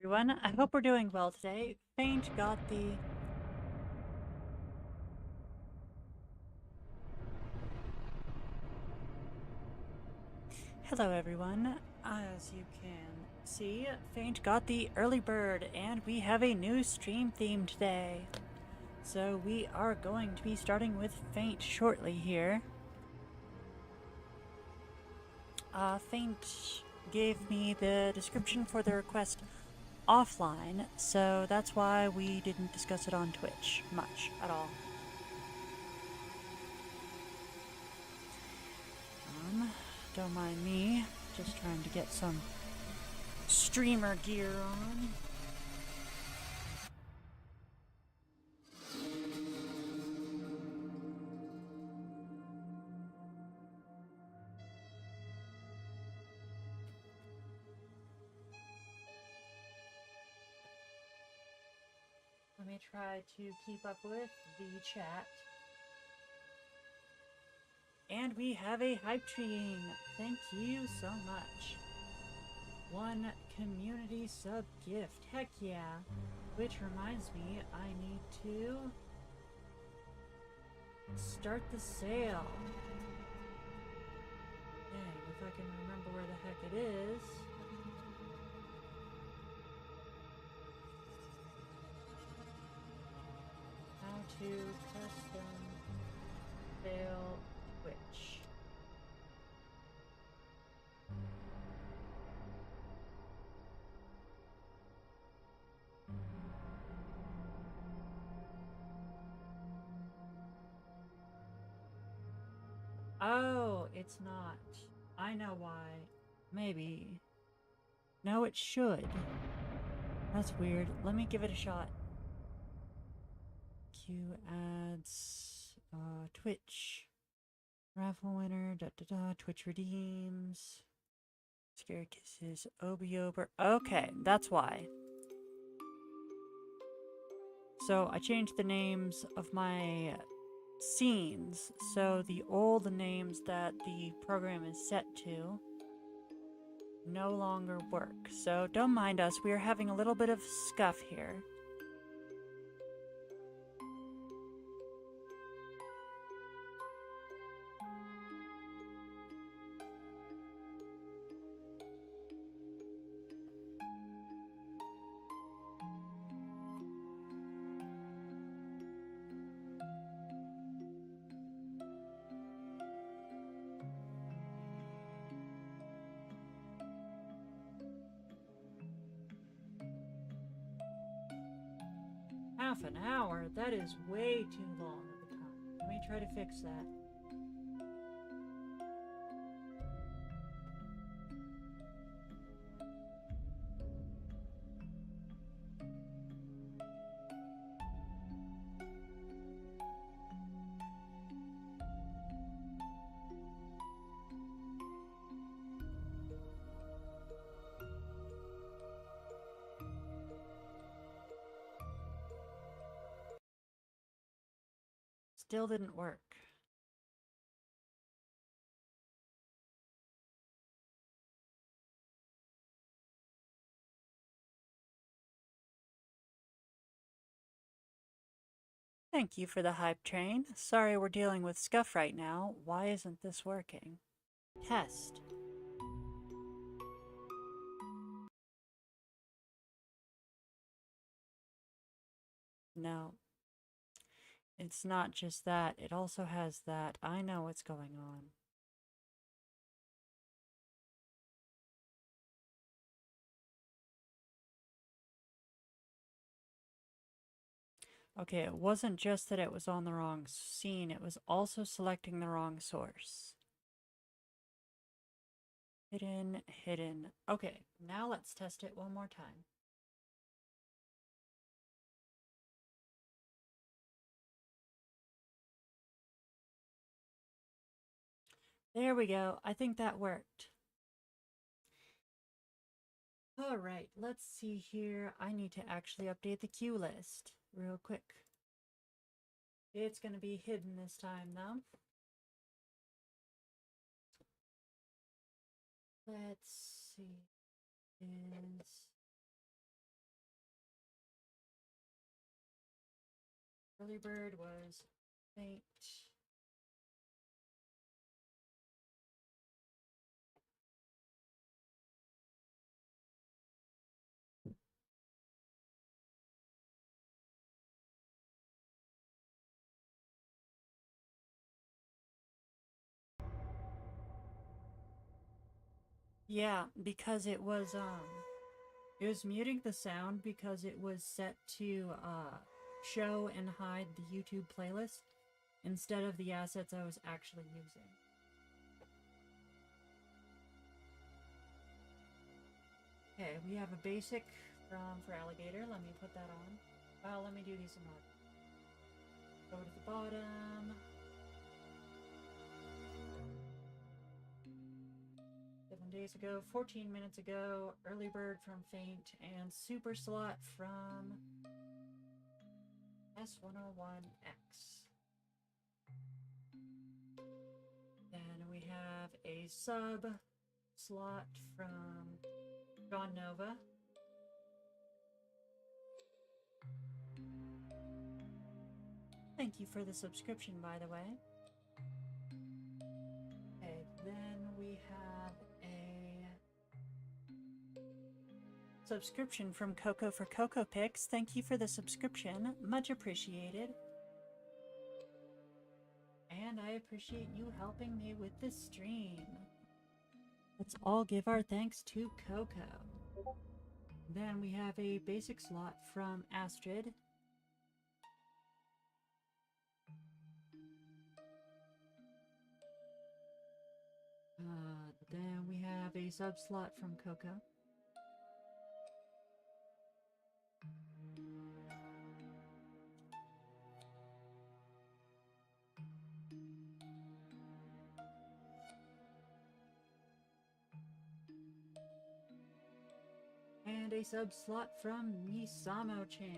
Everyone, I hope we're doing well today. Faint got the... Hello everyone. As you can see, Faint got the early bird and we have a new stream theme today. So we are going to be starting with Faint shortly here. Faint gave me the description for the request offline, so that's why we didn't discuss it on Twitch much at all. Don't mind me, just trying to get some streamer gear on. Let me try to keep up with the chat. And we have a hype train. Thank you so much. One community sub gift. Heck yeah. Which reminds me, I need to start the sale. Dang, if I can remember where the heck it is. How to custom sale Twitch. Oh, it's not. I know why. Maybe. No, it should. That's weird. Let me give it a shot. Q ads, Twitch. Raffle winner, Twitch redeems. Scare kisses, Obi-Ober. Okay, that's why. So I changed the names of my scenes, so the old names that the program is set to no longer work. So don't mind us, we are having a little bit of scuff here. Half an hour? That is way too long of a time. Let me try to fix that. Still didn't work. Thank you for the hype train. Sorry we're dealing with scuff right now. Why isn't this working? Test. No. It's not just that. It also has that. I know what's going on. Okay, it wasn't just that it was on the wrong scene, it was also selecting the wrong source. Hidden, hidden. Okay, now let's test it one more time. There we go. I think that worked. All right, let's see here. I need to actually update the queue list real quick. It's going to be hidden this time, though. Let's see. Is Early bird was faint. Yeah, because it was muting the sound because it was set to show and hide the YouTube playlist instead of the assets I was actually using. Okay, we have a basic for alligator. Let me put that on. Well, let me do these in order. Go to the bottom. 7 days ago, 14 minutes ago, early bird from faint, and super slot from S101X. Then we have a sub slot from John Nova. Thank you for the subscription, by the way. Okay, then we have a subscription from Coco for Coco Picks. Thank you for the subscription. Much appreciated. And I appreciate you helping me with this stream. Let's all give our thanks to Coco. Then we have a basic slot from Astrid. Then we have a sub slot from Coco. And a sub slot from Misamo-chan.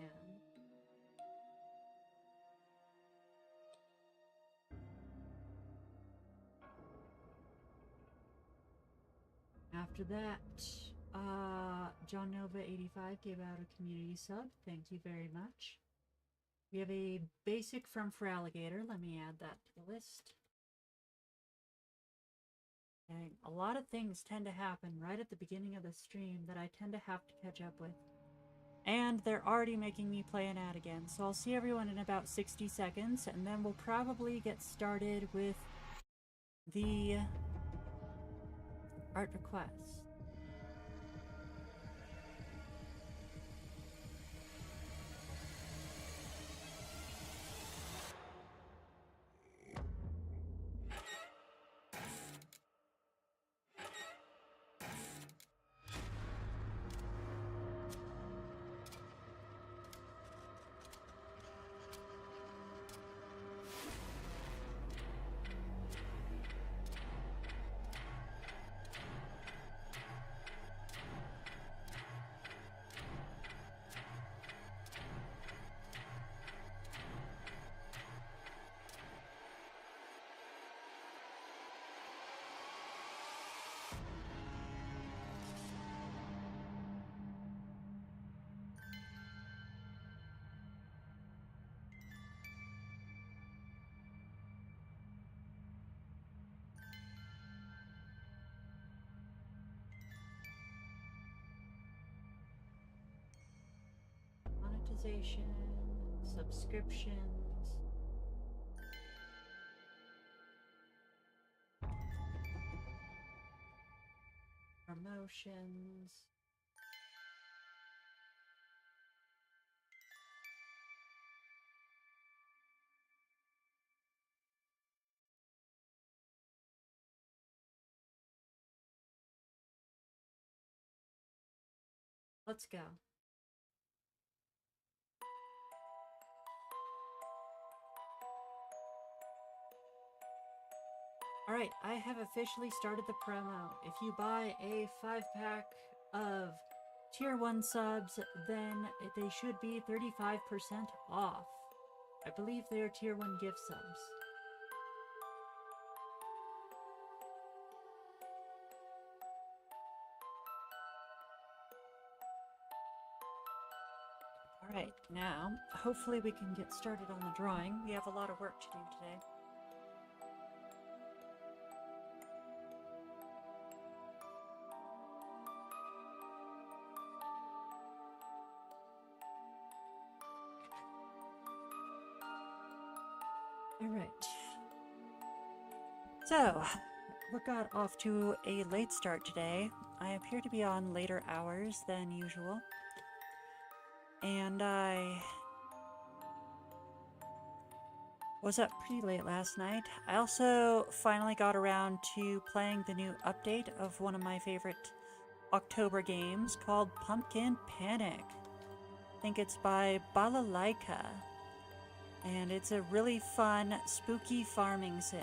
After that, John Nova 85 gave out a community sub. Thank you very much. We have a basic from For Alligator. Let me add that to the list. And a lot of things tend to happen right at the beginning of the stream that I tend to have to catch up with. And they're already making me play an ad again, so I'll see everyone in about 60 seconds, and then we'll probably get started with the art requests. Monetization, subscriptions, promotions. Let's go. Alright, I have officially started the promo. If you buy a 5-pack of Tier 1 subs, then they should be 35% off. I believe they are Tier 1 gift subs. Right, now, hopefully we can get started on the drawing. We have a lot of work to do today. Alright. So, we got off to a late start today. I appear to be on later hours than usual. And I was up pretty late last night. I also finally got around to playing the new update of one of my favorite October games called Pumpkin Panic. I think it's by Balalaika. And it's a really fun, spooky farming sim.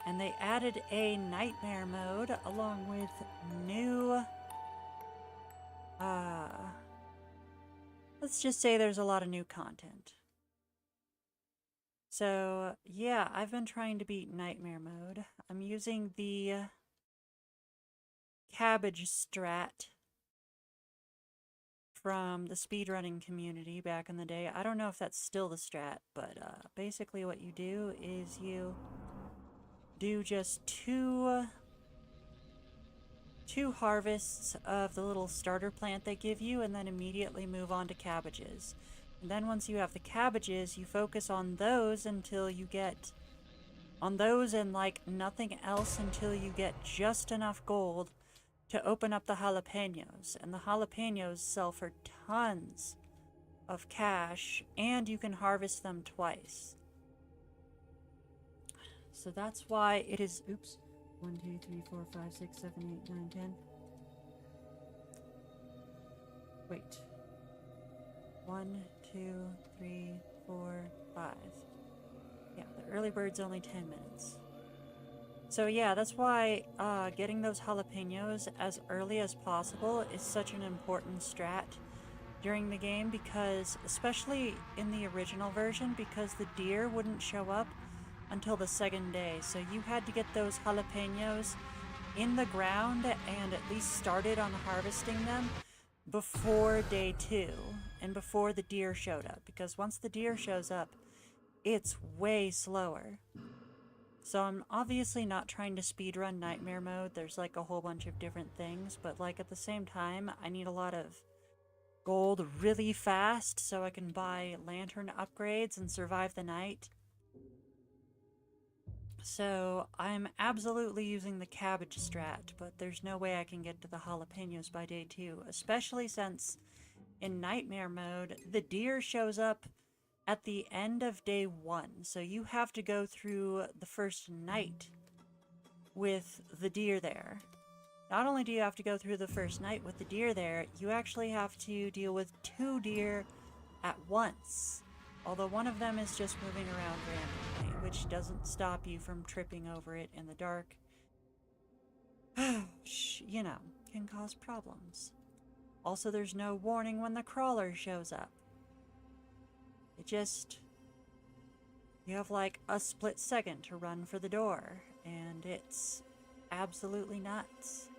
And they added a nightmare mode along with new... let's just say there's a lot of new content. So, yeah, I've been trying to beat nightmare mode. I'm using the cabbage strat from the speedrunning community back in the day. I don't know if that's still the strat, but basically what you do is you do just two harvests of the little starter plant they give you, and then immediately move on to cabbages. And then once you have the cabbages, you focus on those until you get... on those and like nothing else until you get just enough gold to open up the jalapenos. And the jalapenos sell for tons of cash, and you can harvest them twice. So that's why it is... oops. 1, 2, 3, 4, 5, 6, 7, 8, 9, 10. Wait. 1, 2, 3, 4, 5. Yeah, the early bird's only 10 minutes. So yeah, that's why getting those jalapenos as early as possible is such an important strat during the game, because, especially in the original version, because the deer wouldn't show up until the second day. So you had to get those jalapenos in the ground and at least started on harvesting them before day 2 and before the deer showed up, because once the deer shows up, it's way slower. So I'm obviously not trying to speedrun nightmare mode. There's like a whole bunch of different things, but like at the same time, I need a lot of gold really fast so I can buy lantern upgrades and survive the night. So I'm absolutely using the cabbage strat, but there's no way I can get to the jalapenos by day 2, especially since in nightmare mode, the deer shows up at the end of day 1. So you have to go through the first night with the deer there. Not only do you have to go through the first night with the deer there, you actually have to deal with 2 deer at once. Although one of them is just moving around randomly, which doesn't stop you from tripping over it in the dark. You know, can cause problems. Also, there's no warning when the crawler shows up. It just... you have like a split second to run for the door, and it's absolutely nuts.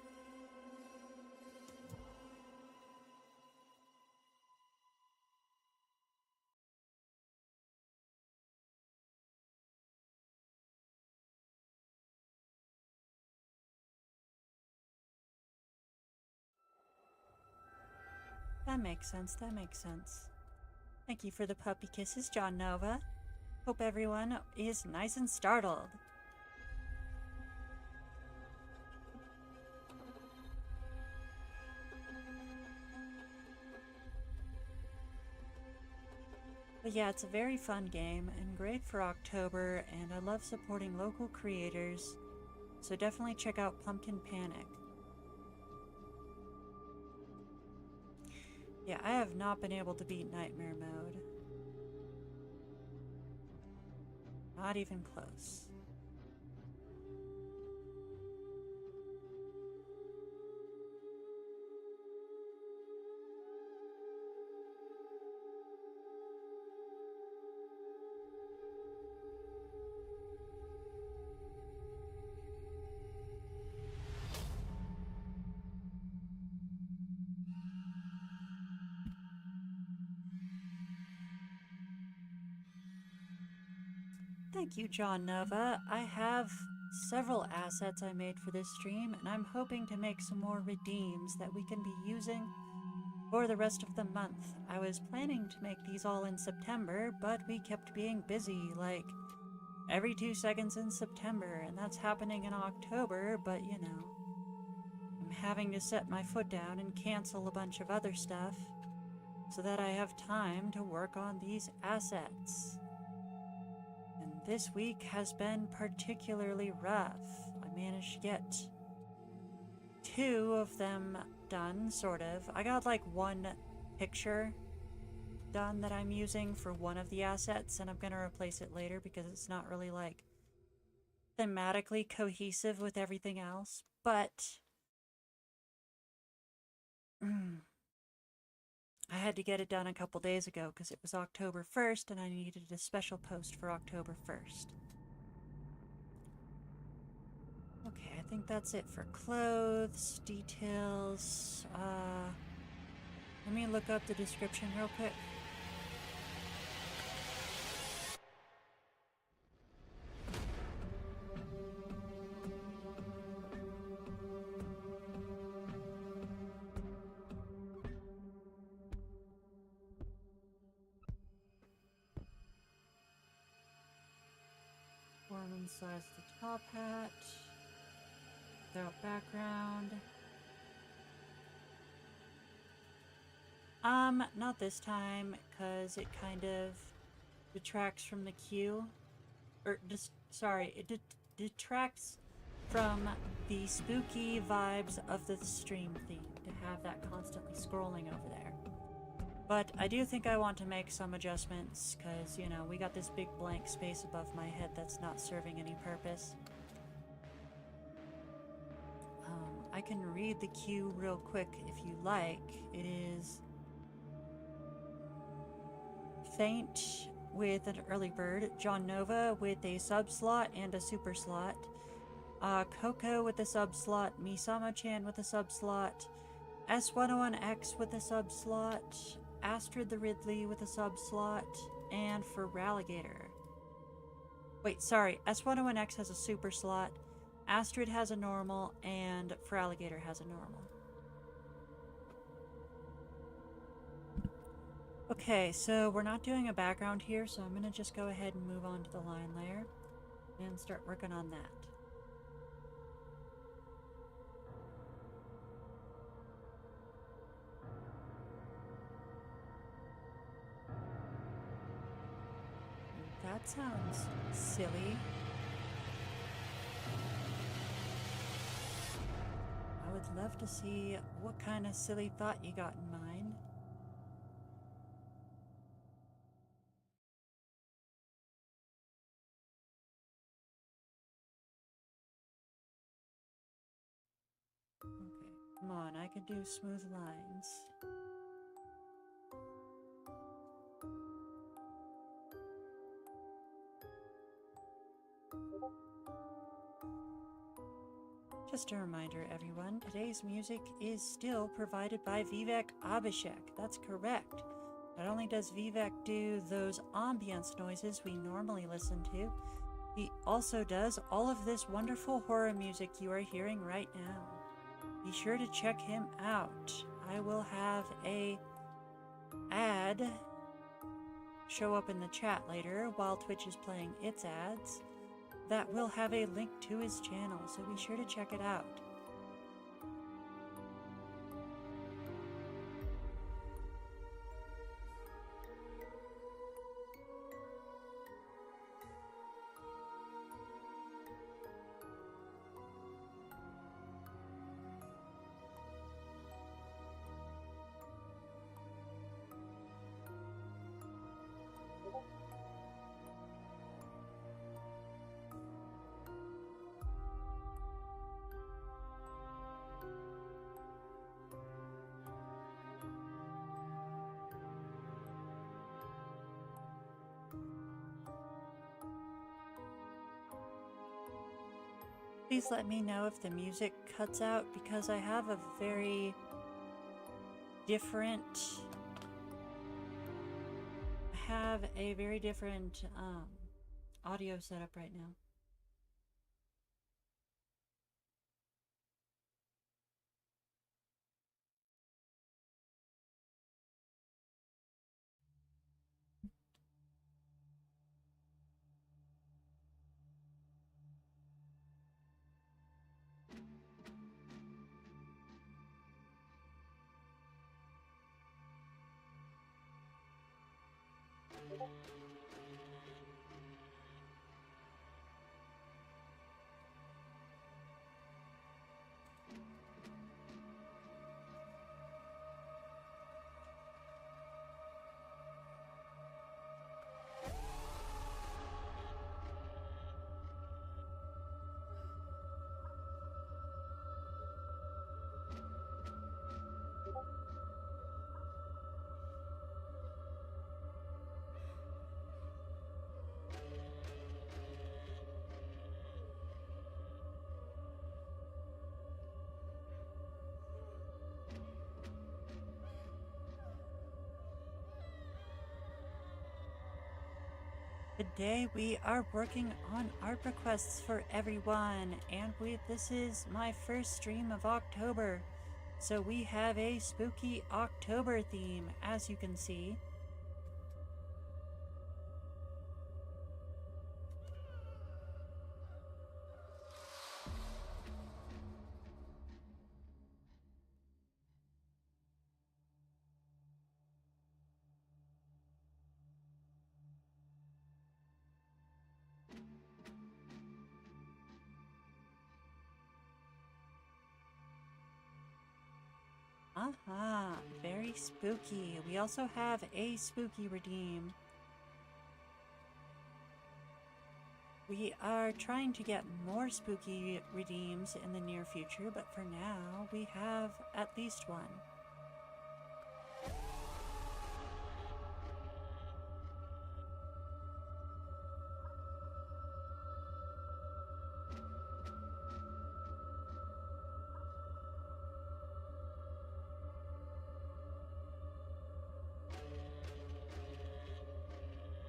That makes sense, that makes sense. Thank you for the puppy kisses, John Nova. Hope everyone is nice and startled. But yeah, it's a very fun game and great for October, and I love supporting local creators, so definitely check out Pumpkin Panic. Yeah, I have not been able to beat Nightmare Mode. Not even close. Thank you, John Nova. I have several assets I made for this stream, and I'm hoping to make some more redeems that we can be using for the rest of the month. I was planning to make these all in September, but we kept being busy, like every 2 seconds in September, and that's happening in October, but you know, I'm having to set my foot down and cancel a bunch of other stuff so that I have time to work on these assets. And this week has been particularly rough. I managed to get 2 of them done, sort of. I got like 1 picture done that I'm using for one of the assets, and I'm gonna replace it later because it's not really like thematically cohesive with everything else. But I had to get it done a couple days ago because it was October 1st and I needed a special post for October 1st. Okay, I think that's it for clothes, details. Let me look up the description real quick. Foreman size the top hat. Without background. Not this time, because it kind of detracts from the queue. Or, sorry, it detracts from the spooky vibes of the stream theme to have that constantly scrolling over there. But I do think I want to make some adjustments, because, you know, we got this big blank space above my head that's not serving any purpose. I can read the queue real quick if you like. It is Faint with an early bird, John Nova with a sub slot and a super slot, Coco with a sub slot, Misama-chan with a sub slot, S101X with a sub slot, Astrid the Ridley with a sub slot, and for Ralligator. Wait, sorry, S101X has a super slot, Astrid has a normal, and for Alligator has a normal. Okay, so we're not doing a background here, so I'm going to just go ahead and move on to the line layer and start working on that. That sounds silly. I would love to see what kind of silly thought you got in mind. Okay, come on, I can do smooth lines. Just a reminder, everyone, today's music is still provided by Vivek Abhishek. That's correct. Not only does Vivek do those ambience noises we normally listen to, he also does all of this wonderful horror music you are hearing right now. Be sure to check him out. I will have a ad show up in the chat later while Twitch is playing its ads. That will have a link to his channel, so be sure to check it out. Please let me know if the music cuts out, because I have a very different audio setup right now. Today we are working on art requests for everyone, and this is my first stream of October. So we have a spooky October theme, as you can see. Aha, very spooky. We also have a spooky redeem. We are trying to get more spooky redeems in the near future, but for now, we have at least one.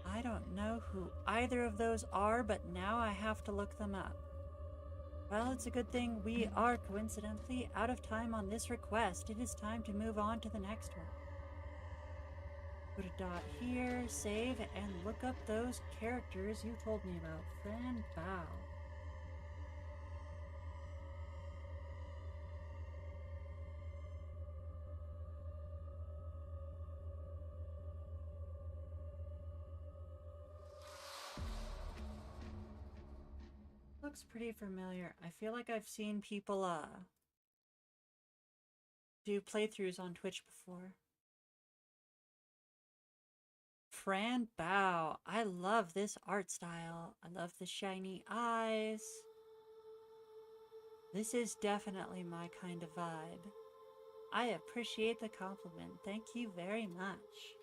I don't know who either of those are, but now I have to look them up. Well, it's a good thing we are coincidentally out of time on this request. It is time to move on to the next one. Put a dot here, save, and look up those characters you told me about. Fran Bao. Looks pretty familiar. I feel like I've seen people do playthroughs on Twitch before. Fran Bao. I love this art style. I love the shiny eyes. This is definitely my kind of vibe. I appreciate the compliment. Thank you very much.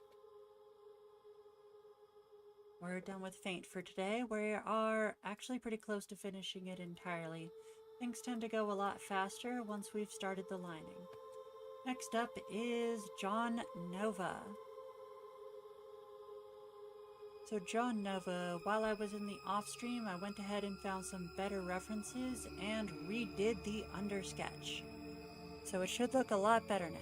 We're done with Faint for today. We are actually pretty close to finishing it entirely. Things tend to go a lot faster once we've started the lining. Next up is John Nova. So John Nova, while I was in the off stream, I went ahead and found some better references and redid the undersketch. So it should look a lot better now.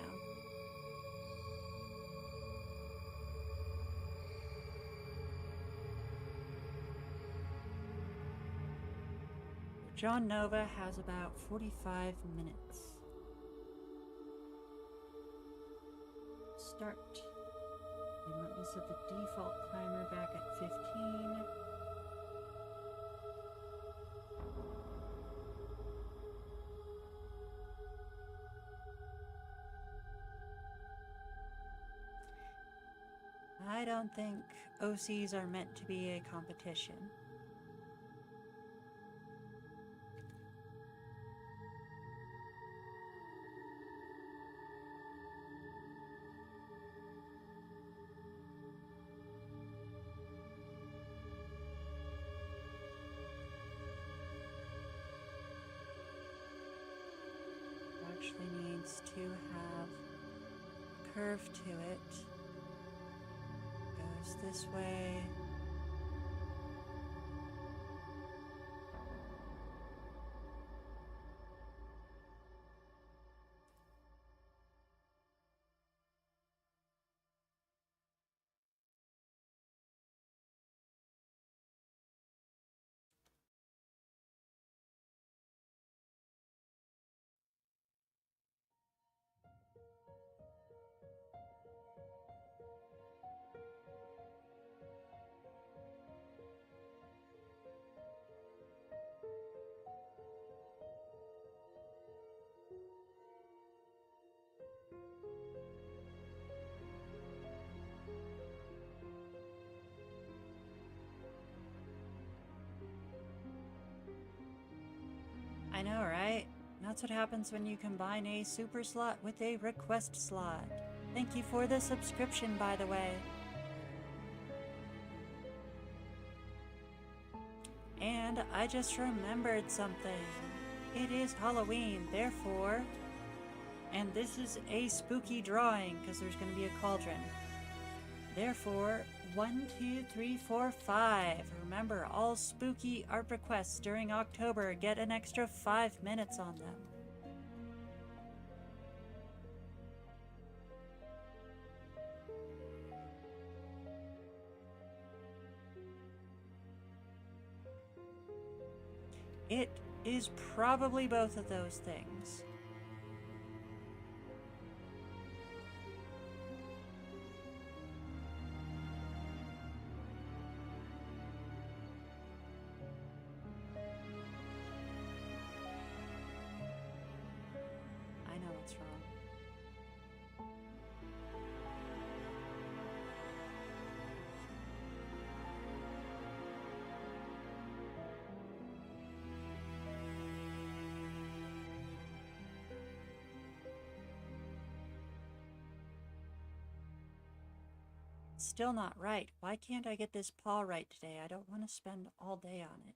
John Nova has about 45 minutes. Start. And let me set the default timer back at 15. I don't think OCs are meant to be a competition. Actually needs to have a curve to it. Goes this way. I know, right? That's what happens when you combine a super slot with a request slot. Thank you for the subscription, by the way. And I just remembered something. It is Halloween, therefore... And this is a spooky drawing, because there's going to be a cauldron. Therefore, 1, 2, 3, 4, 5. Remember, all spooky art requests during October get an extra 5 minutes on them. It is probably both of those things. I know what's wrong. Still not right. Why can't I get this paw right today? I don't want to spend all day on it.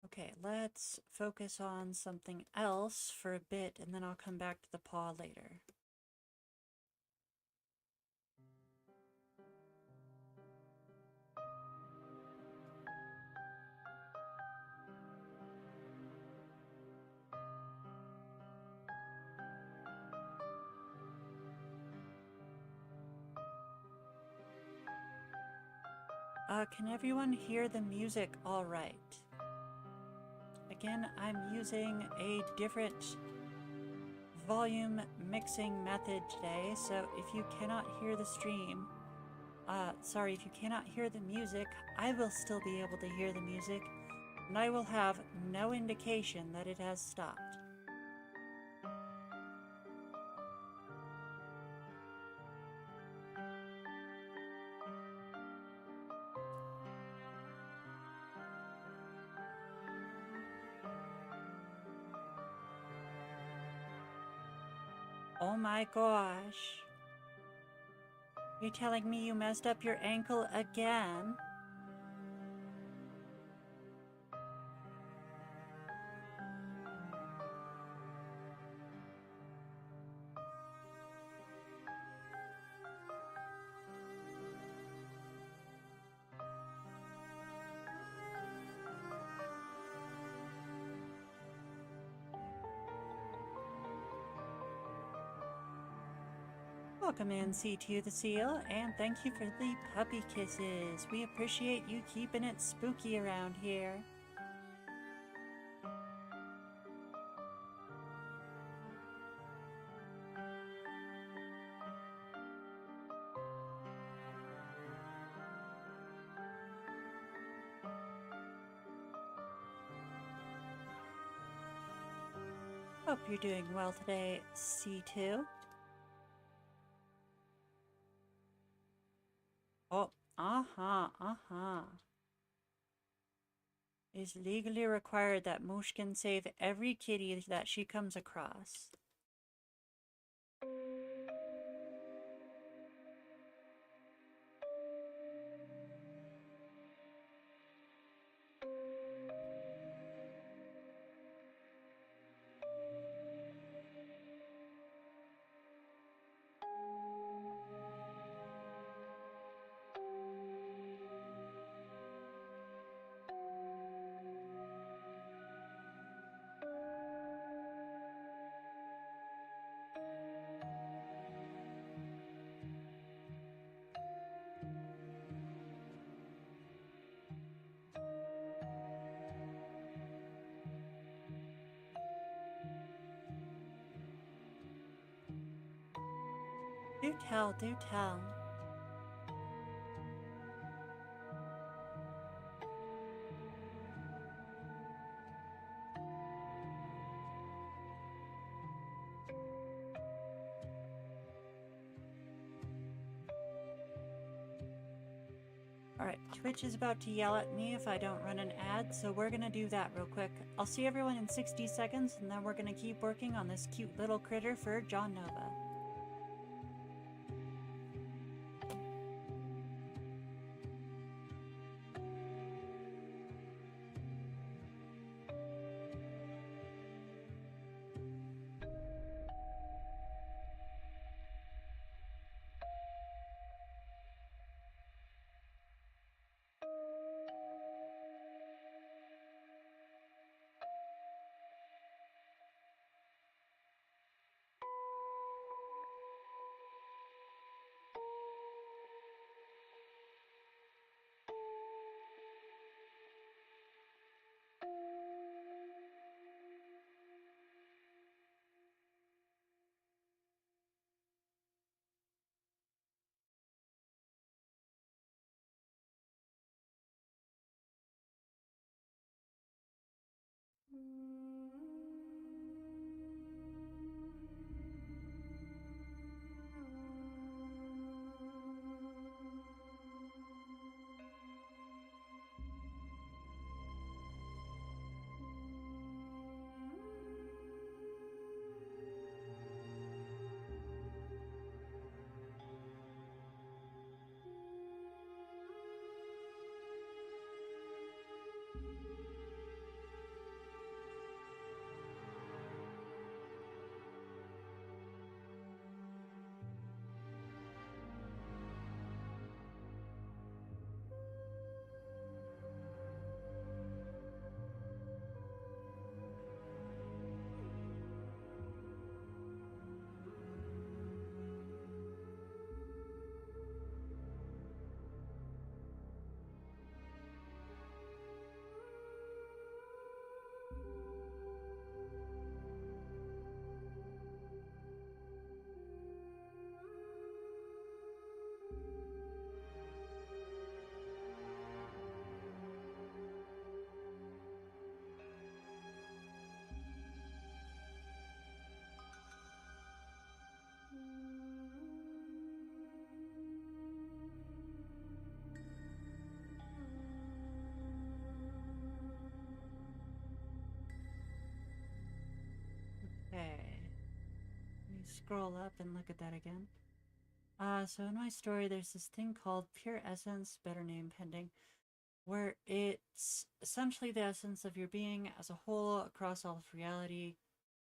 Okay, let's focus on something else for a bit, and then I'll come back to the paw later. Can everyone hear the music all right? Again, I'm using a different volume mixing method today, so if you cannot hear the stream, if you cannot hear the music, I will still be able to hear the music, and I will have no indication that it has stopped. Oh my gosh. You're telling me you messed up your ankle again? Welcome in, C2 the Seal, and thank you for the puppy kisses. We appreciate you keeping it spooky around here. Hope you're doing well today, C2. Oh, It is legally required that Mushkin save every kitty that she comes across. Do tell, do tell. Alright, Twitch is about to yell at me if I don't run an ad, so we're gonna do that real quick. I'll see everyone in 60 seconds, and then we're gonna keep working on this cute little critter for John Nova. Okay. Let me scroll up and look at that again. So in my story, there's this thing called Pure Essence, better name pending, where it's essentially the essence of your being as a whole across all of reality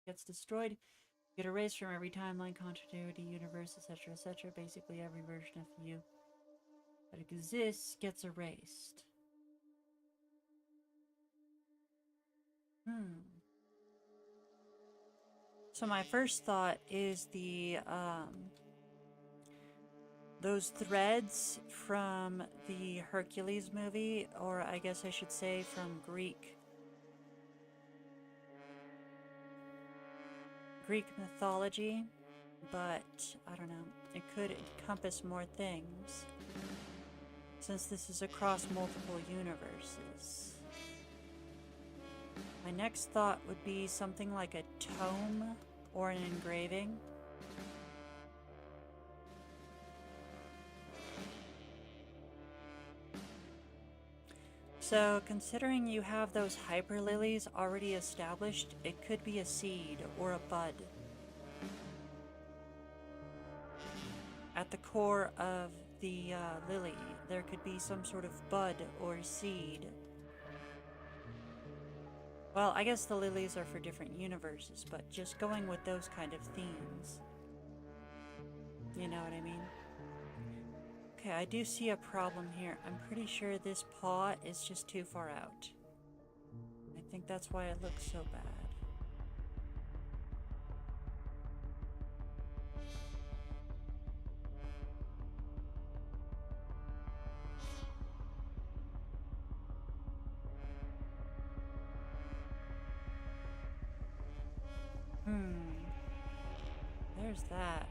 gets destroyed. You get erased from every timeline, continuity, universe, etc., etc. Basically, every version of you that exists gets erased. So my first thought is those threads from the Hercules movie, or I guess I should say from Greek mythology, but I don't know, it could encompass more things since this is across multiple universes. My next thought would be something like a tome or an engraving. So, considering you have those hyper lilies already established, it could be a seed or a bud. At the core of the lily, there could be some sort of bud or seed. Well, I guess the lilies are for different universes, but just going with those kind of themes. You know what I mean? Okay, I do see a problem here. I'm pretty sure this paw is just too far out. I think that's why it looks so bad. There's that.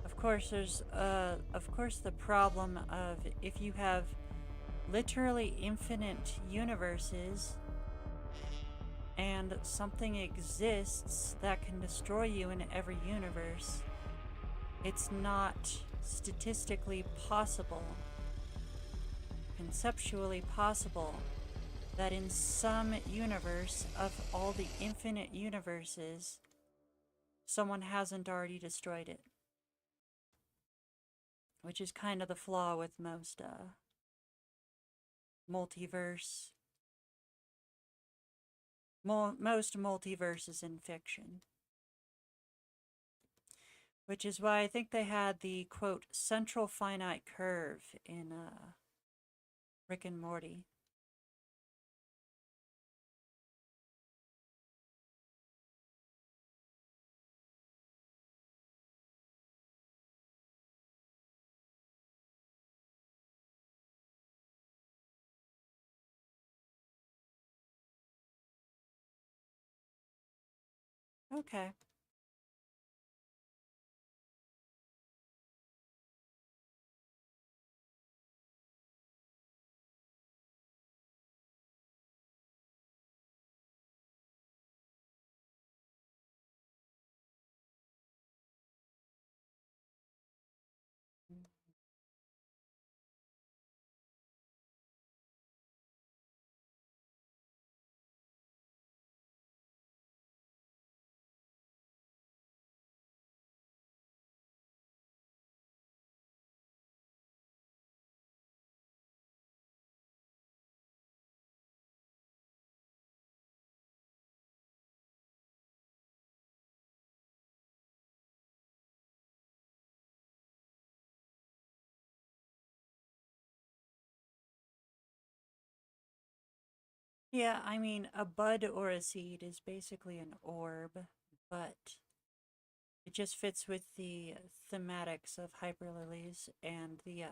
Of course, there's of course the problem of if you have literally infinite universes and something exists that can destroy you in every universe, it's not statistically possible, conceptually possible, that in some universe of all the infinite universes, someone hasn't already destroyed it. Which is kind of the flaw with most multiverse. Most multiverses in fiction. Which is why I think they had the, quote, central finite curve in Rick and Morty. Okay. Yeah, I mean, a bud or a seed is basically an orb, but it just fits with the thematics of hyperlilies and the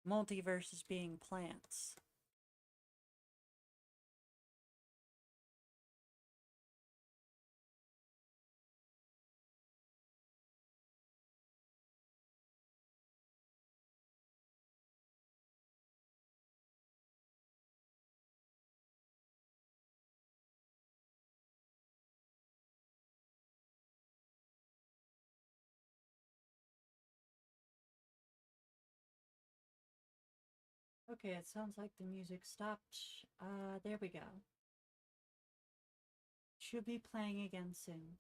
multiverses being plants. Okay, it sounds like the music stopped. There we go. Should be playing again soon.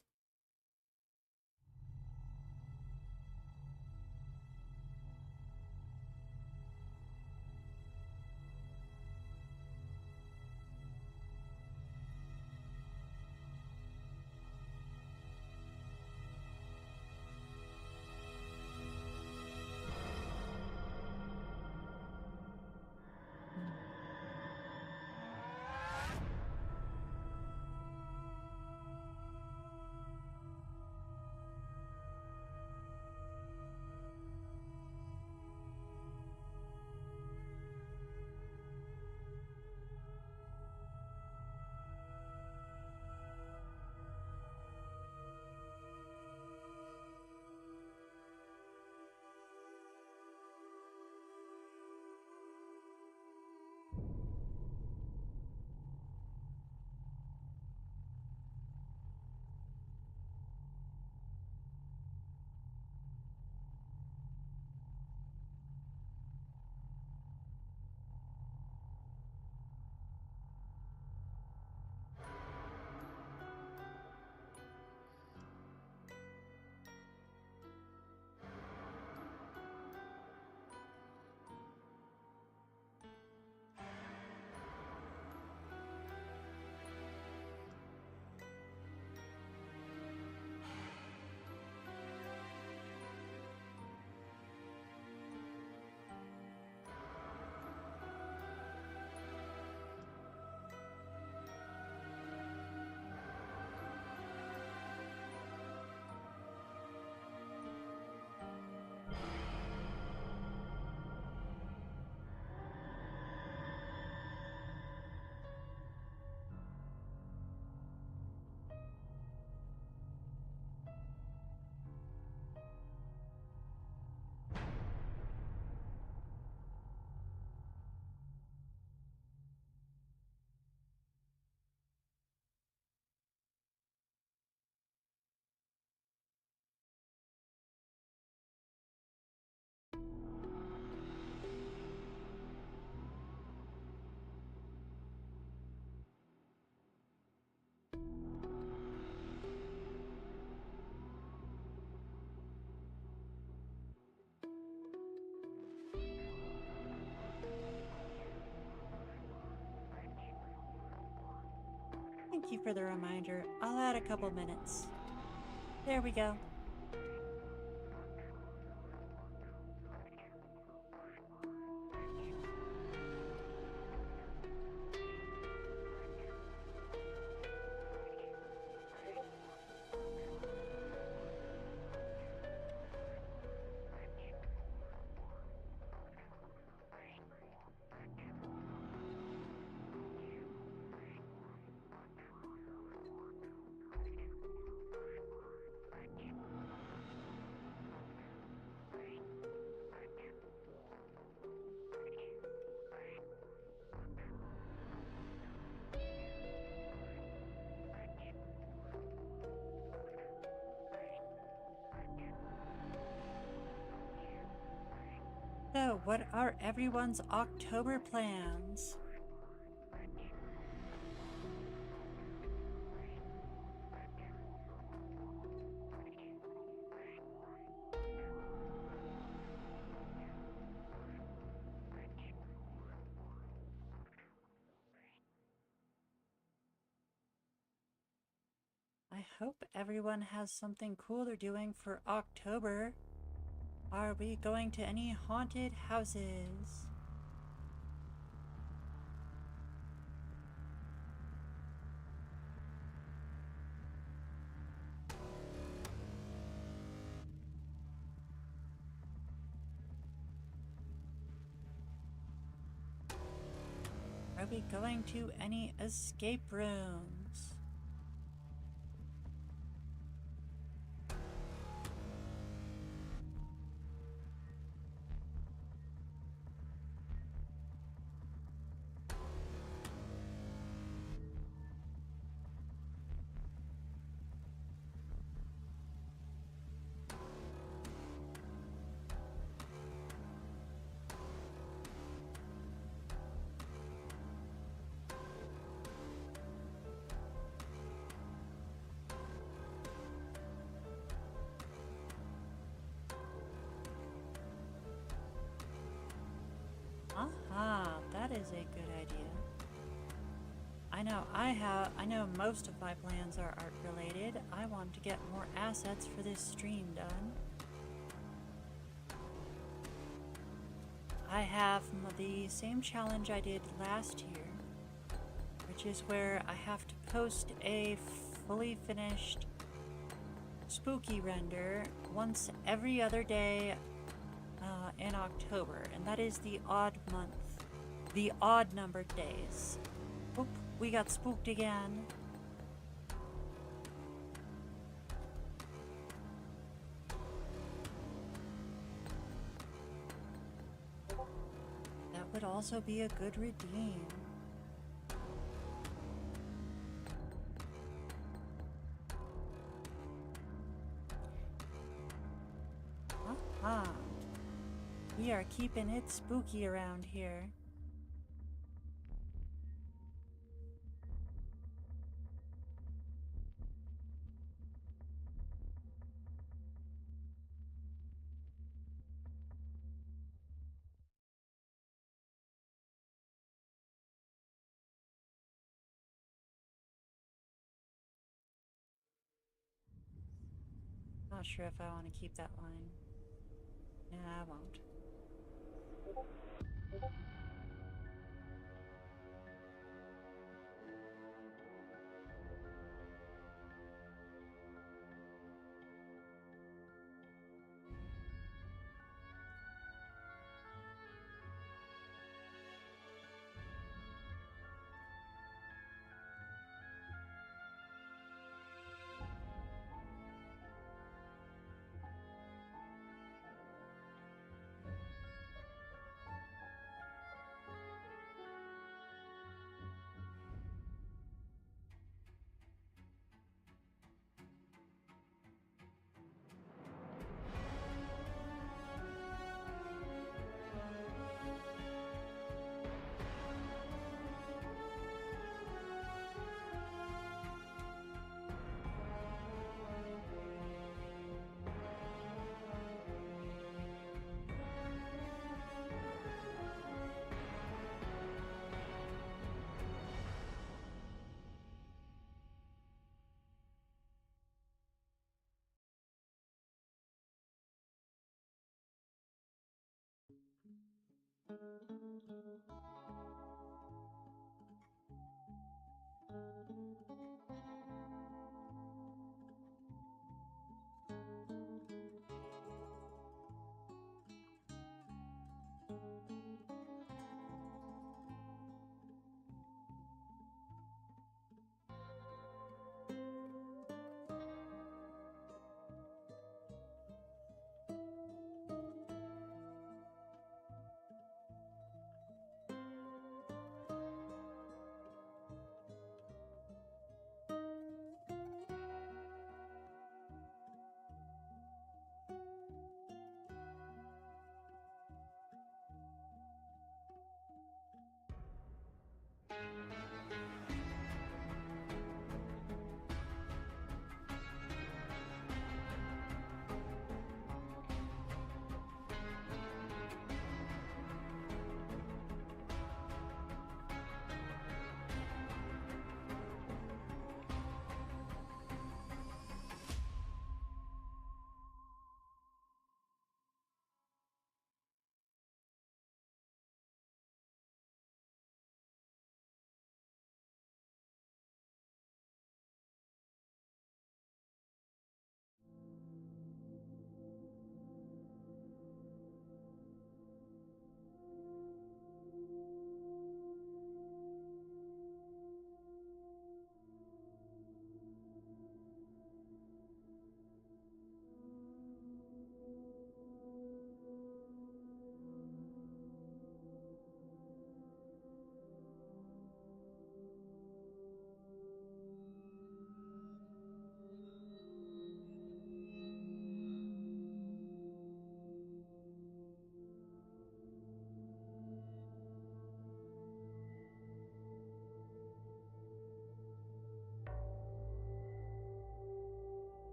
Thank you for the reminder. I'll add a couple minutes. There we go. So, what are everyone's October plans? I hope everyone has something cool they're doing for October. Are we going to any haunted houses? Are we going to any escape rooms? Aha, that is a good idea. I know most of my plans are art related. I want to get more assets for this stream done. I have the same challenge I did last year, which is where I have to post a fully finished spooky render once every other day in October, and that is the odd month, the odd numbered days. Oop, we got spooked again. That would also be a good redeem. Aha. We are keeping it spooky around here. Not sure if I want to keep that line. Nah, I won't.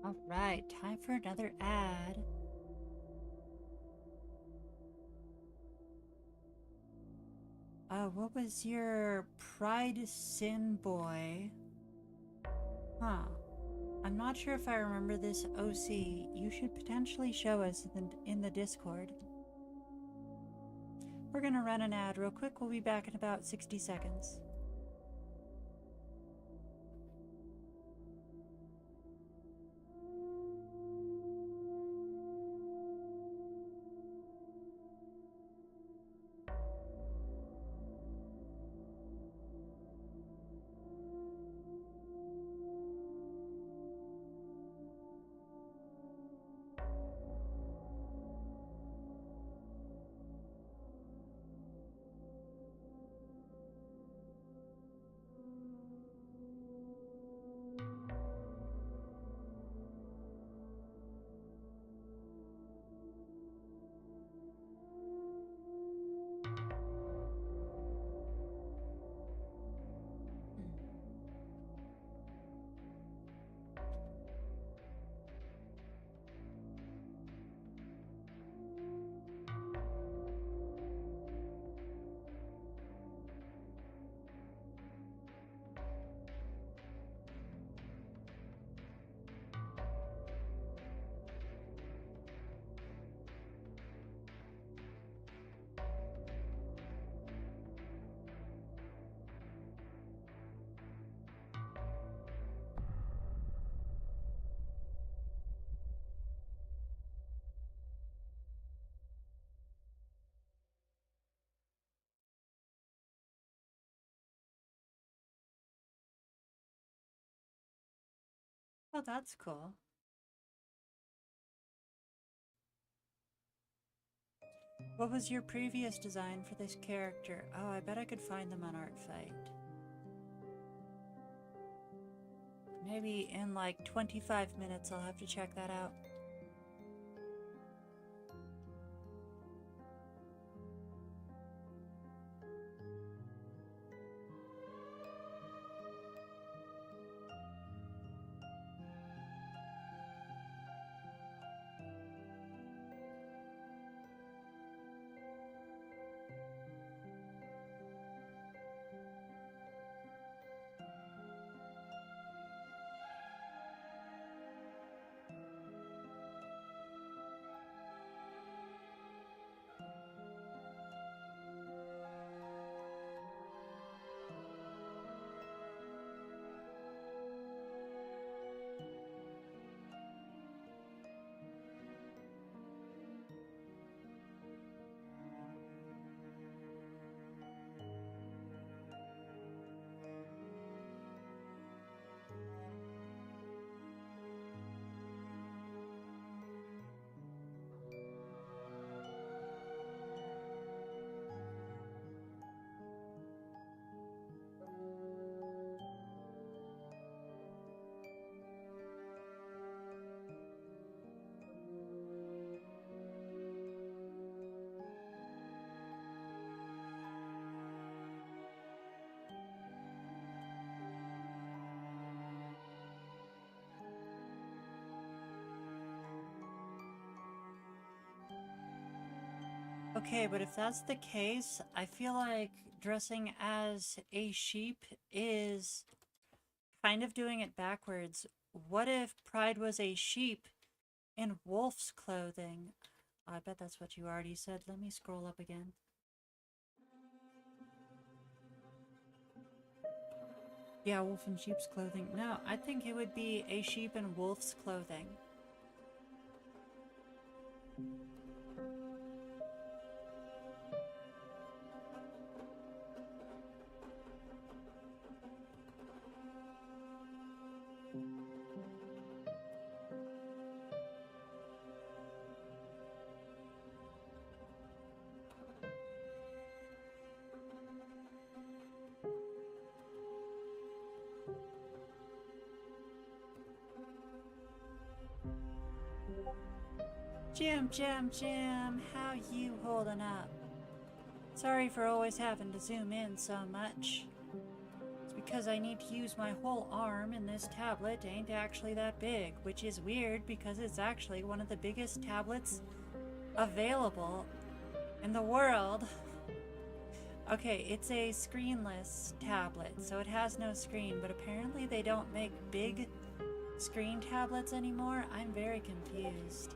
Alright, time for another ad. What was your Pride Sin Boy? Huh. I'm not sure if I remember this OC. You should potentially show us in the Discord. We're gonna run an ad real quick. We'll be back in about 60 seconds. Oh, that's cool. What was your previous design for this character? Oh, I bet I could find them on Artfight. Maybe in like 25 minutes I'll have to check that out. Okay, but if that's the case, I feel like dressing as a sheep is kind of doing it backwards. What if Pride was a sheep in wolf's clothing? I bet that's what you already said. Let me scroll up again. Yeah, wolf in sheep's clothing. No, I think it would be a sheep in wolf's clothing. Jim, how you holding up? Sorry for always having to zoom in so much. It's because I need to use my whole arm and this tablet ain't actually that big, which is weird because it's actually one of the biggest tablets available in the world. Okay, it's a screenless tablet, so it has no screen, but apparently they don't make big screen tablets anymore. I'm very confused.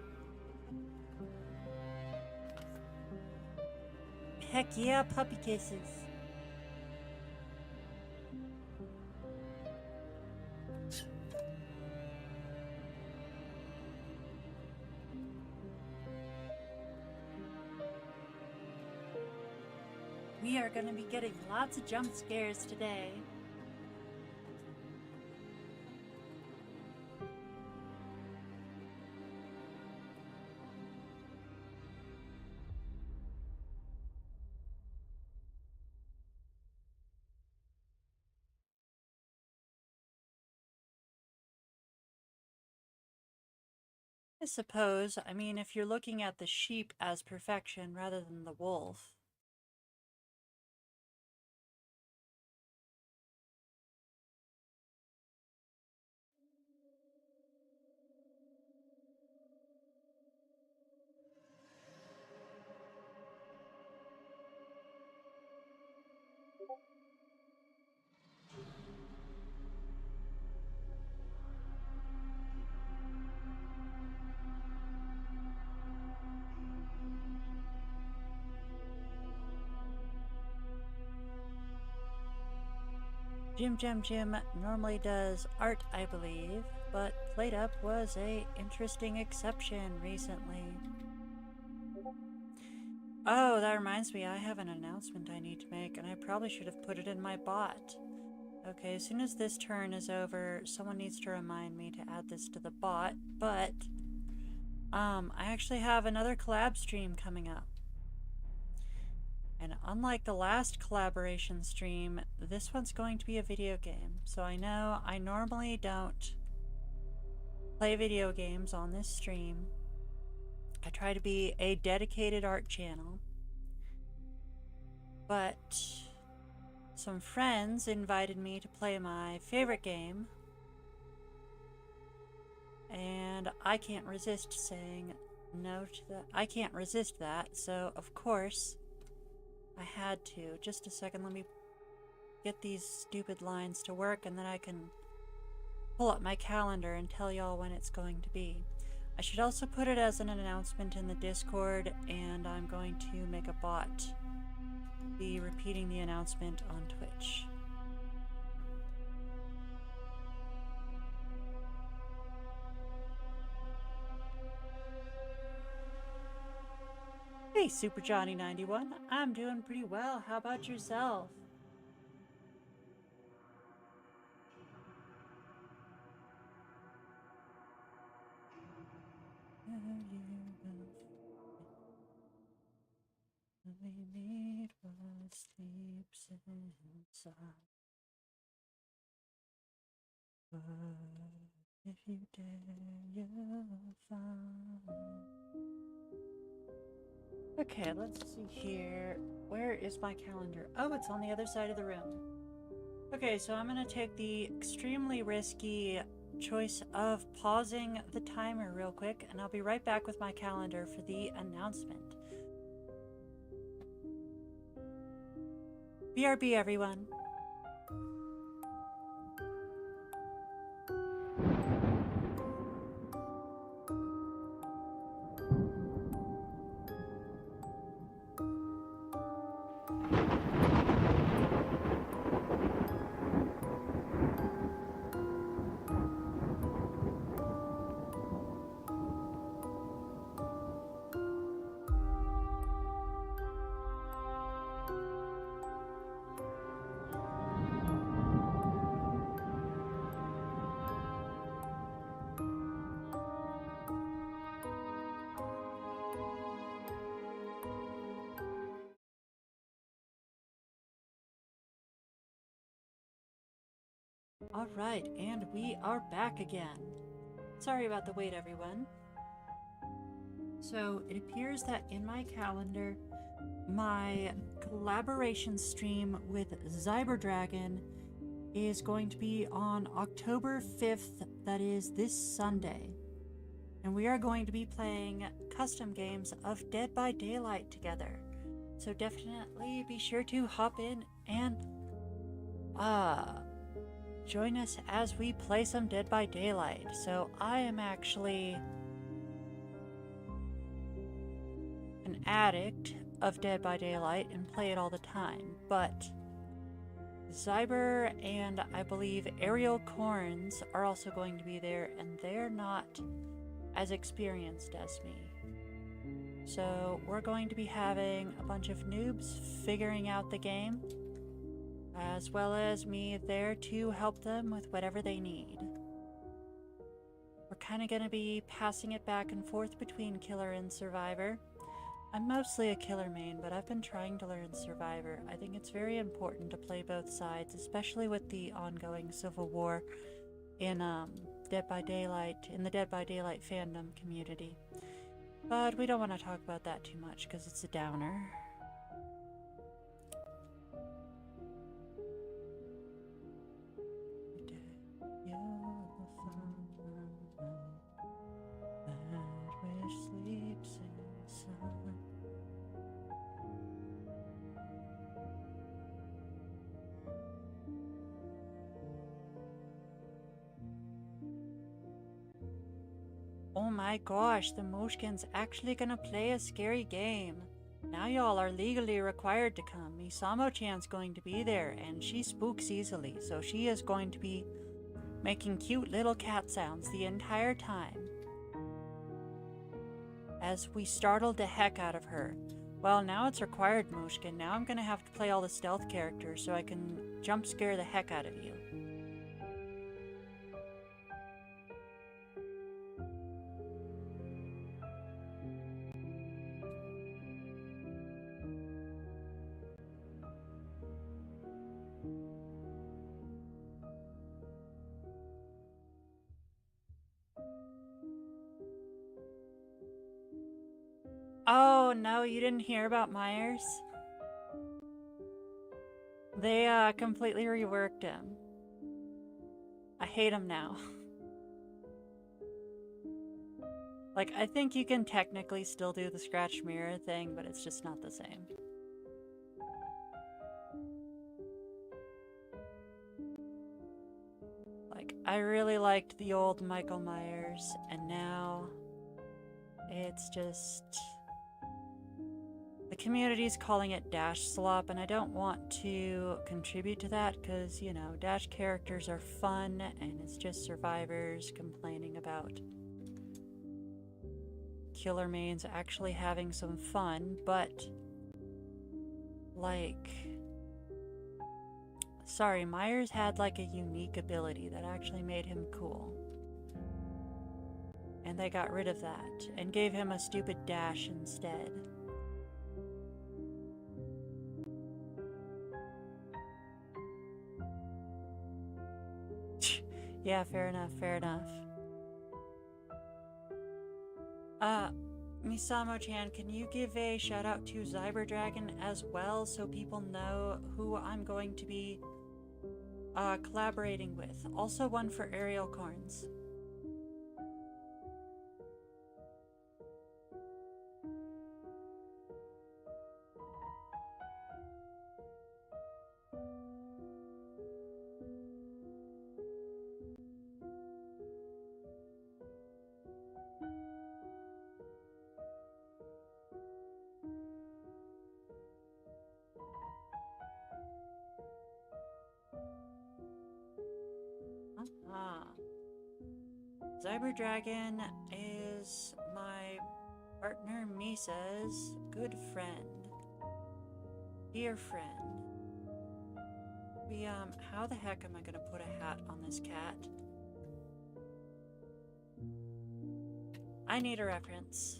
Heck yeah, puppy kisses. We are going to be getting lots of jump scares today. I suppose, I mean, if you're looking at the sheep as perfection rather than the wolf. Jim normally does art, I believe, but Plate Up was a interesting exception recently. Oh, that reminds me, I have an announcement I need to make, and I probably should have put it in my bot. Okay, as soon as this turn is over, someone needs to remind me to add this to the bot, but I actually have another collab stream coming up. And unlike the last collaboration stream, this one's going to be a video game. So I know I normally don't play video games on this stream. I try to be a dedicated art channel. But some friends invited me to play my favorite game. And I can't resist saying no to that. I can't resist that, so of course I had to. Just a second, let me get these stupid lines to work and then I can pull up my calendar and tell y'all when it's going to be. I should also put it as an announcement in the Discord, and I'm going to make a bot be repeating the announcement on Twitch. Hey, Super Johnny 91, I'm doing pretty well. How about yourself? We need what sleeps inside. But if you dare, you'll find. Okay, let's see here. Where is my calendar? Oh, it's on the other side of the room. Okay, so I'm gonna take the extremely risky choice of pausing the timer real quick, and I'll be right back with my calendar for the announcement. BRB, everyone. Alright, and we are back again. Sorry about the wait, everyone. So, it appears that in my calendar, my collaboration stream with Cyberdragon is going to be on October 5th, that is this Sunday. And we are going to be playing custom games of Dead by Daylight together. So definitely be sure to hop in and join us as we play some Dead by Daylight. So I am actually an addict of Dead by Daylight and play it all the time, but Zyber and I believe Ariel Corns are also going to be there, and they're not as experienced as me. So we're going to be having a bunch of noobs figuring out the game, as well as me there to help them with whatever they need. We're kind of going to be passing it back and forth between Killer and Survivor. I'm mostly a Killer main, but I've been trying to learn Survivor. I think it's very important to play both sides, especially with the ongoing civil war in Dead by Daylight, in the Dead by Daylight fandom community. But we don't want to talk about that too much because it's a downer. Oh my gosh, the Moshkin's actually gonna play a scary game. Now y'all are legally required to come. Misamo-chan's going to be there, and she spooks easily, so she is going to be making cute little cat sounds the entire time as we startled the heck out of her. Well, now it's required, Moshkin. Now I'm gonna have to play all the stealth characters so I can jump scare the heck out of you. Oh no, you didn't hear about Myers? They completely reworked him. I hate him now. Like, I think you can technically still do the scratch mirror thing, but it's just not the same. Like, I really liked the old Michael Myers, and now it's just... the community's calling it Dash Slop, and I don't want to contribute to that because, you know, Dash characters are fun, and it's just survivors complaining about Killer mains actually having some fun, but like... sorry, Myers had like a unique ability that actually made him cool. And they got rid of that and gave him a stupid dash instead. Yeah, fair enough, fair enough. Misamo-chan, can you give a shout out to Cyberdragon as well so people know who I'm going to be collaborating with? Also one for Ariel Corns. Cyber Dragon is my partner Misa's good friend. Dear friend. How the heck am I gonna put a hat on this cat? I need a reference.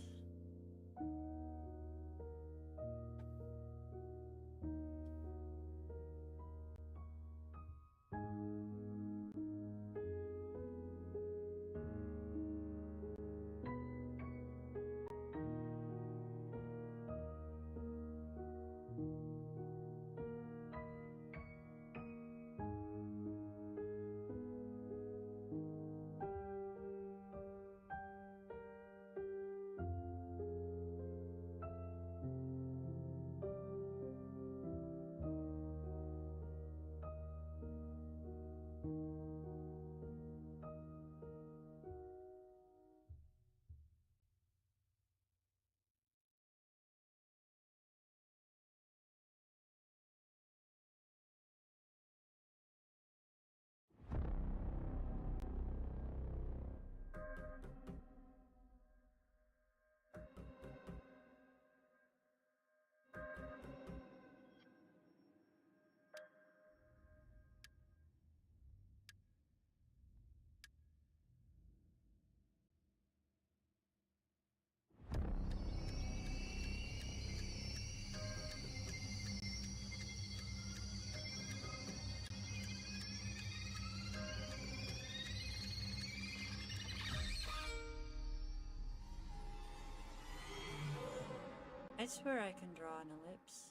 I swear I can draw an ellipse.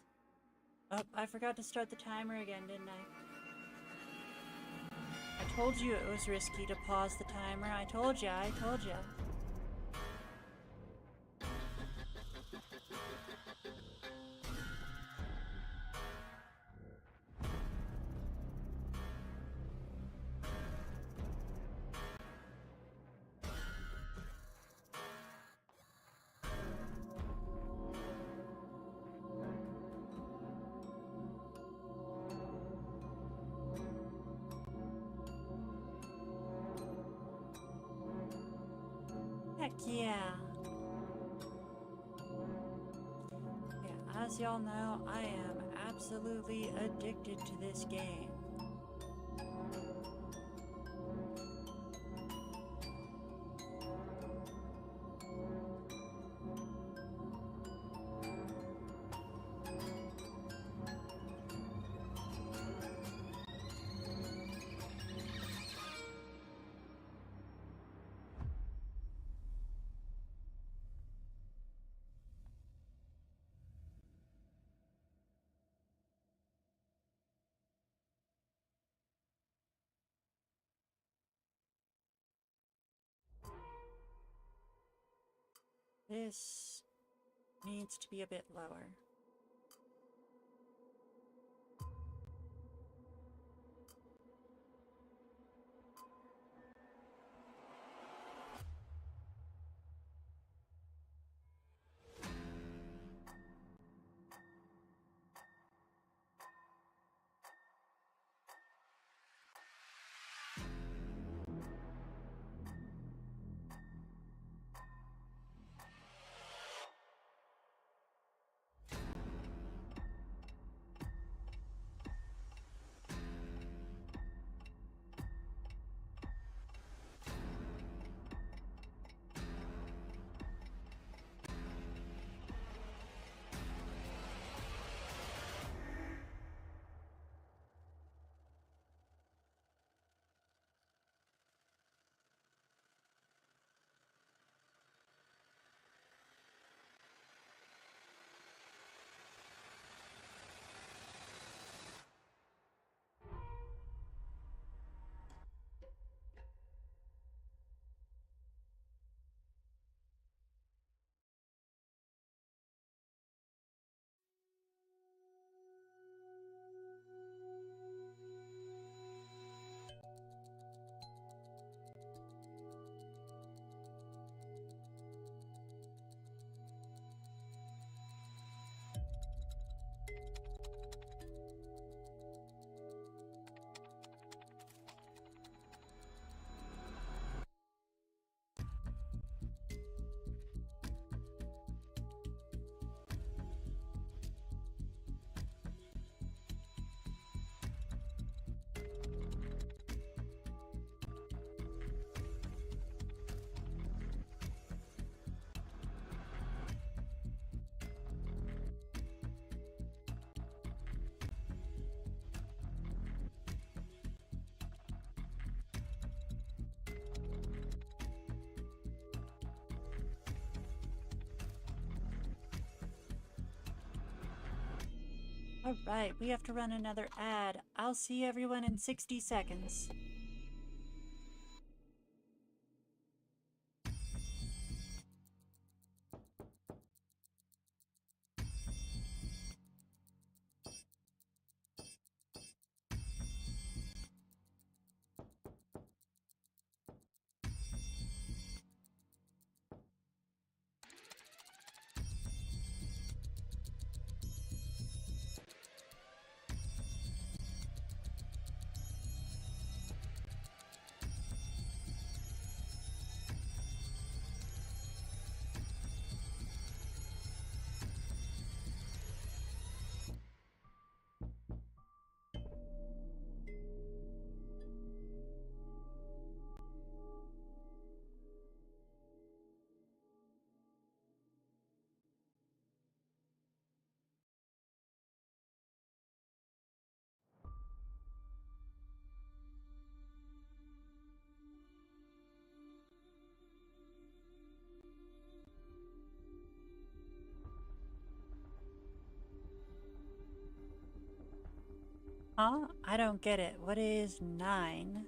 Oh, I forgot to start the timer again, didn't I? I told you it was risky to pause the timer. I told ya. Heck yeah. Yeah, as y'all know, I am absolutely addicted to this game. This needs to be a bit lower. Alright, we have to run another ad. I'll see everyone in 60 seconds. Huh? I don't get it. What is 9?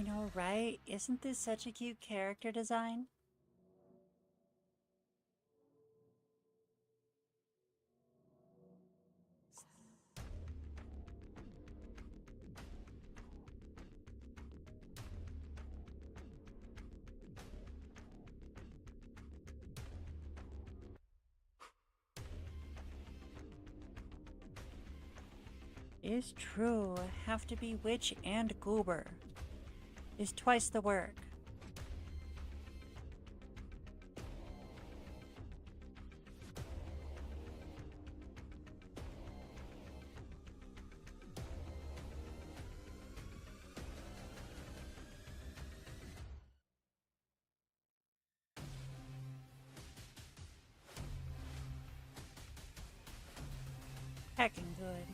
I know, right? Isn't this such a cute character design? Is true. Have to be witch and goober. Is twice the work. Heckin' good.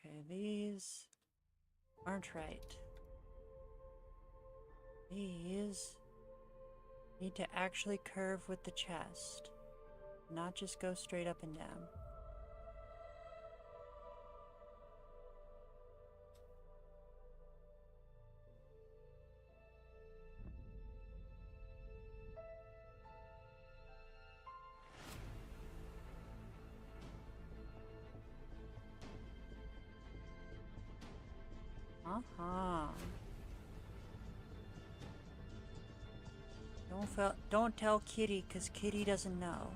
Okay, these aren't right. These need to actually curve with the chest, not just go straight up and down. Uh-huh. Don't tell Kitty, 'cause Kitty doesn't know.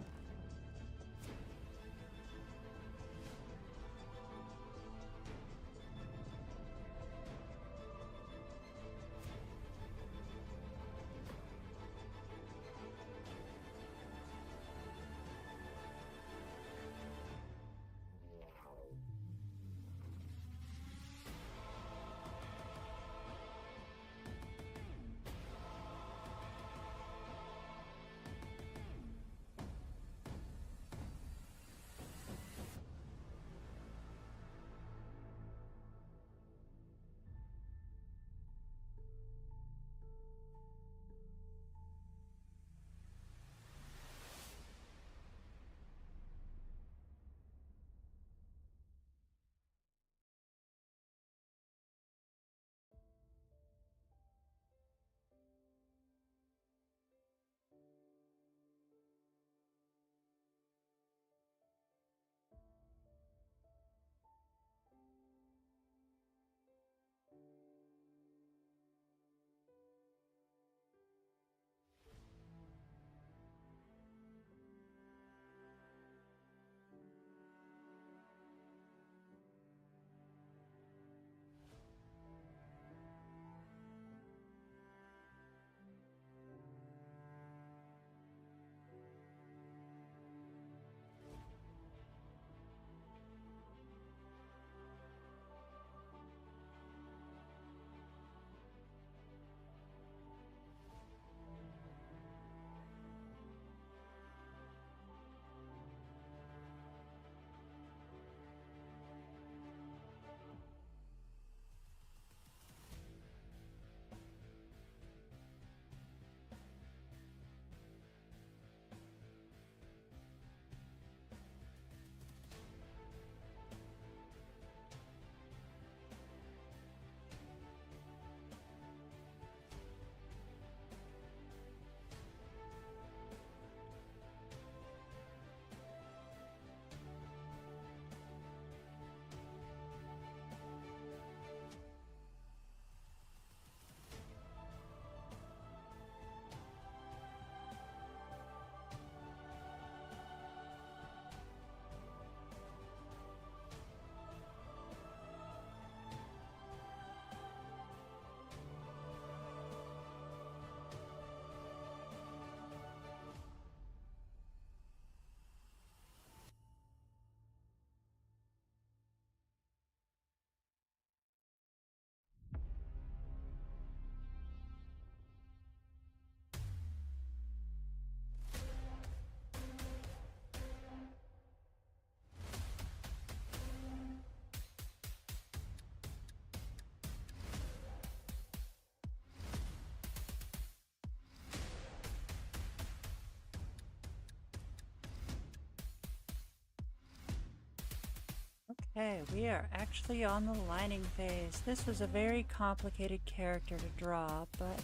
Okay, we are actually on the lining phase. This was a very complicated character to draw, but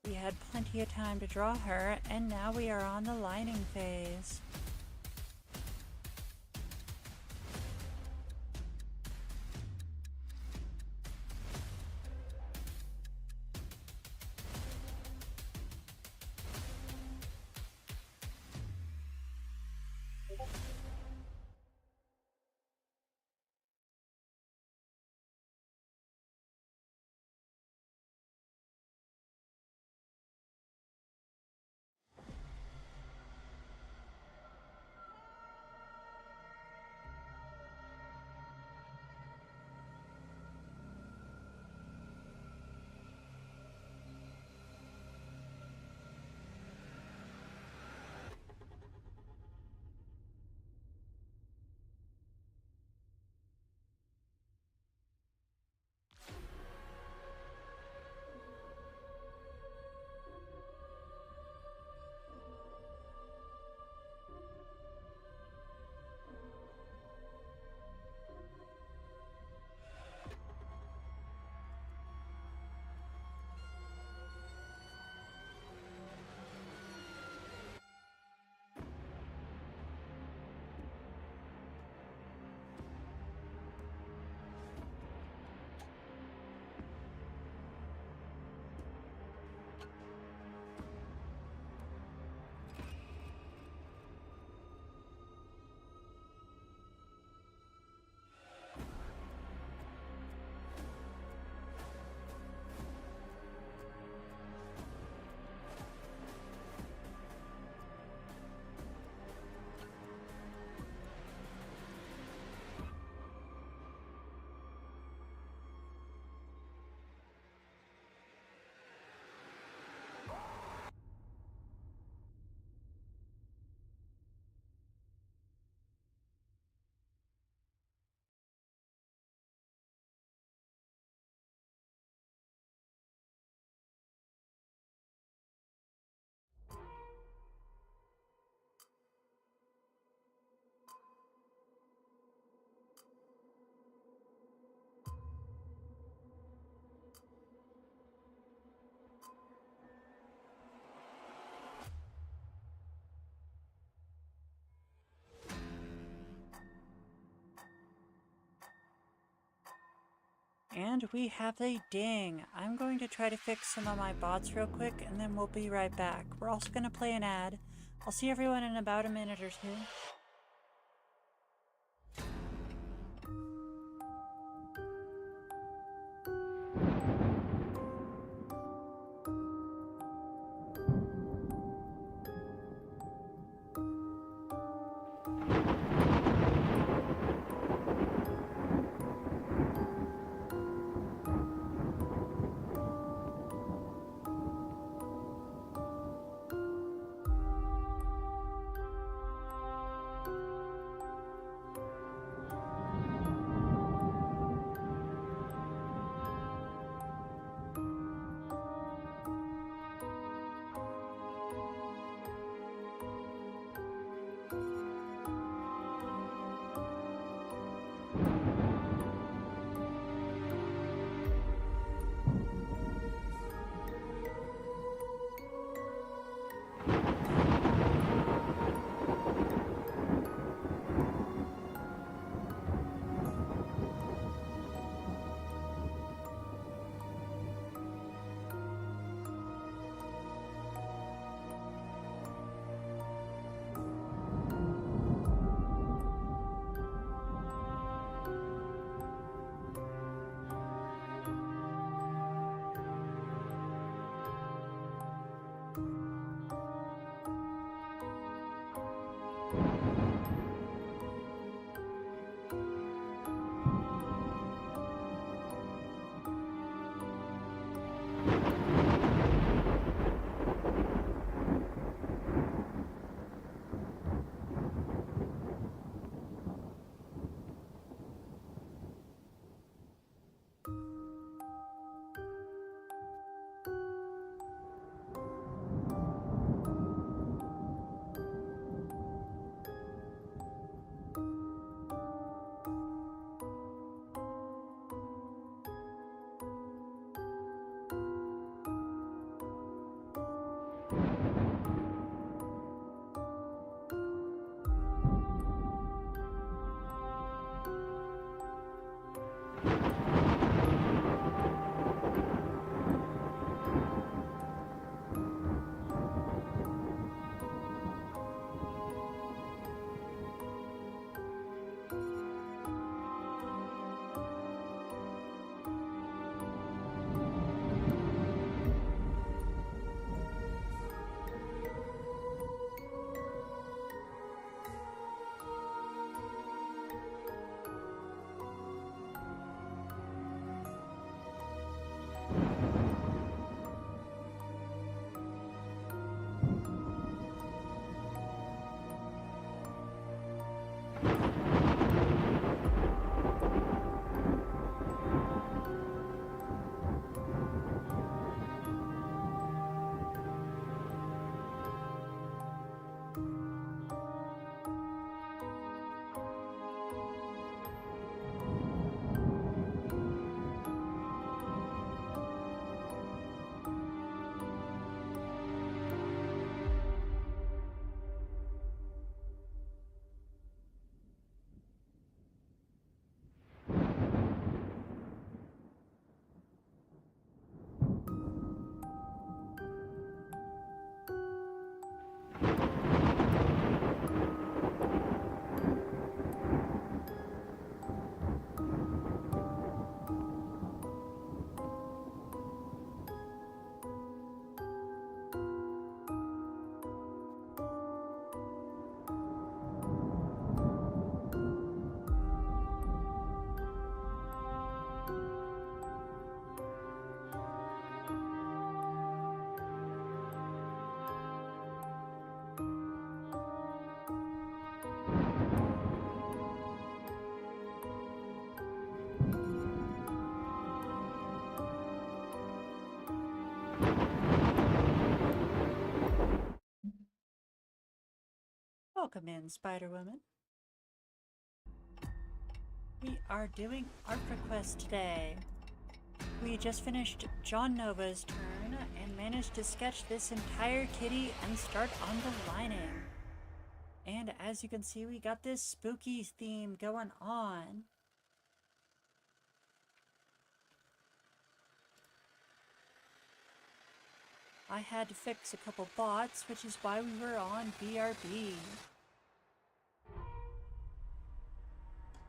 we had plenty of time to draw her, and now we are on the lining phase. And we have a ding. I'm going to try to fix some of my bots real quick, and then we'll be right back. We're also going to play an ad. I'll see everyone in about a minute or two. Welcome in, Spider-Woman. We are doing art requests today. We just finished John Nova's turn and managed to sketch this entire kitty and start underlining. And as you can see, we got this spooky theme going on. I had to fix a couple bots, which is why we were on BRB.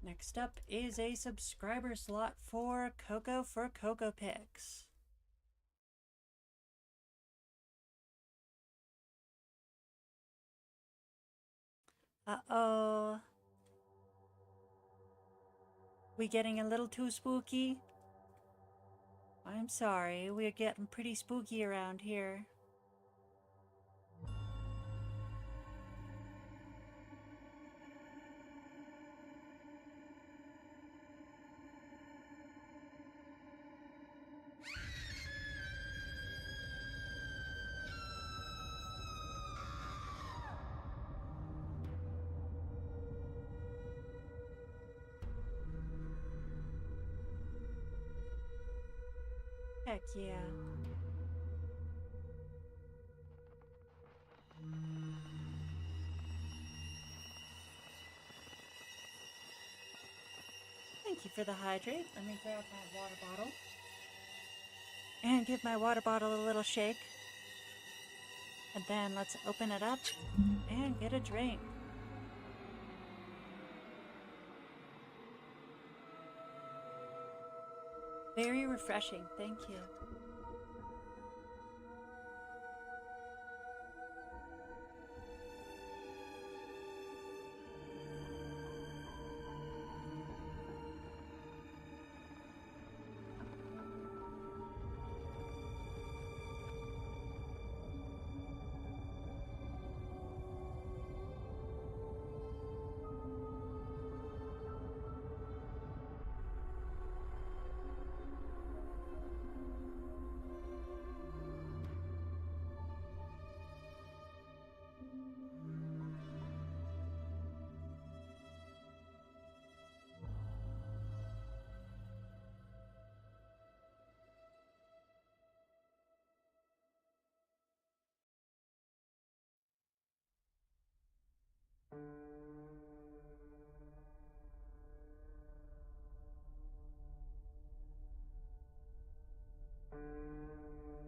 Next up is a subscriber slot for Coco Picks. Uh-oh. We getting a little too spooky? I'm sorry, we're getting pretty spooky around here. Heck yeah. Thank you for the hydrate. Let me grab my water bottle. And give my water bottle a little shake. And then let's open it up and get a drink. Very refreshing, thank you.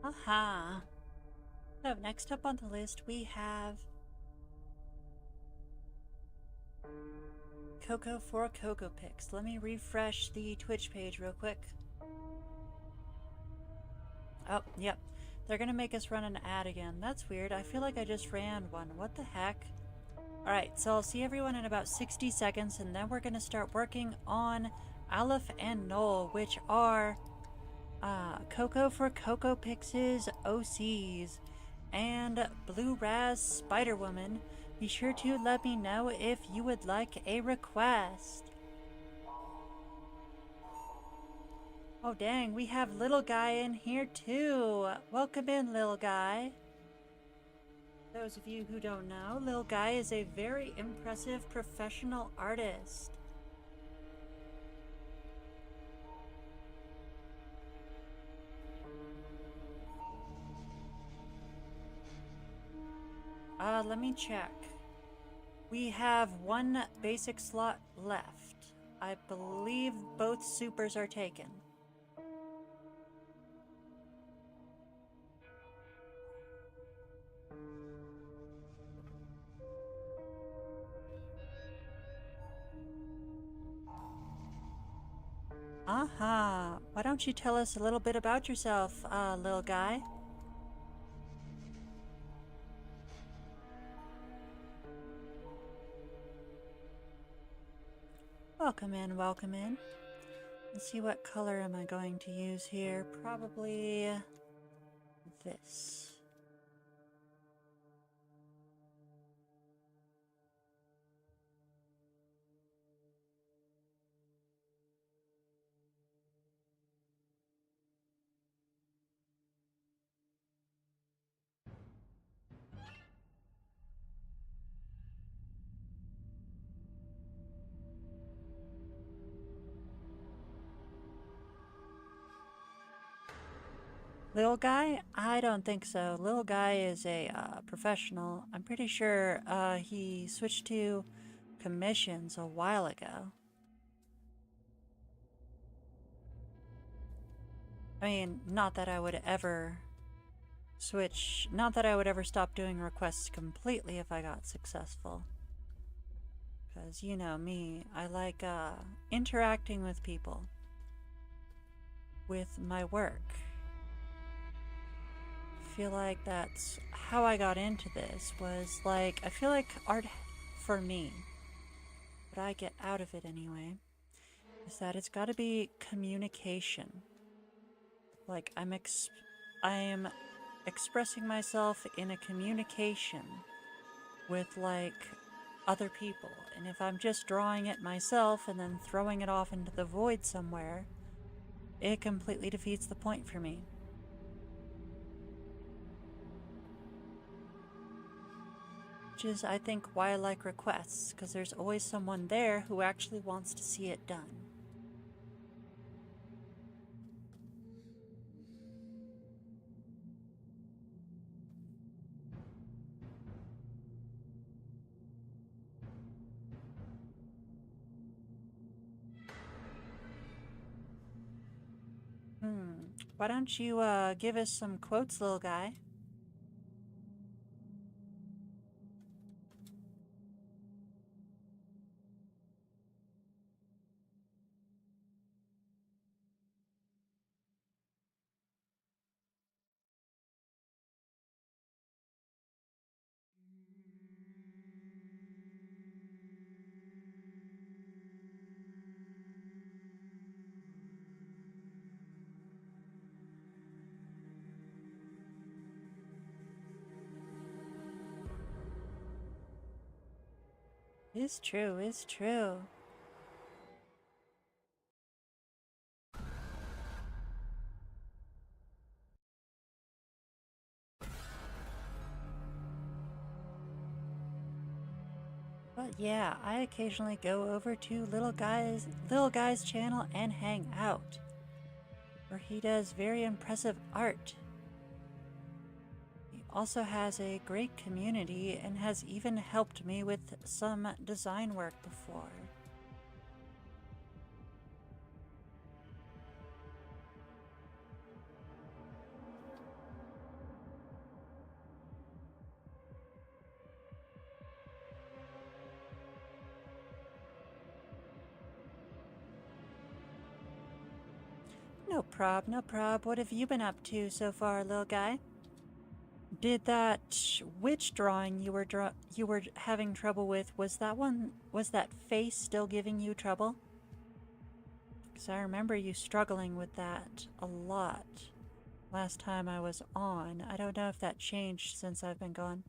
Aha. So next up on the list we have Coco for Coco Picks. Let me refresh the Twitch page real quick. Oh, yep. They're gonna make us run an ad again. That's weird. I feel like I just ran one. What the heck? Alright, so I'll see everyone in about 60 seconds, and then we're gonna start working on Aleph and Noel, which are Coco for Coco Picks' OCs, and Blue Raz Spider-Woman. Be sure to let me know if you would like a request. Oh dang, we have Little Guy in here too. Welcome in, Little Guy. Those of you who don't know, Little Guy is a very impressive professional artist. Let me check. We have one basic slot left. I believe both supers are taken. Aha! Why don't you tell us a little bit about yourself, little guy? Welcome in, welcome in. Let's see, what color am I going to use here? Probably this. Little guy? I don't think so. Little guy is a professional. I'm pretty sure he switched to commissions a while ago. I mean, not that I would ever switch, not that I would ever stop doing requests completely if I got successful. Because you know me, I like interacting with people with my work. I feel like that's how I got into this, was like, I feel like art for me, what I get out of it anyway, is that it's got to be communication. Like I'm expressing myself in a communication with like other people. And if I'm just drawing it myself and then throwing it off into the void somewhere, it completely defeats the point for me. Which is, I think, why I like requests, because there's always someone there who actually wants to see it done. Why don't you give us some quotes, little guy? Is true, is true. But yeah, I occasionally go over to little guy's channel and hang out, where he does very impressive art. He also has a great community and has even helped me with some design work before. No prob, no prob. What have you been up to so far, little guy? Did that witch drawing you were having trouble with, was that face still giving you trouble? Because I remember you struggling with that a lot last time I was on. I don't know if that changed since I've been gone.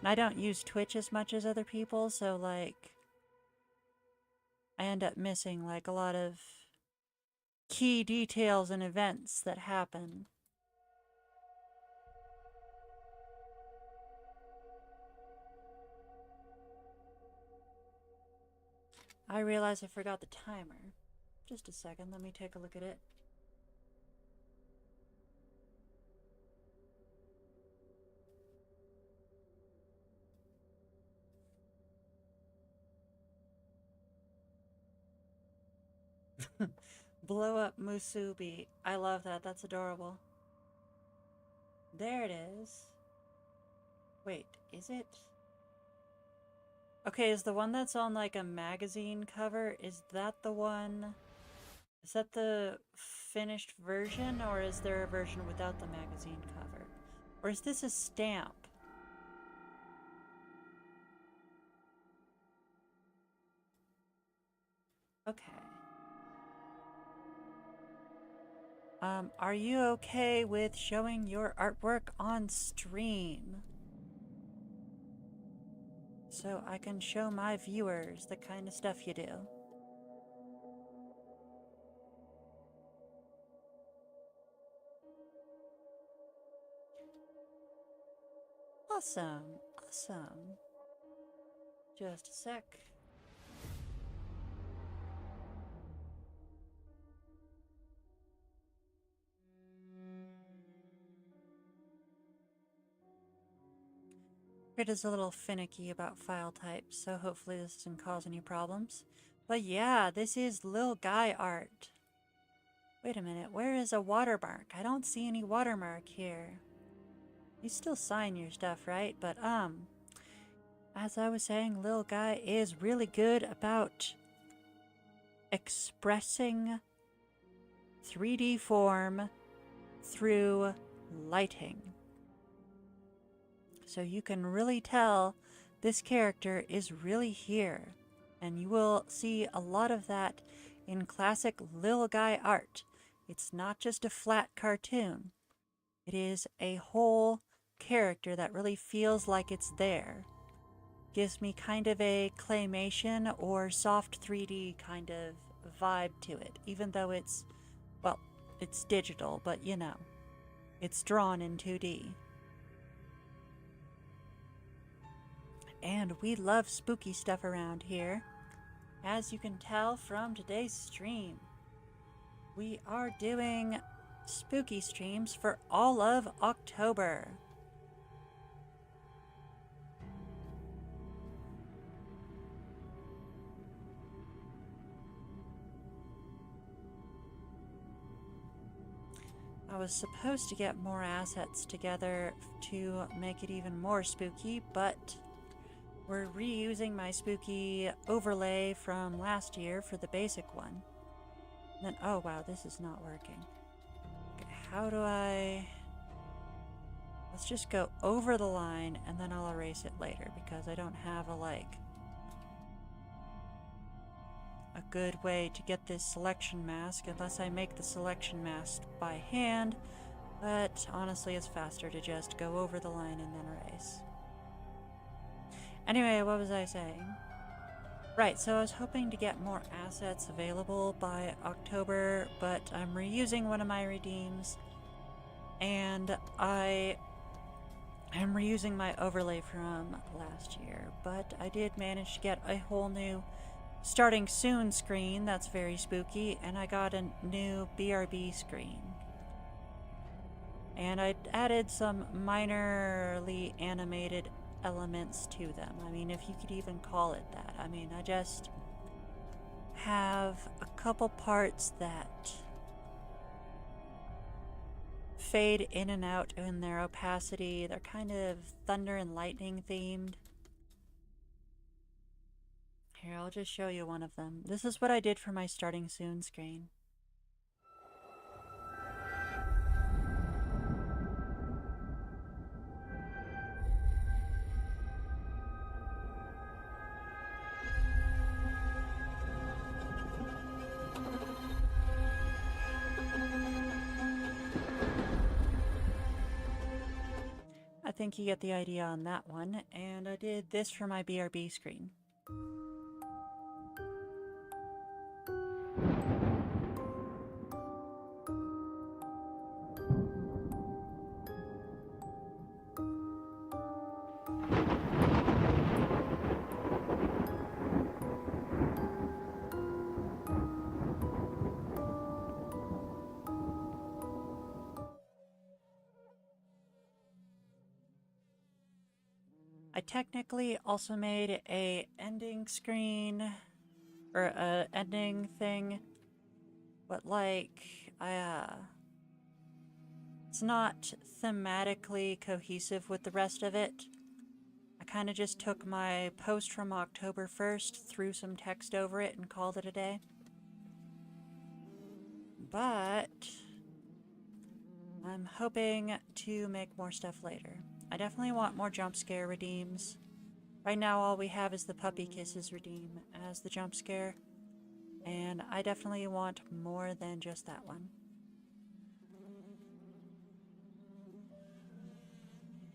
And I don't use Twitch as much as other people, so like I end up missing like a lot of key details and events that happen. I realize I forgot the timer. Just a second, let me take a look at it. Blow up Musubi. I love that. That's adorable. There it is. Wait, is it? Okay, is the one that's on like a magazine cover, is that the one? Is that the finished version, or is there a version without the magazine cover? Or is this a stamp? Okay. Are you okay with showing your artwork on stream? So I can show my viewers the kind of stuff you do. Awesome, awesome. Just a sec. It is a little finicky about file types, so hopefully this doesn't cause any problems. But yeah, this is Lil Guy art. Wait a minute, where is a watermark? I don't see any watermark here. You still sign your stuff, right? But, as I was saying, Lil Guy is really good about expressing 3D form through lighting. So you can really tell this character is really here. And you will see a lot of that in classic Lil Guy art. It's not just a flat cartoon. It is a whole character that really feels like it's there. Gives me kind of a claymation or soft 3D kind of vibe to it, even though it's, well, it's digital, but you know, it's drawn in 2D. And we love spooky stuff around here. As you can tell from today's stream, we are doing spooky streams for all of October. I was supposed to get more assets together to make it even more spooky, but we're reusing my spooky overlay from last year for the basic one. And then, oh wow, this is not working. Okay, how do I... Let's just go over the line and then I'll erase it later because I don't have a good way to get this selection mask unless I make the selection mask by hand. But honestly, it's faster to just go over the line and then erase. Anyway, what was I saying? Right, so I was hoping to get more assets available by October, but I'm reusing one of my redeems, and I am reusing my overlay from last year, but I did manage to get a whole new starting soon screen that's very spooky, and I got a new BRB screen. And I added some minorly animated elements to them. I mean, if you could even call it that. I mean, I just have a couple parts that fade in and out in their opacity. They're kind of thunder and lightning themed. Here, I'll just show you one of them. This is what I did for my starting soon screen. I think you get the idea on that one, and I did this for my BRB screen. I technically also made a ending screen, or a ending thing, but it's not thematically cohesive with the rest of it. I kind of just took my post from October 1st, threw some text over it, and called it a day. But I'm hoping to make more stuff later. I definitely want more jump scare redeems. Right now all we have is the puppy kisses redeem as the jump scare, and I definitely want more than just that one.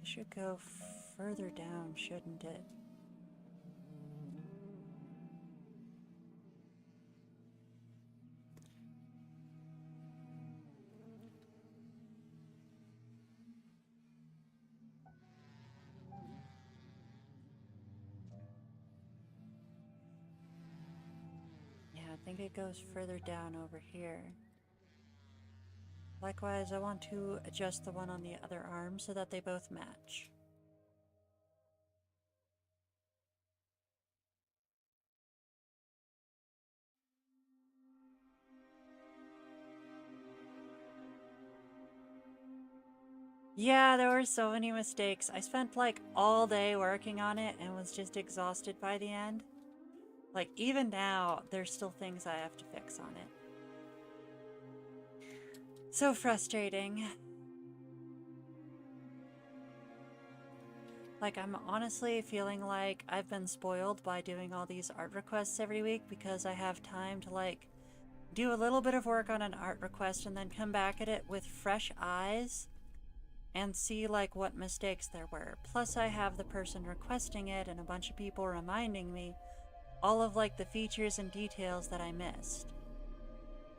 It should go further down, shouldn't it? I think it goes further down over here. Likewise, I want to adjust the one on the other arm so that they both match. Yeah, there were so many mistakes. I spent like all day working on it and was just exhausted by the end. Like, even now, there's still things I have to fix on it. So frustrating. Like, I'm honestly feeling like I've been spoiled by doing all these art requests every week because I have time to, like, do a little bit of work on an art request and then come back at it with fresh eyes and see, like, what mistakes there were. Plus, I have the person requesting it and a bunch of people reminding me all of, like, the features and details that I missed.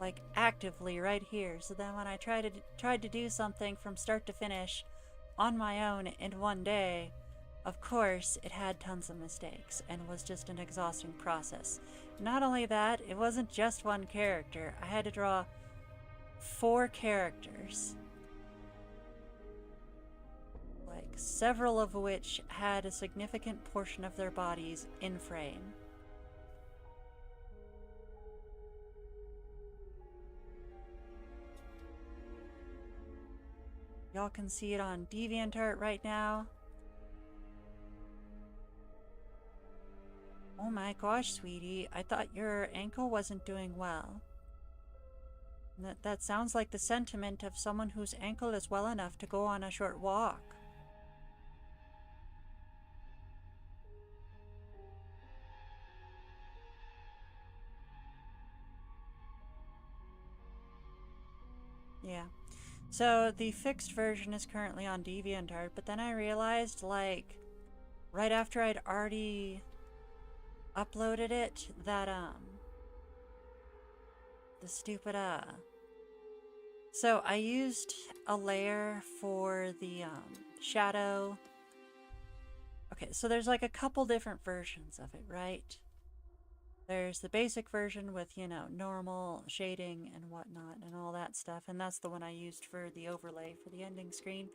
Like, actively right here. So then when I tried to do something from start to finish on my own in one day, of course, it had tons of mistakes and was just an exhausting process. Not only that, it wasn't just one character. I had to draw 4 characters. Like, several of which had a significant portion of their bodies in frame. Y'all can see it on DeviantArt right now. Oh my gosh, sweetie, I thought your ankle wasn't doing well. That sounds like the sentiment of someone whose ankle is well enough to go on a short walk. Yeah. So the fixed version is currently on DeviantArt, but then I realized, like, right after I'd already uploaded it, that, the stupid, so I used a layer for the, shadow. Okay, so there's like a couple different versions of it, right? There's the basic version with, you know, normal shading and whatnot and all that stuff, and that's the one I used for the overlay for the ending screen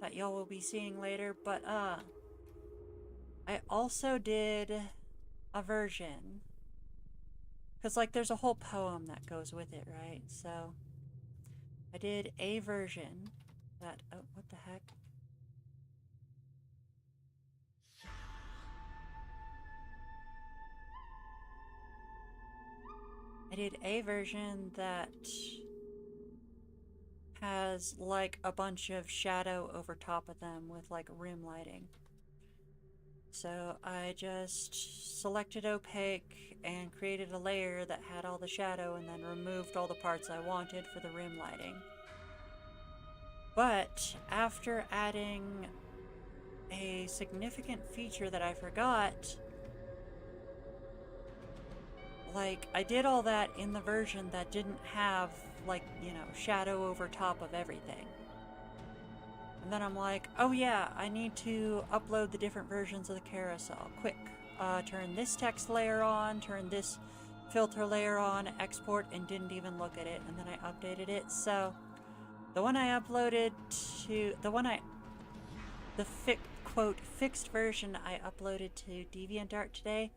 that y'all will be seeing later. But, I also did a version, because, like, there's a whole poem that goes with it, right? So I did a version that, oh, what the heck? I did a version that has, like, a bunch of shadow over top of them with, like, rim lighting. So I just selected opaque and created a layer that had all the shadow and then removed all the parts I wanted for the rim lighting. But after adding a significant feature that I forgot, like, I did all that in the version that didn't have, like, you know, shadow over top of everything. And then I'm like, oh yeah, I need to upload the different versions of the carousel. Quick, turn this text layer on, turn this filter layer on, export, and didn't even look at it. And then I updated it. So the one I uploaded to, the quote, fixed version I uploaded to DeviantArt today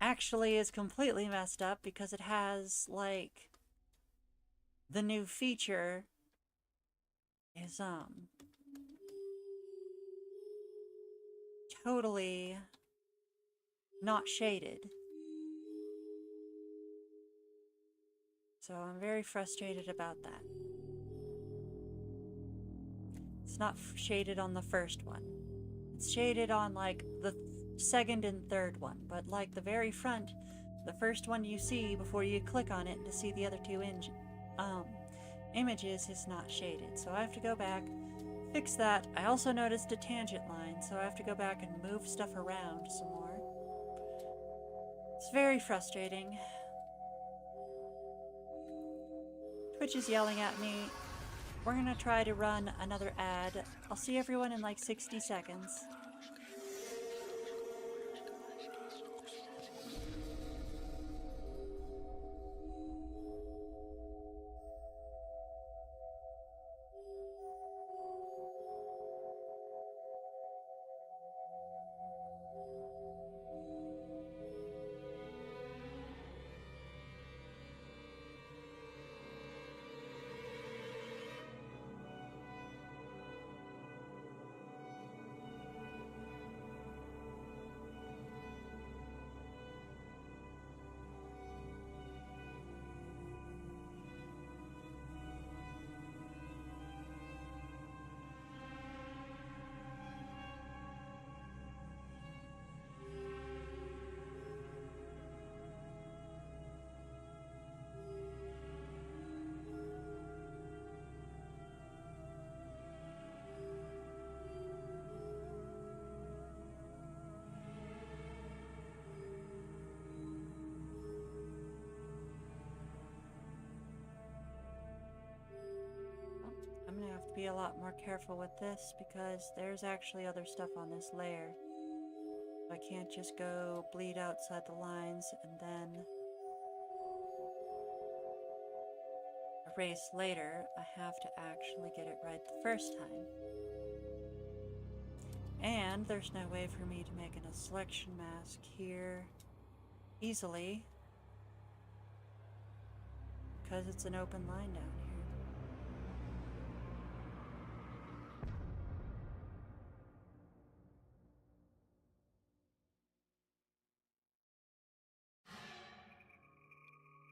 actually is completely messed up because it has, like, the new feature is, totally not shaded. So I'm very frustrated about that. It's not shaded on the first one. It's shaded on, like, the second and third one, but, like, the very front, the first one you see before you click on it to see the other two images is not shaded. So I have to go back, fix that. I also noticed a tangent line, so I have to go back and move stuff around some more. It's very frustrating. Twitch is yelling at me. We're gonna try to run another ad. I'll see everyone in like 60 seconds. be a lot more careful with this because there's actually other stuff on this layer. I can't just go bleed outside the lines and then erase later. I have to actually get it right the first time. And there's no way for me to make a selection mask here easily because it's an open line down here.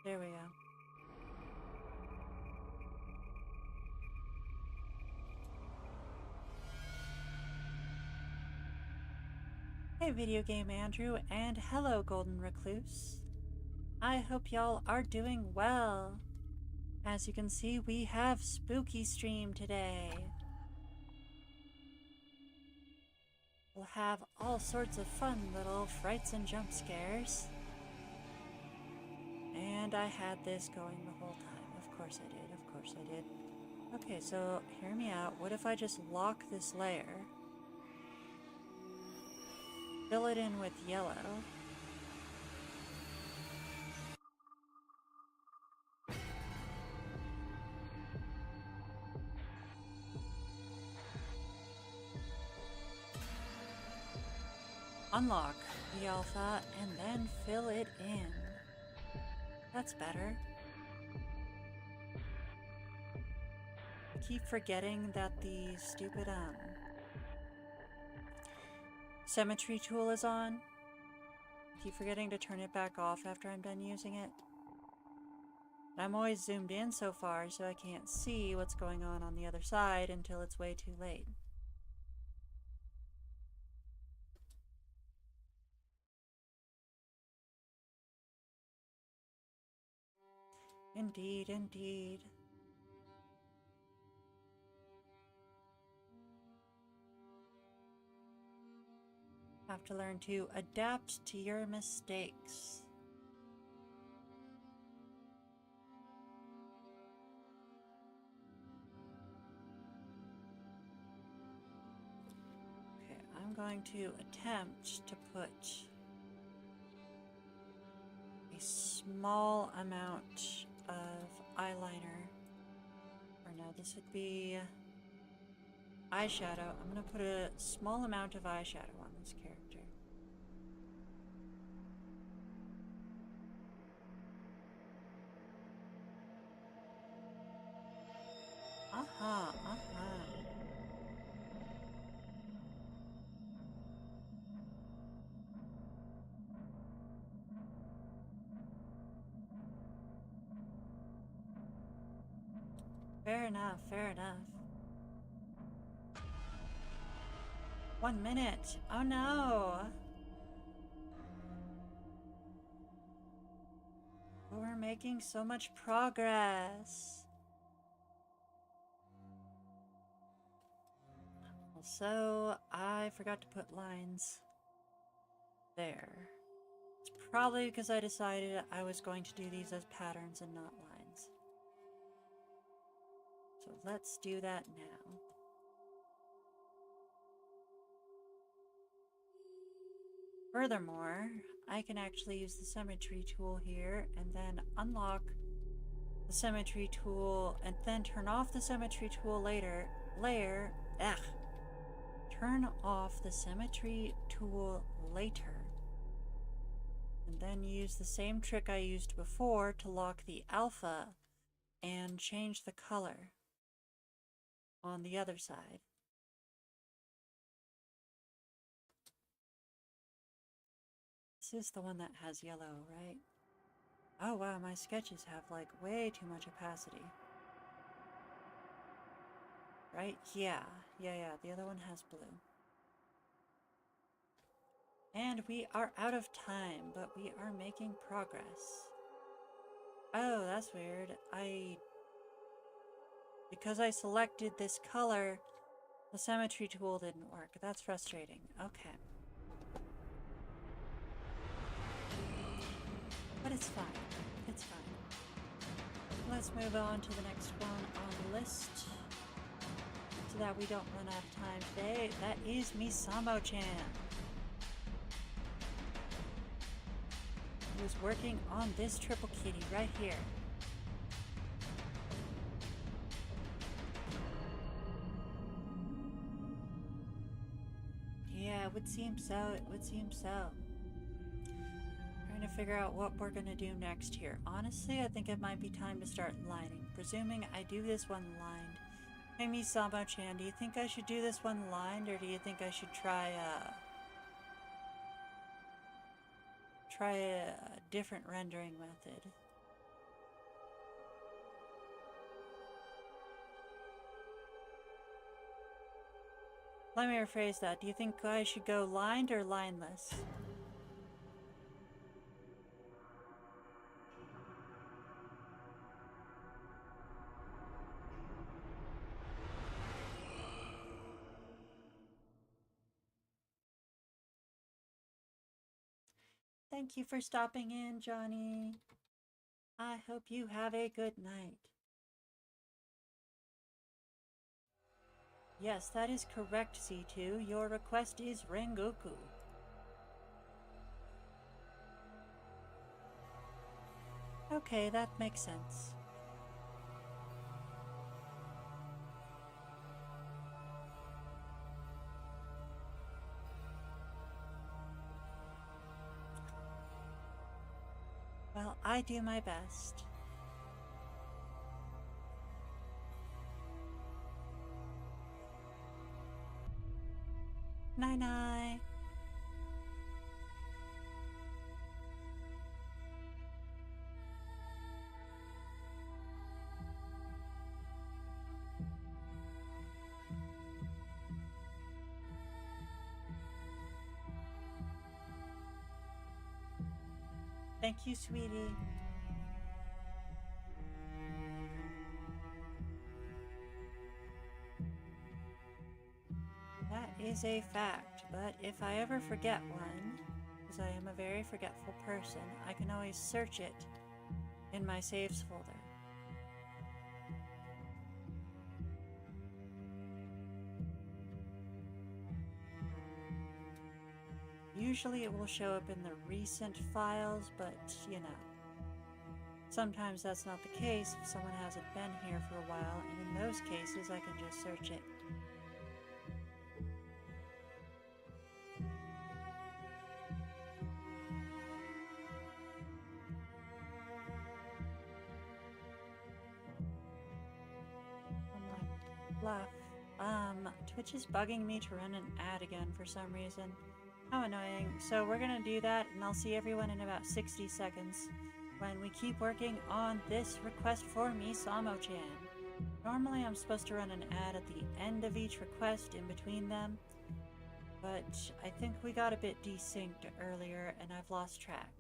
There we go. Hey Video Game Andrew, and hello Golden Recluse. I hope y'all are doing well. As you can see, we have spooky stream today. We'll have all sorts of fun little frights and jump scares. And I had this going the whole time. Of course I did, of course I did. Okay, so hear me out. What if I just lock this layer? Fill it in with yellow. Unlock the alpha and then fill it in. That's better. I keep forgetting that the stupid symmetry tool is on. I keep forgetting to turn it back off after I'm done using it. I'm always zoomed in so far so I can't see what's going on the other side until it's way too late. Indeed, indeed. Have to learn to adapt to your mistakes. Okay, I'm going to attempt to put a small amount of eyeliner, or no, this would be eyeshadow. I'm going to put a small amount of eyeshadow on this character. Fair enough, fair enough. 1 minute. Oh no. We're making so much progress. Also, I forgot to put lines there. It's probably because I decided I was going to do these as patterns and not lines. So let's do that now. Furthermore, I can actually use the symmetry tool here and then unlock the symmetry tool and then turn off the symmetry tool later. Turn off the symmetry tool later. And then use the same trick I used before to lock the alpha and change the color on the other side. This is the one that has yellow, right? Oh wow, my sketches have like way too much opacity. Right? Yeah, the other one has blue. And we are out of time, but we are making progress. Oh, that's weird. Because I selected this color, the symmetry tool didn't work. That's frustrating. Okay. But it's fine. It's fine. Let's move on to the next one on the list. that we don't run out of time today. That is Misamo-chan. He was working on this triple kitty right here. Yeah, it would seem so. It would seem so. Trying to figure out what we're gonna do next here. Honestly, I think it might be time to start lining. Presuming I do this one lined. Hey, Misamo-chan, do you think I should do this one lined, or do you think I should try a different rendering method? Let me rephrase that. Do you think I should go lined or lineless? Thank you for stopping in, Johnny. I hope you have a good night. Yes, that is correct, C2. Your request is Rengoku. Okay, that makes sense. Well, I do my best. Night-night. Thank you, sweetie. That is a fact, but if I ever forget one, because I am a very forgetful person, I can always search it in my saves folder. Usually it will show up in the recent files, but you know, sometimes that's not the case if someone hasn't been here for a while, and in those cases I can just search it. Bluff. Twitch is bugging me to run an ad again for some reason. How annoying. So we're gonna do that, and I'll see everyone in about 60 seconds when we keep working on this request for Misamo-chan. Normally I'm supposed to run an ad at the end of each request in between them, but I think we got a bit desynced earlier and I've lost track.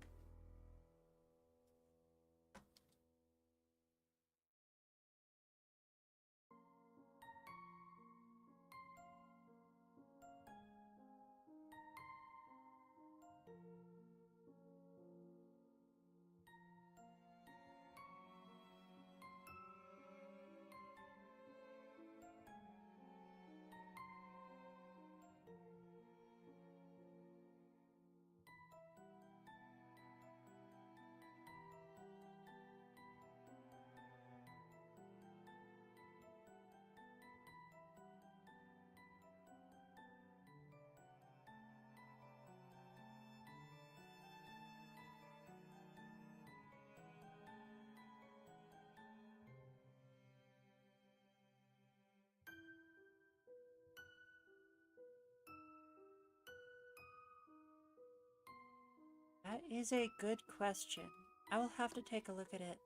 That is a good question. I will have to take a look at it.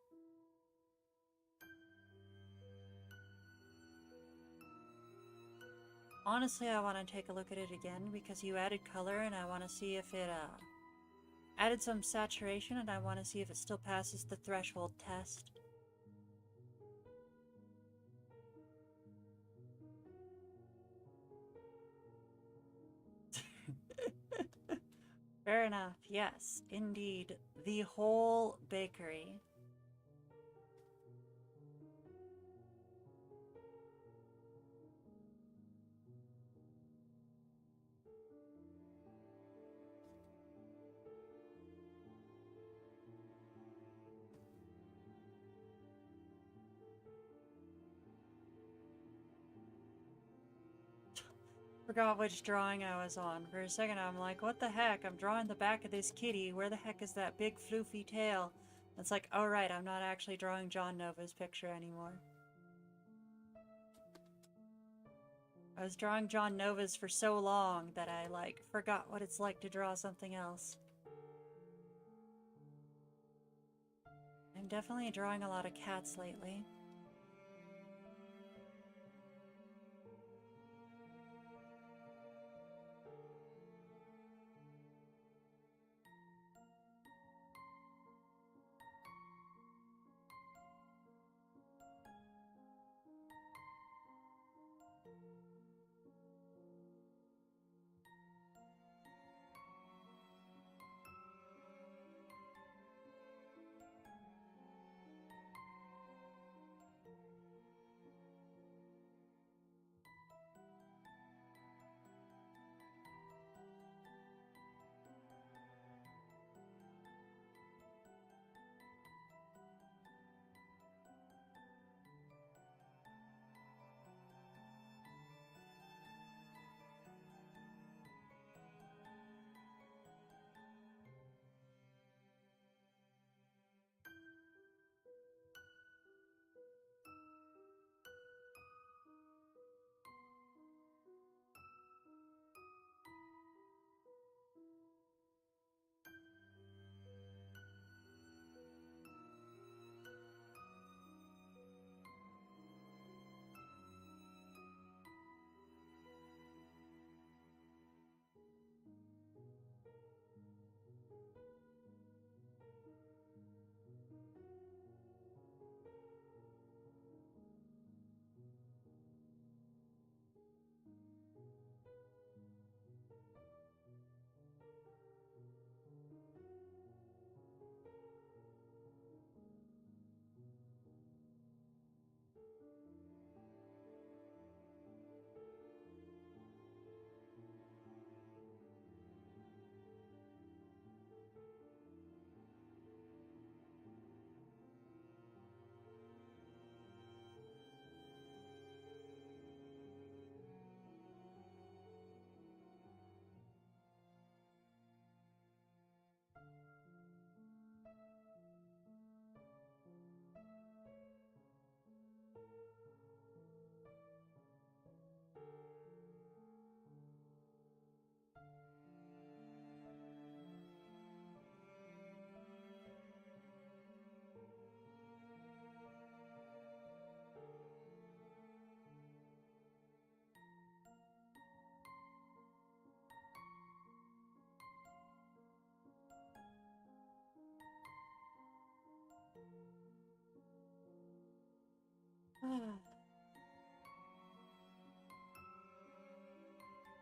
Honestly, I want to take a look at it again because you added color and I want to see if it added some saturation, and I want to see if it still passes the threshold test. Fair enough. Yes, indeed. The whole bakery. forgot which drawing I was on. For a second, I'm like, what the heck? I'm drawing the back of this kitty. Where the heck is that big floofy tail? It's like, oh right, I'm not actually drawing John Nova's picture anymore. I was drawing John Nova's for so long that I, like, forgot what it's like to draw something else. I'm definitely drawing a lot of cats lately.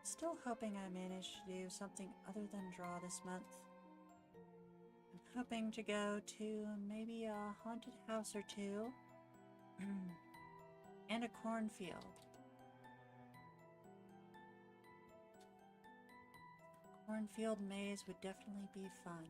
Still hoping I manage to do something other than draw this month. I'm hoping to go to maybe a haunted house or two. And a cornfield. Cornfield maze would definitely be fun.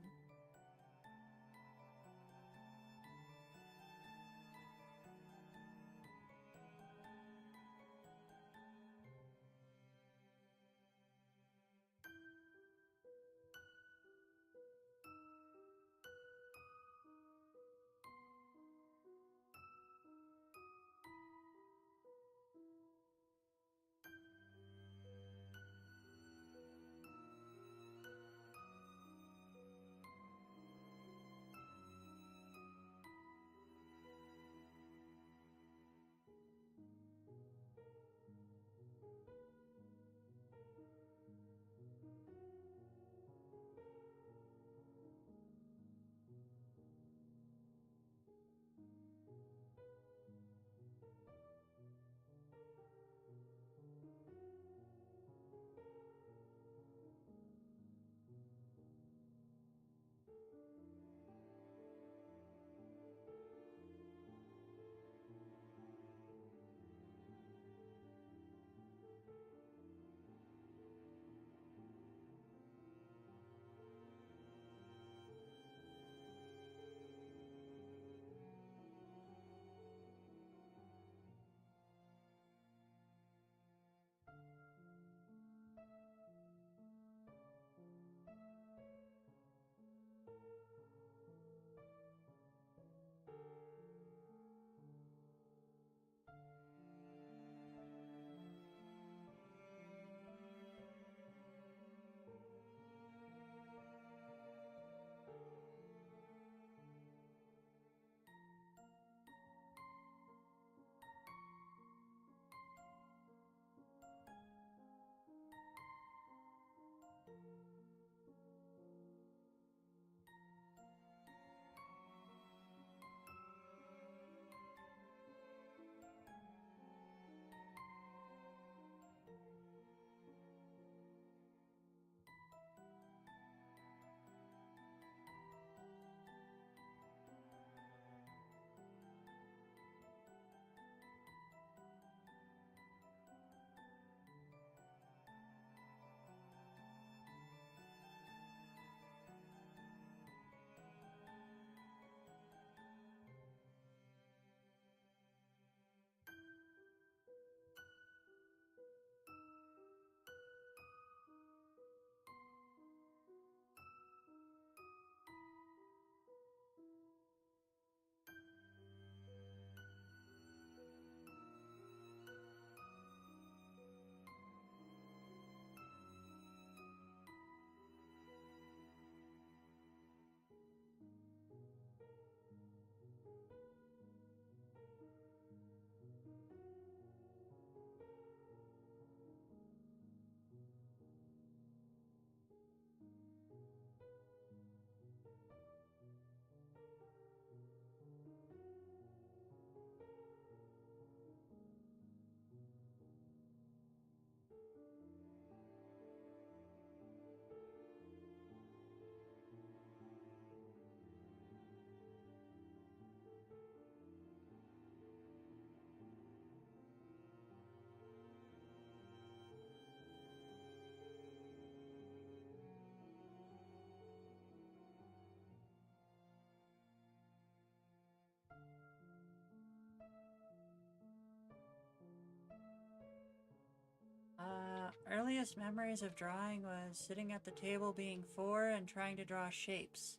Earliest memories of drawing was sitting at the table being 4 and trying to draw shapes.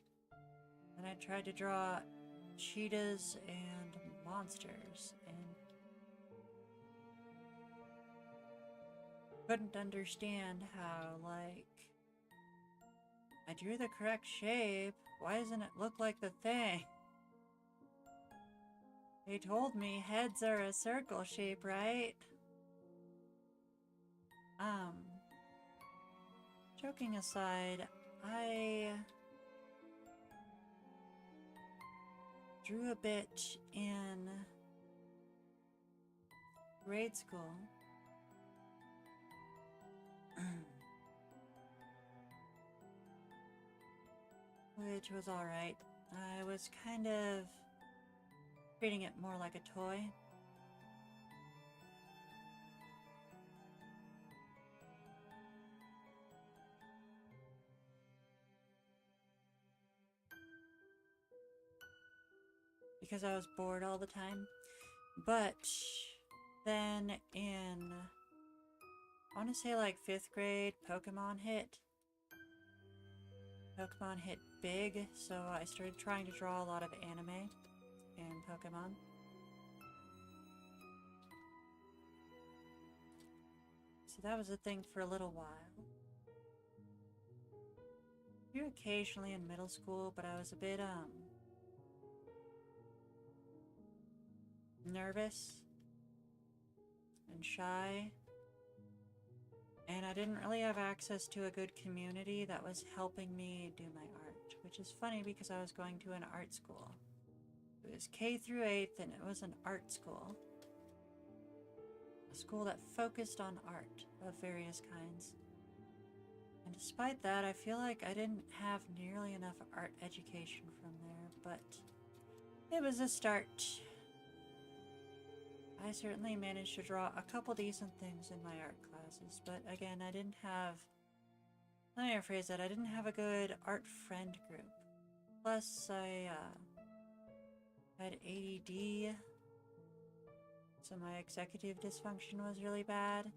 And I tried to draw cheetahs and monsters and couldn't understand how, like, I drew the correct shape. Why doesn't it look like the thing? They told me heads are a circle shape, right? Joking aside, I drew a bit in grade school. Which was alright. I was kind of treating it more like a toy. Because I was bored all the time. But then in, I want to say like 5th grade, Pokemon hit. Pokemon hit big, so I started trying to draw a lot of anime and Pokemon. So that was a thing for a little while. I drew occasionally in middle school, but I was a bit, nervous and shy. And I didn't really have access to a good community that was helping me do my art, which is funny because I was going to an art school. It was K through 8th and it was an art school. A school that focused on art of various kinds. And despite that, I feel like I didn't have nearly enough art education from there, but it was a start. I certainly managed to draw a couple decent things in my art classes, but again, I didn't have, let me rephrase that, I didn't have a good art friend group. Plus, I had ADD, so my executive dysfunction was really bad.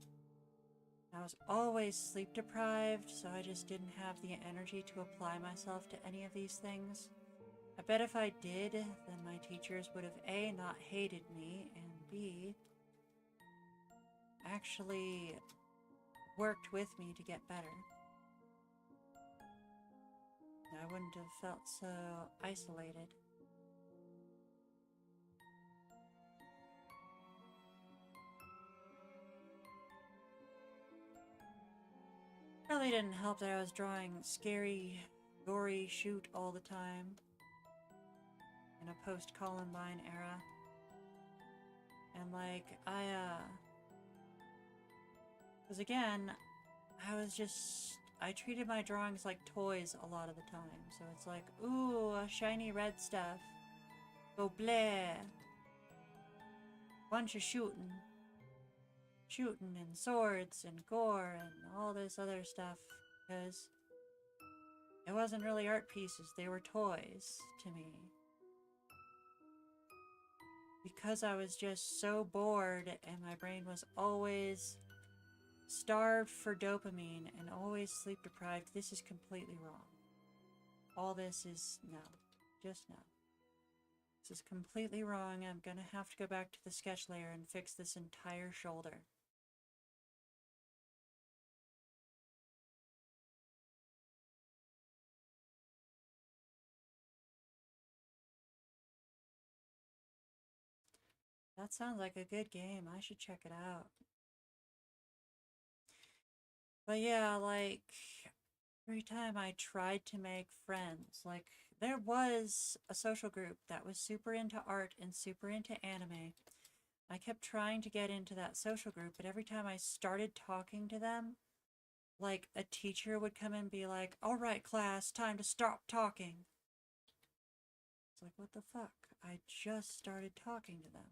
I was always sleep deprived, so I just didn't have the energy to apply myself to any of these things. I bet if I did, then my teachers would have A, not hated me, and B, actually worked with me to get better. I wouldn't have felt so isolated. Really didn't help that I was drawing scary, gory shoot all the time in a post-Columbine era. And like, because again, I treated my drawings like toys a lot of the time. So it's like, ooh, shiny red stuff. Go blah. Bunch of shooting. Shooting and swords and gore and all this other stuff. Because it wasn't really art pieces, they were toys to me. Because I was just so bored and my brain was always starved for dopamine and always sleep deprived, this is completely wrong. All this is no. Just no. This is completely wrong. I'm gonna have to go back to the sketch layer and fix this entire shoulder. That sounds like a good game. I should check it out. But yeah, like, every time I tried to make friends, like, there was a social group that was super into art and super into anime. I kept trying to get into that social group, but every time I started talking to them, like, a teacher would come and be like, all right, class, time to stop talking. It's like, what the fuck? I just started talking to them.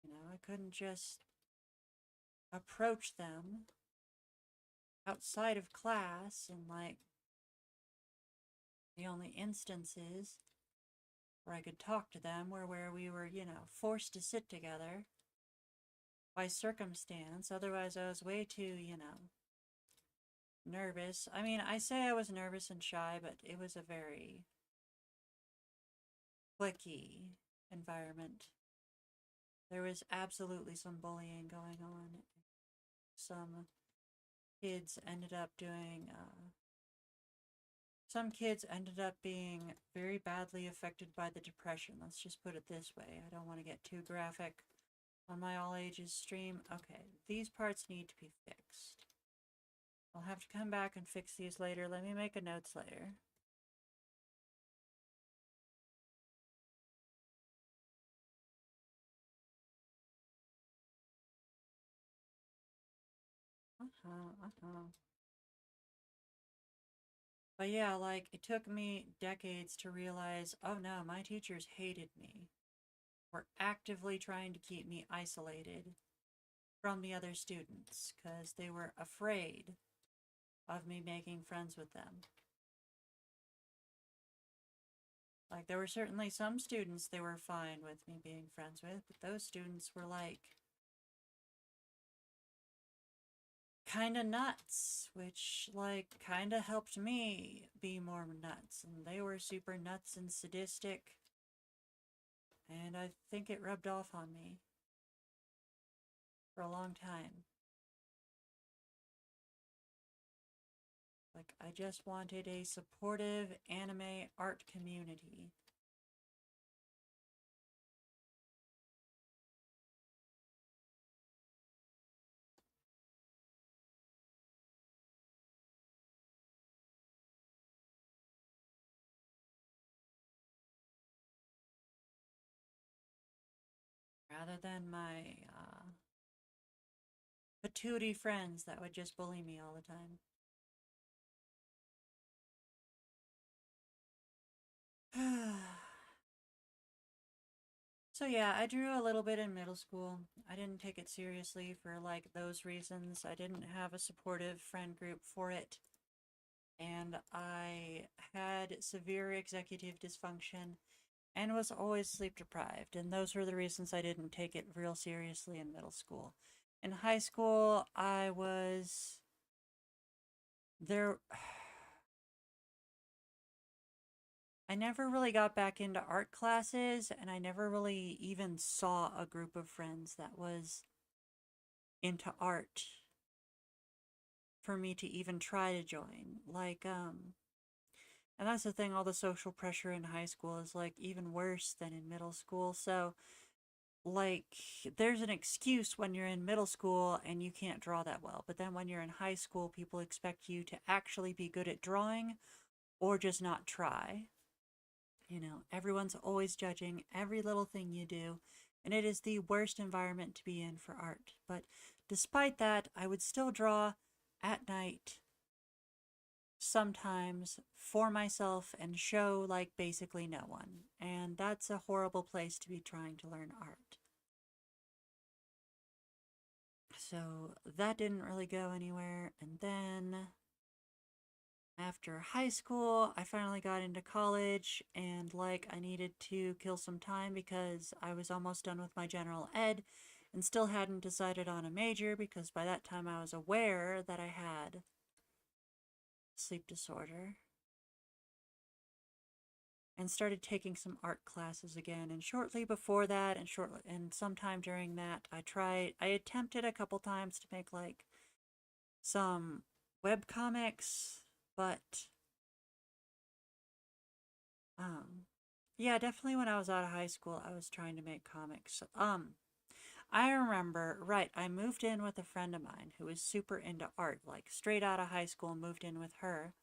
You know, I couldn't just approach them outside of class and, like, the only instances where I could talk to them were where we were, you know, forced to sit together by circumstance. Otherwise, I was way too, nervous. I mean, I say I was nervous and shy, but it was a very cliquey environment. There was absolutely some bullying going on. Some kids ended up doing, some kids ended up being very badly affected by the depression. Let's just put it this way. I don't want to get too graphic on my all ages stream. Okay, these parts need to be fixed. I'll have to come back and fix these later. Let me make a notes later. But yeah, like, it took me decades to realize, oh no, my teachers hated me. Were actively trying to keep me isolated from the other students because they were afraid of me making friends with them. Like, there were certainly some students they were fine with me being friends with, but those students were like, kinda nuts, which, like, kinda helped me be more nuts. And they were super nuts and sadistic, and I think it rubbed off on me for a long time. Like, I just wanted a supportive anime art community. Rather than my patootie friends that would just bully me all the time. So yeah, I drew a little bit in middle school. I didn't take it seriously for like those reasons. I didn't have a supportive friend group for it. And I had severe executive dysfunction and was always sleep deprived. And those were the reasons I didn't take it real seriously in middle school. In high school, I was there. I never really got back into art classes, and I never really even saw a group of friends that was into art for me to even try to join. And that's the thing, all the social pressure in high school is like even worse than in middle school. So, like, there's an excuse when you're in middle school and you can't draw that well. But then when you're in high school, people expect you to actually be good at drawing or just not try. Everyone's always judging every little thing you do, and it is the worst environment to be in for art. But despite that, I would still draw at night sometimes for myself and show like basically no one. And that's a horrible place to be trying to learn art. So that didn't really go anywhere. And then after high school, I finally got into college, and like I needed to kill some time because I was almost done with my general ed and still hadn't decided on a major because by that time I was aware that I had sleep disorder and started taking some art classes again. And shortly before that and sometime during that, I attempted a couple times to make like some web comics, but um yeah, definitely when I was out of high school, I was trying to make comics. I remember, right, I moved in with a friend of mine who was super into art, like straight out of high school, moved in with her.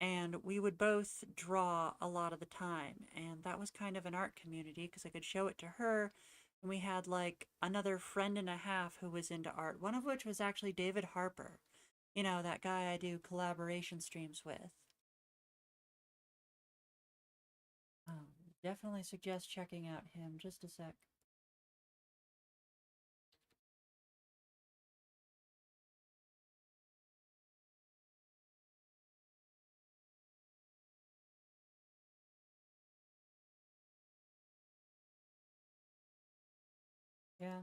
And we would both draw a lot of the time. And that was kind of an art community because I could show it to her. And we had like another friend and a half who was into art, one of which was actually David Harper. That guy I do collaboration streams with. Definitely suggest checking out him. Just a sec. Yeah.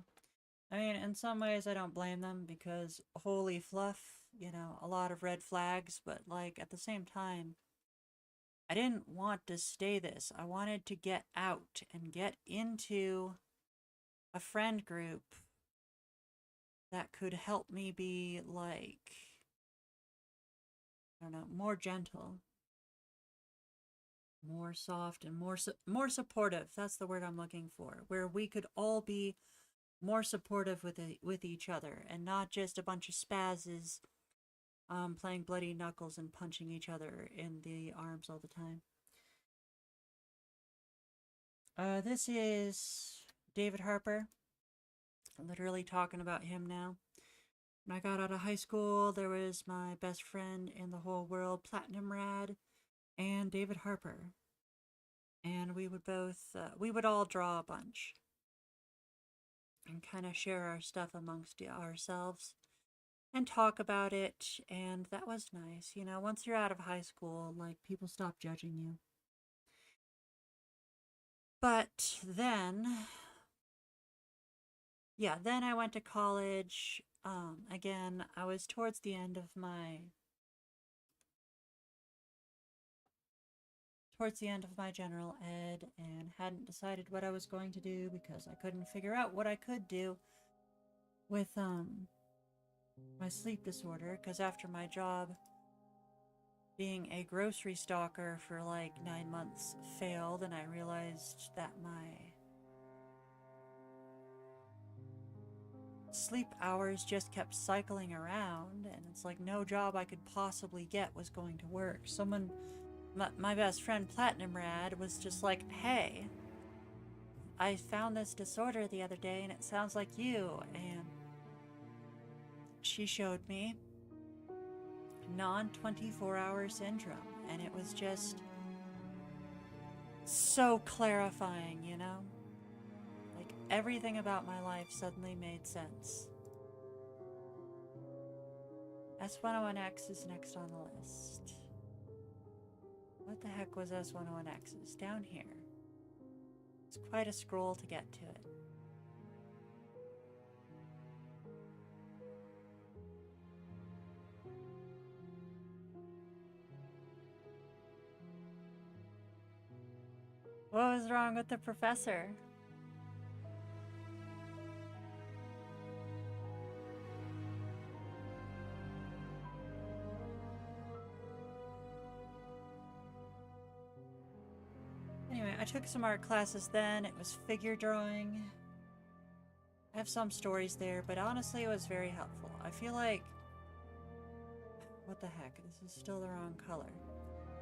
I mean, in some ways, I don't blame them because holy fluff, you know, a lot of red flags, but like at the same time, I didn't want to stay this. I wanted to get out and get into a friend group that could help me be like, I don't know, more gentle, more soft, and more supportive. That's the word I'm looking for. Where we could all be more supportive with each other and not just a bunch of spazzes playing bloody knuckles and punching each other in the arms all the time. This is David Harper. Literally talking about him now. When I got out of high school, there was my best friend in the whole world, Platinum Rad, and David Harper. And we would all draw a bunch and kind of share our stuff amongst ourselves and talk about it. And that was nice. You know, once you're out of high school, like, people stop judging you. But then, yeah, then I went to college. Again, I was towards the end of my general ed and hadn't decided what I was going to do because I couldn't figure out what I could do with my sleep disorder, because after my job being a grocery stalker for like 9 months failed, and I realized that my sleep hours just kept cycling around, and it's like no job I could possibly get was going to work. My best friend Platinum Rad was just like, hey, I found this disorder the other day and it sounds like you. And she showed me non-24-hour syndrome, and it was just so clarifying, you know? Like, everything about my life suddenly made sense. S101X is next on the list. What the heck was S101X? It's down here. It's quite a scroll to get to it. What was wrong with the professor? Anyway, I took some art classes then. It was figure drawing. I have some stories there, but honestly, it was very helpful. I feel like... What the heck? This is still the wrong color.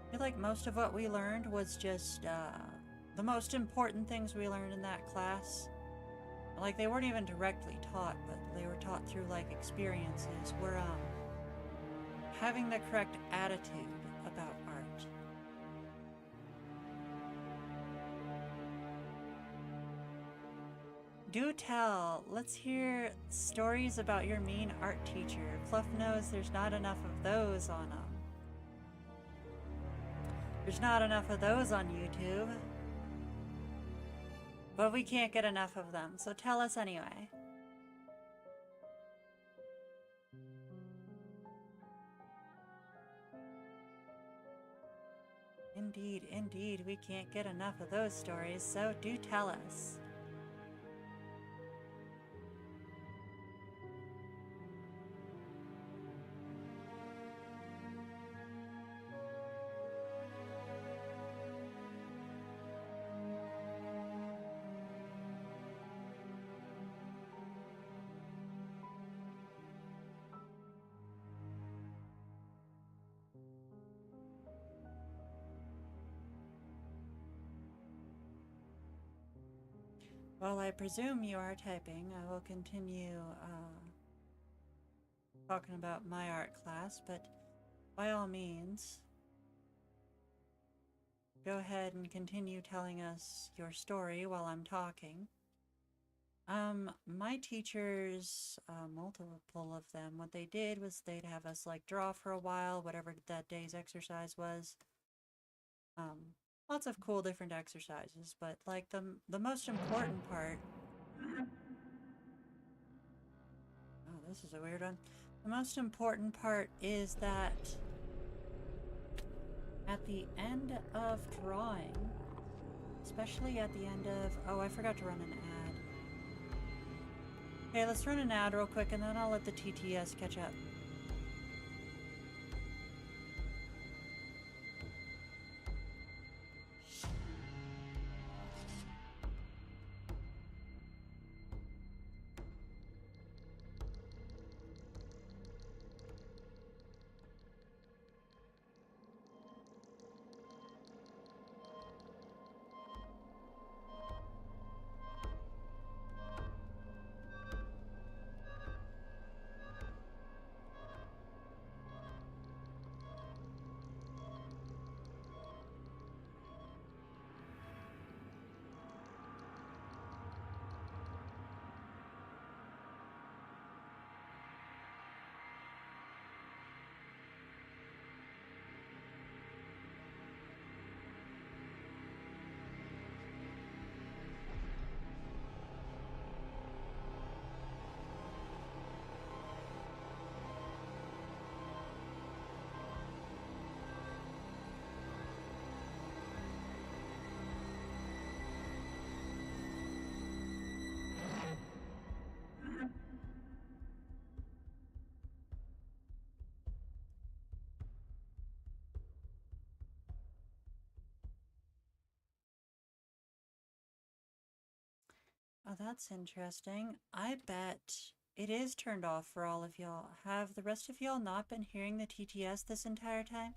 I feel like most of what we learned was just, the most important things we learned in that class. Like, they weren't even directly taught, but they were taught through, like, experiences. Were, having the correct attitude about art. Do tell. Let's hear stories about your mean art teacher. Fluff knows there's not enough of those on There's not enough of those on YouTube. But we can't get enough of them, so tell us anyway. Indeed, indeed, we can't get enough of those stories, so do tell us. While I presume you are typing, I will continue talking about my art class, but by all means, go ahead and continue telling us your story while I'm talking. My teachers, multiple of them, what they did was they'd have us like draw for a while, whatever that day's exercise was. Lots of cool different exercises, but like the most important part this is a weird one. The most important part is that at the end of drawing, especially at the end of... Oh, I forgot to run an ad. Okay, let's run an ad real quick and then I'll let the TTS catch up. Oh, that's interesting. I bet it is turned off for all of y'all. Have the rest of y'all not been hearing the TTS this entire time?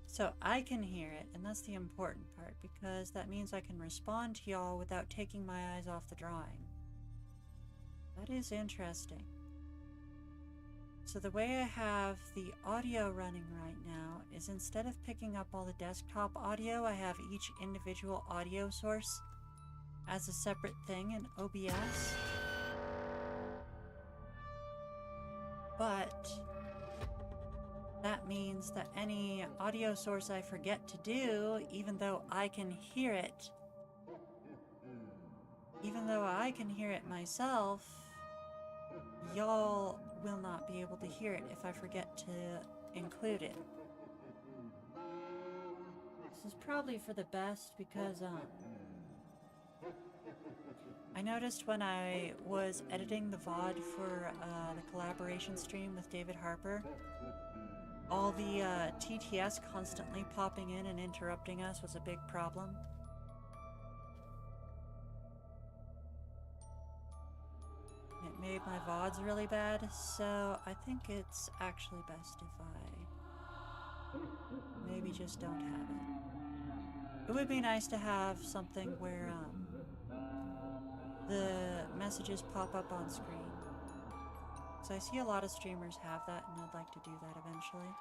So I can hear it, and that's the important part, because that means I can respond to y'all without taking my eyes off the drawing. That is interesting. So the way I have the audio running right now is instead of picking up all the desktop audio, I have each individual audio source as a separate thing in OBS. But that means that any audio source I forget to do, even though I can hear it, myself, y'all will not be able to hear it if I forget to include it. This is probably for the best because, I noticed when I was editing the VOD for the collaboration stream with David Harper, all the TTS constantly popping in and interrupting us was a big problem. It made my VODs really bad, so I think it's actually best if I maybe just don't have it. It would be nice to have something where the messages pop up on screen. So I see a lot of streamers have that, and I'd like to do that eventually.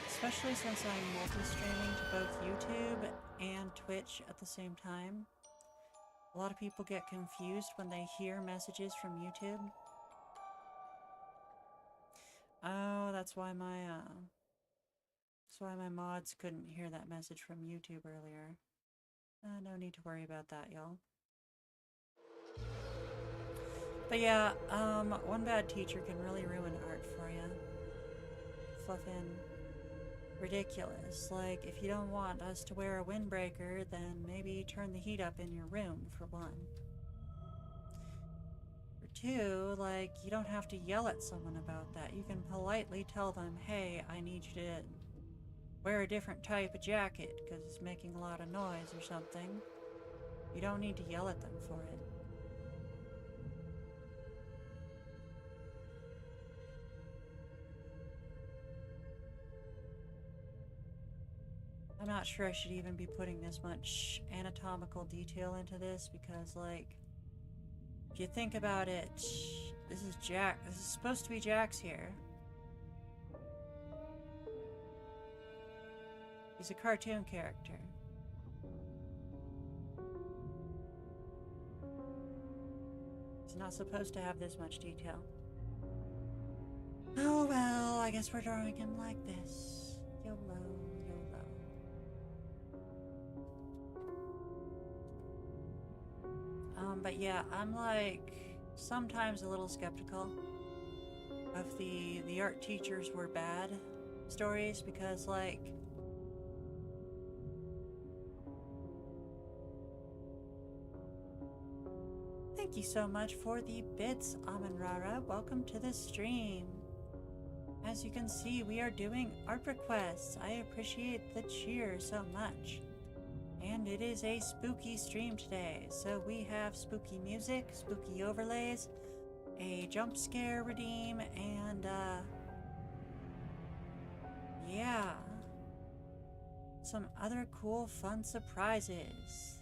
Especially since I'm multi-streaming to both YouTube and Twitch at the same time. A lot of people get confused when they hear messages from YouTube. Oh, that's why my mods couldn't hear that message from YouTube earlier. No need to worry about that, y'all. But yeah, one bad teacher can really ruin art for you. Fluffin'. Ridiculous. Like, if you don't want us to wear a windbreaker, then maybe turn the heat up in your room, for one. For two, like, you don't have to yell at someone about that. You can politely tell them, hey, I need you to wear a different type of jacket because it's making a lot of noise or something. You don't need to yell at them for it. I'm not sure I should even be putting this much anatomical detail into this because, like, if you think about it, this is Jack. This is supposed to be Jack's hair. He's a cartoon character. He's not supposed to have this much detail. Oh well, I guess we're drawing him like this. YOLO, YOLO. But yeah, I'm like sometimes a little skeptical of the art teachers were bad stories, because like thank you so much for the bits, Amanrara. Welcome to the stream. As you can see, we are doing art requests. I appreciate the cheer so much. And it is a spooky stream today, so we have spooky music, spooky overlays, a jump scare redeem, and yeah, some other cool fun surprises.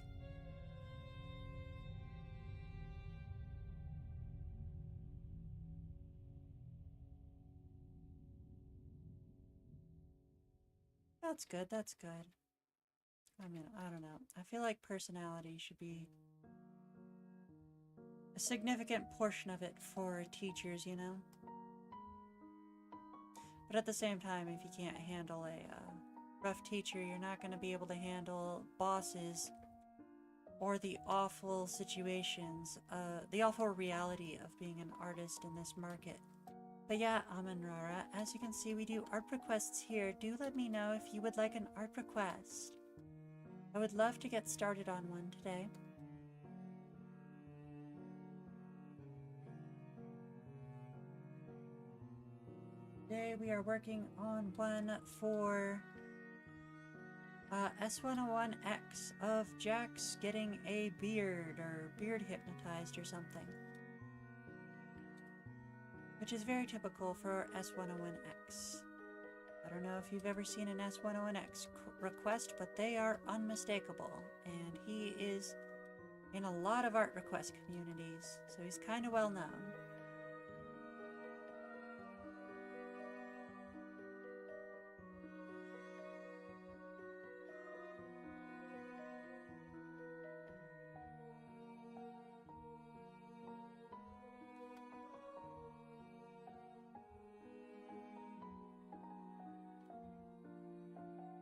That's good, that's good. I mean, I don't know. I feel like personality should be a significant portion of it for teachers, you know? But at the same time, if you can't handle a rough teacher, you're not going to be able to handle bosses or the awful situations, the awful reality of being an artist in this market. But yeah, Amanrara, as you can see, we do art requests here. Do let me know if you would like an art request. I would love to get started on one today. Today we are working on one for S101X of Jax getting a beard, or beard hypnotized or something. Which is very typical for S101X. I don't know if you've ever seen an S101X request, but they are unmistakable. And he is in a lot of art request communities, so he's kind of well known.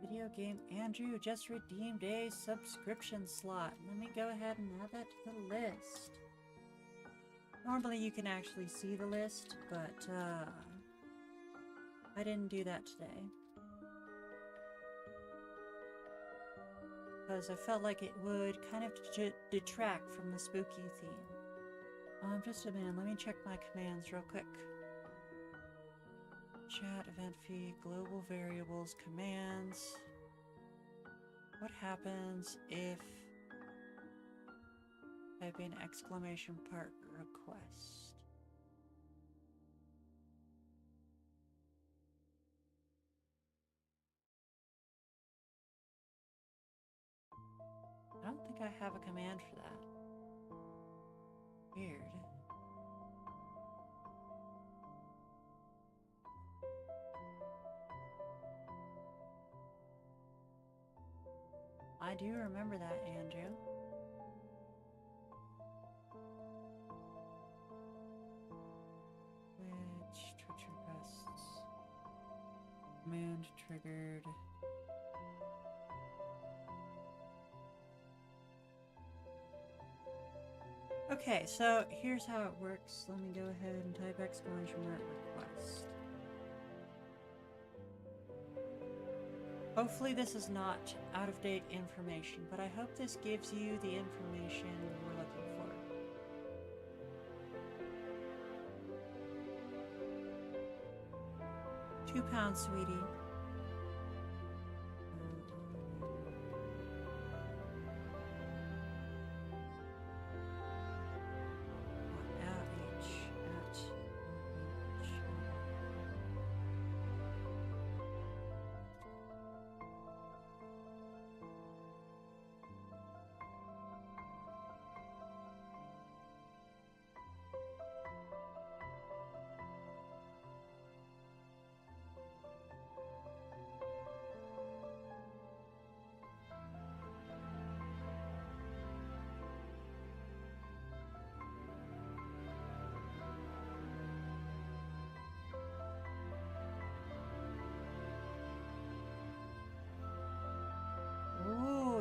Video game Andrew just redeemed a subscription slot. Let me go ahead and add that to the list. Normally you can actually see the list, but I didn't do that today. Because I felt like it would kind of detract from the spooky theme. Just a minute, let me check my commands real quick. Chat, event feed, global variables, commands. What happens if I type in exclamation part request? I don't think I have a command for that. Weird. I do remember that, Andrew. Which Twitch requests? Command triggered. Okay, so here's how it works. Let me go ahead and type exclamation mark request. Hopefully this is not out-of-date information, but I hope this gives you the information we're looking for. £2, sweetie.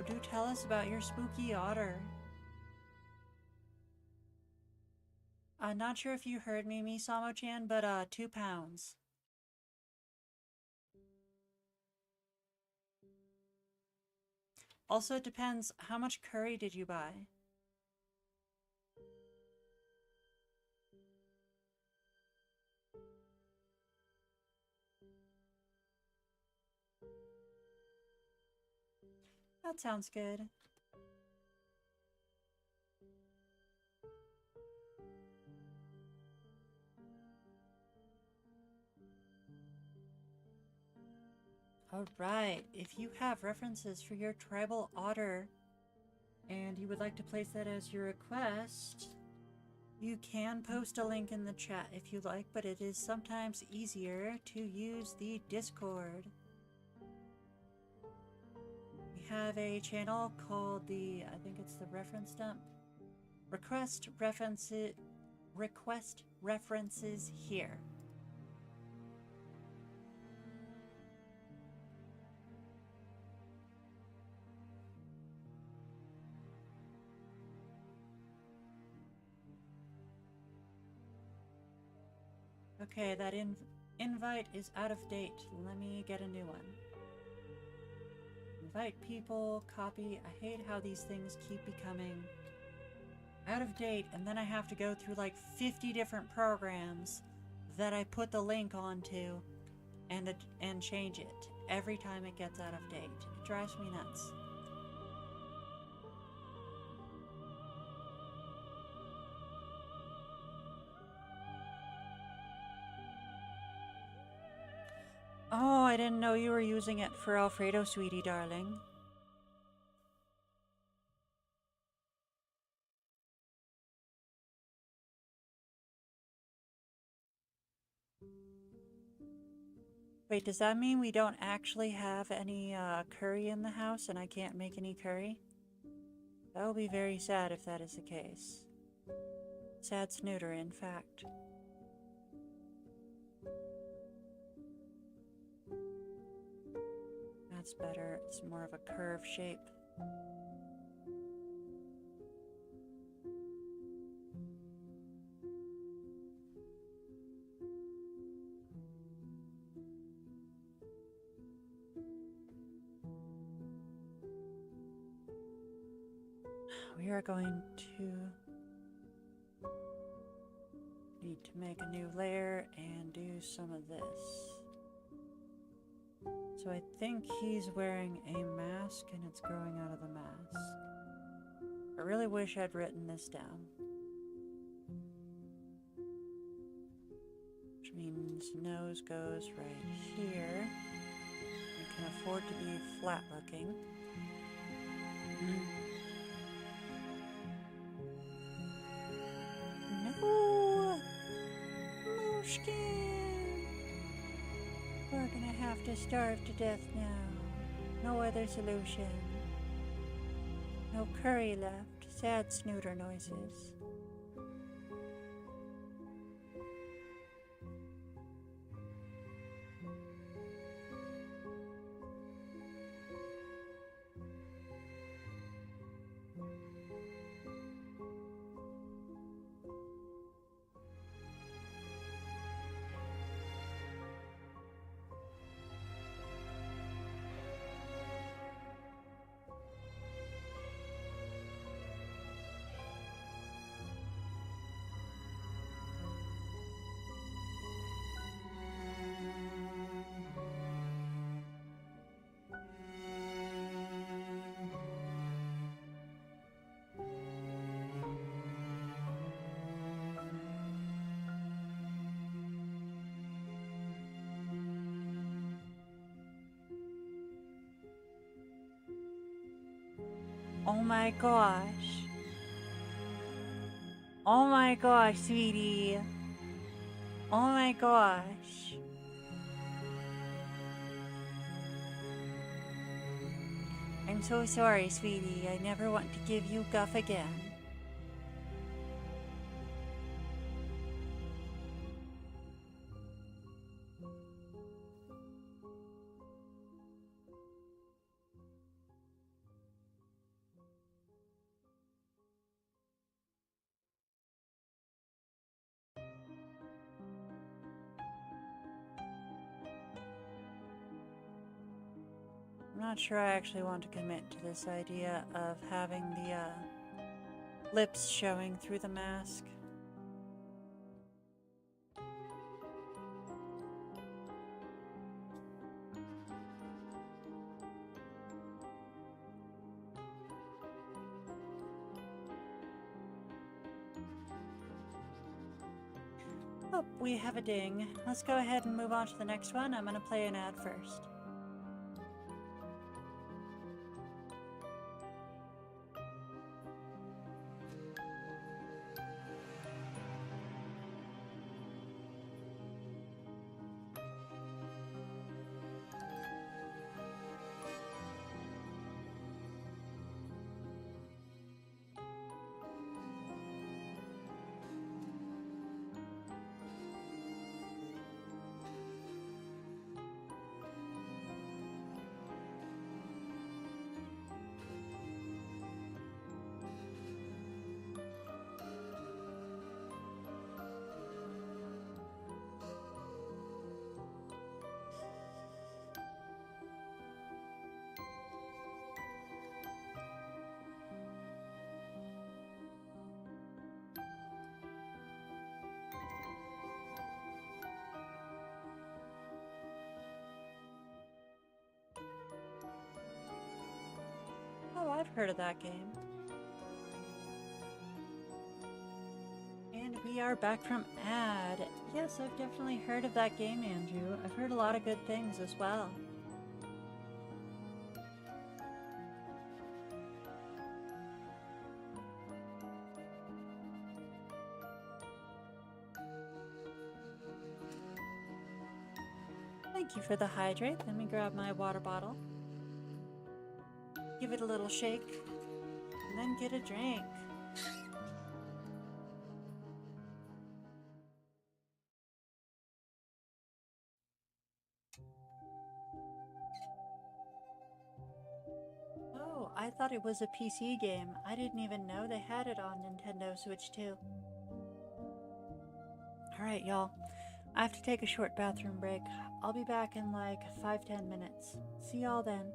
Do tell us about your spooky otter. I'm not sure if you heard me, Misamo-chan, but 2 pounds. Also, it depends, how much curry did you buy? That sounds good. Alright, if you have references for your tribal otter and you would like to place that as your request, you can post a link in the chat if you like, but it is sometimes easier to use the Discord. We have a channel called I think it's the reference dump. Request references here. Okay, that invite is out of date. Let me get a new one. Invite people, copy. I hate how these things keep becoming out of date, and then I have to go through like 50 different programs that I put the link onto and change it every time it gets out of date. It drives me nuts. Oh, I didn't know you were using it for Alfredo, sweetie darling. Wait, does that mean we don't actually have any curry in the house and I can't make any curry? That will be very sad if that is the case. Sad snooter, in fact. That's better. It's more of a curve shape. We are going to need to make a new layer and do some of this. So I think he's wearing a mask and it's growing out of the mask. I really wish I'd written this down. Which means nose goes right here. It can afford to be flat looking. No! Mooshkin! We're gonna have to starve to death now. No other solution. No curry left. Sad snooter noises. Oh my gosh. Oh my gosh, sweetie. Oh my gosh. I'm so sorry, sweetie. I never want to give you guff again. I'm not sure I actually want to commit to this idea of having the lips showing through the mask. Oh, we have a ding. Let's go ahead and move on to the next one. I'm gonna play an ad first. Oh, I've heard of that game. And we are back from ad. Yes, I've definitely heard of that game, Andrew. I've heard a lot of good things as well. Thank you for the hydrate. Let me grab my water bottle. Give it a little shake, and then get a drink. Oh, I thought it was a PC game. I didn't even know they had it on Nintendo Switch too. Alright, y'all. I have to take a short bathroom break. I'll be back in like 5-10 minutes. See y'all then.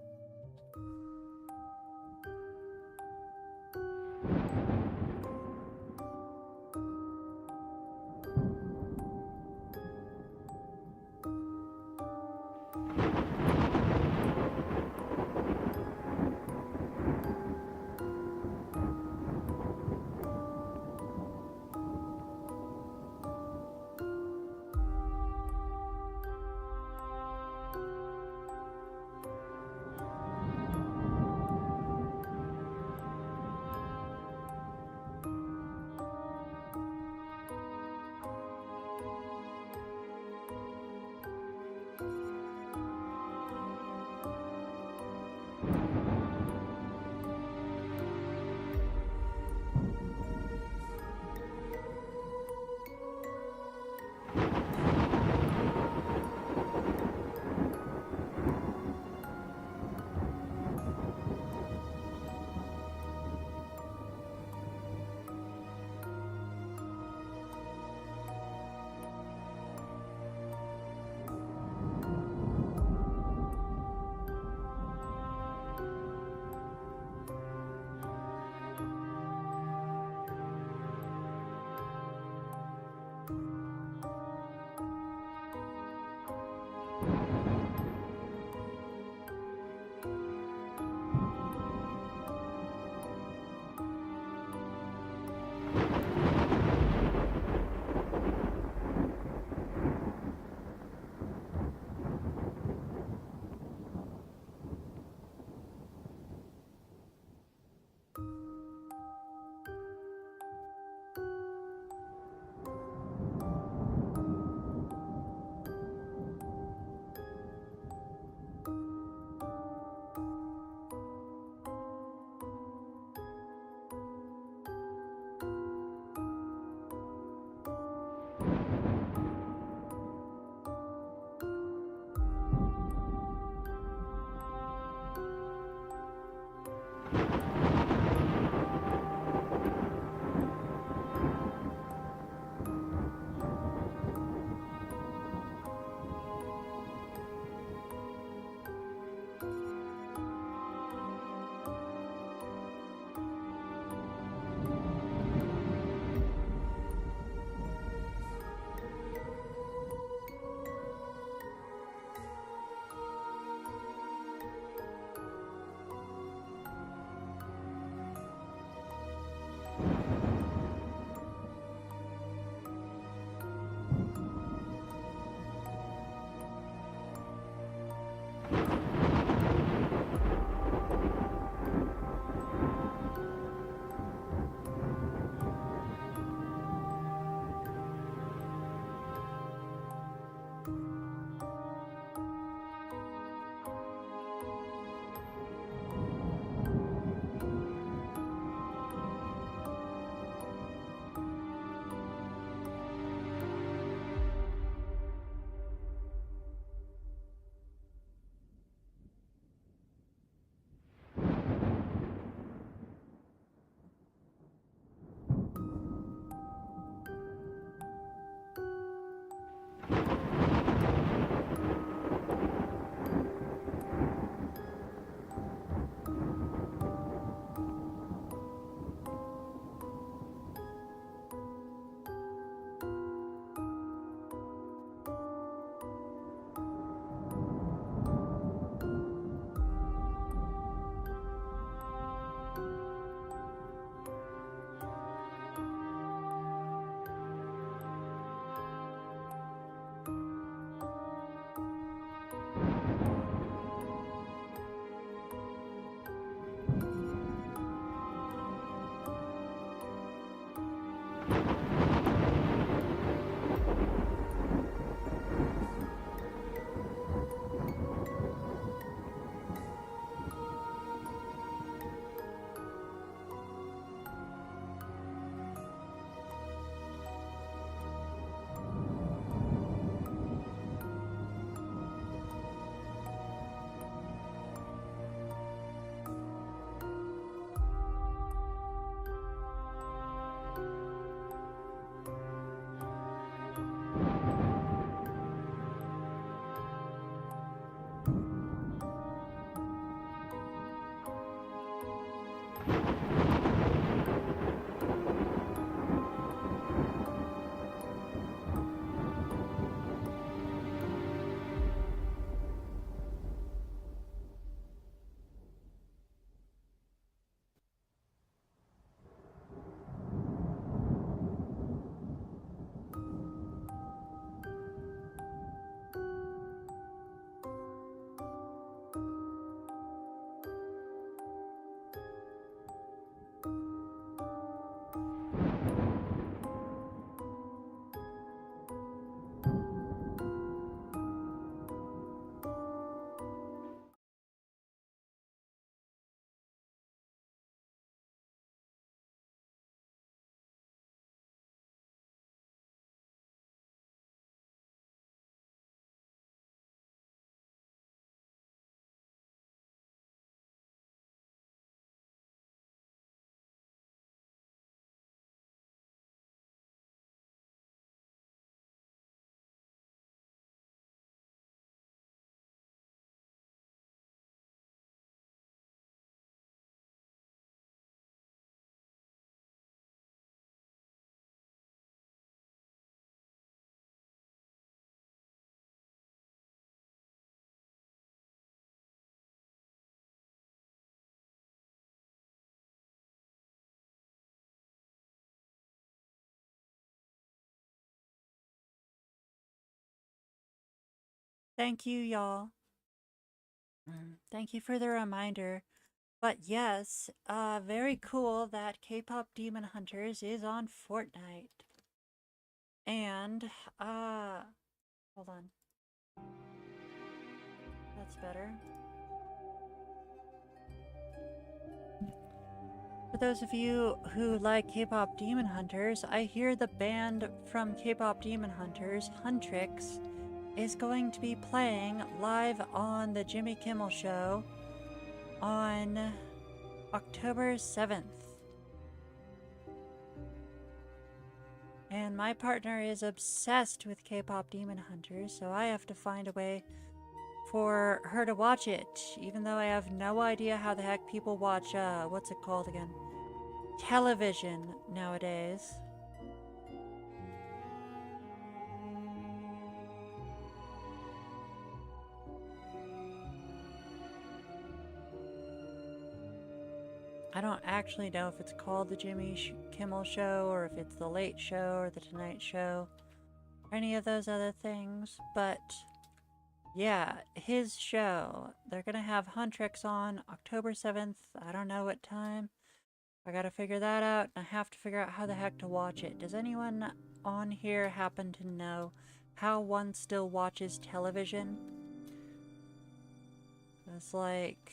Thank you, y'all. Thank you for the reminder. But yes, very cool that K-pop Demon Hunters is on Fortnite. And, hold on. That's better. For those of you who like K-pop Demon Hunters, I hear the band from K-pop Demon Hunters, Huntrix, is going to be playing live on the Jimmy Kimmel Show on October 7th. And my partner is obsessed with K-pop Demon Hunters, so I have to find a way for her to watch it, even though I have no idea how the heck people watch, what's it called again? Television nowadays. I don't actually know if it's called the Jimmy Kimmel Show or if it's the Late Show or the Tonight Show or any of those other things, but yeah, his show. They're gonna have Huntrix on October 7th. I don't know what time. I gotta figure that out, and I have to figure out how the heck to watch it. Does anyone on here happen to know how one still watches television? It's like,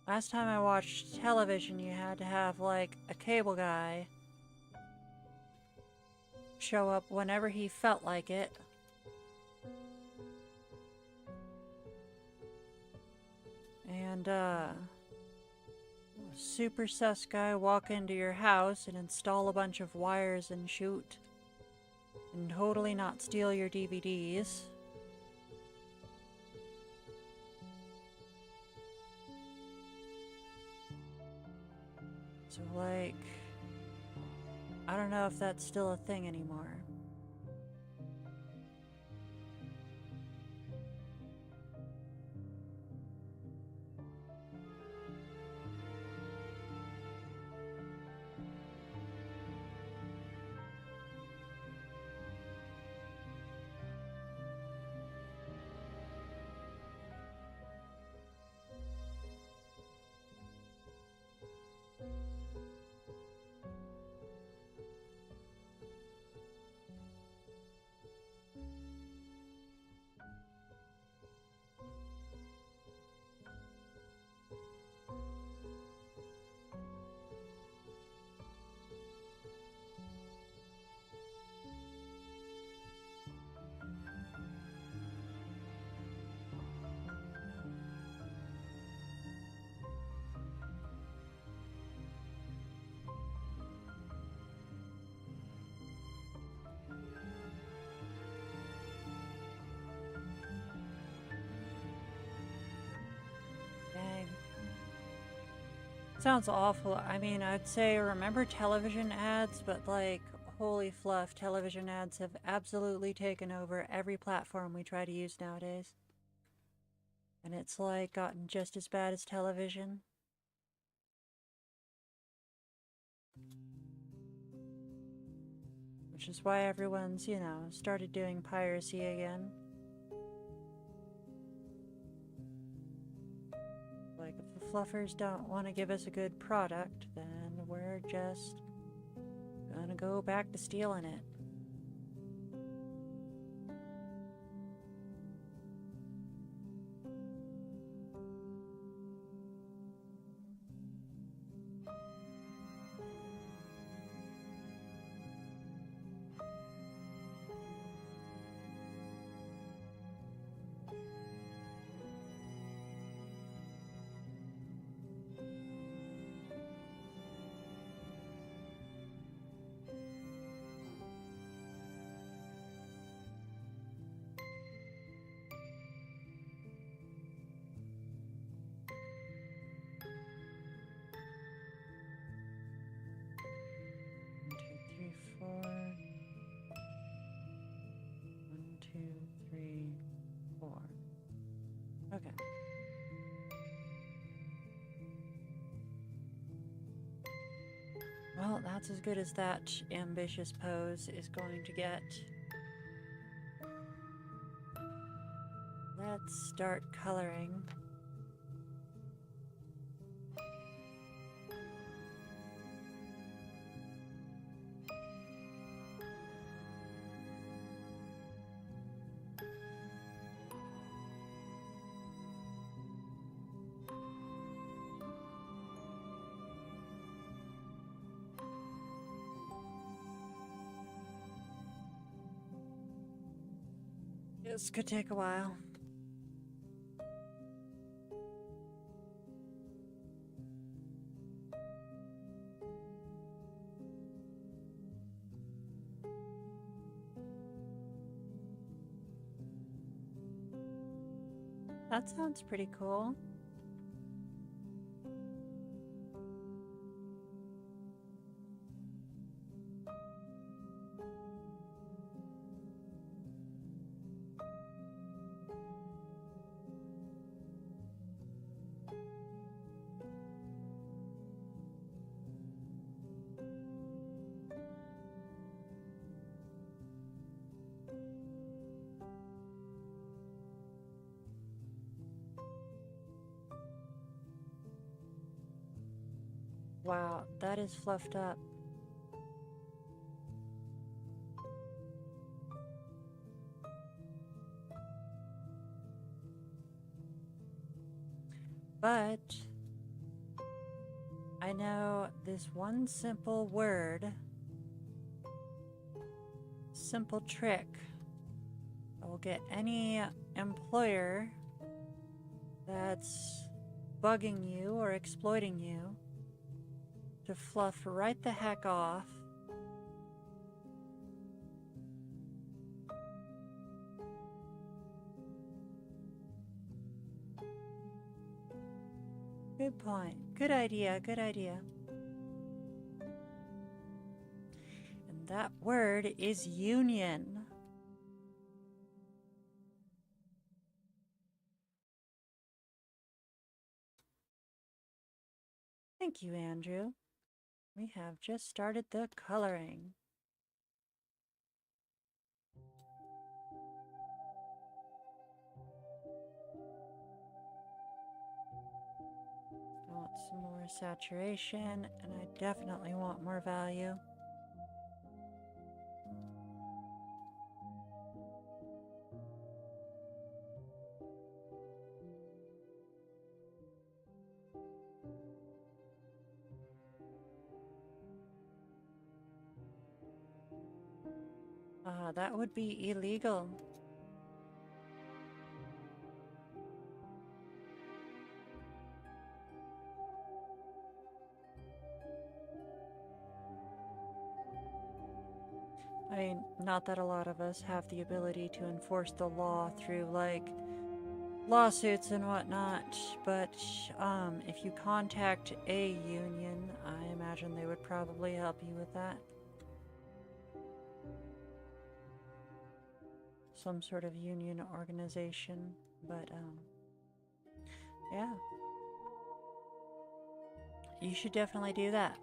last time I watched television, you had to have, like, a cable guy show up whenever he felt like it. And, super sus guy walk into your house and install a bunch of wires and shoot. And totally not steal your DVDs. So, like, I don't know if that's still a thing anymore. Dang. Sounds awful. I mean, I'd say remember television ads, but like, holy fluff, television ads have absolutely taken over every platform we try to use nowadays. And it's like gotten just as bad as television. Which is why everyone's, you know, started doing piracy again. Like, if the fluffers don't want to give us a good product, then we're just gonna go back to stealing it. Okay. Well, that's as good as that ambitious pose is going to get. let's start coloring. This could take a while. That sounds pretty cool. Wow, that is fluffed up. But I know this one simple word, simple trick that will get any employer that's bugging you or exploiting you to fluff right the heck off. Good point. Good idea. Good idea. And that word is union. Thank you, Andrew. We have just started the coloring. I want some more saturation, and I definitely want more value. That would be illegal. I mean, not that a lot of us have the ability to enforce the law through, like, lawsuits and whatnot, but if you contact a union, I imagine they would probably help you with that. Some sort of union organization, but yeah. You should definitely do that.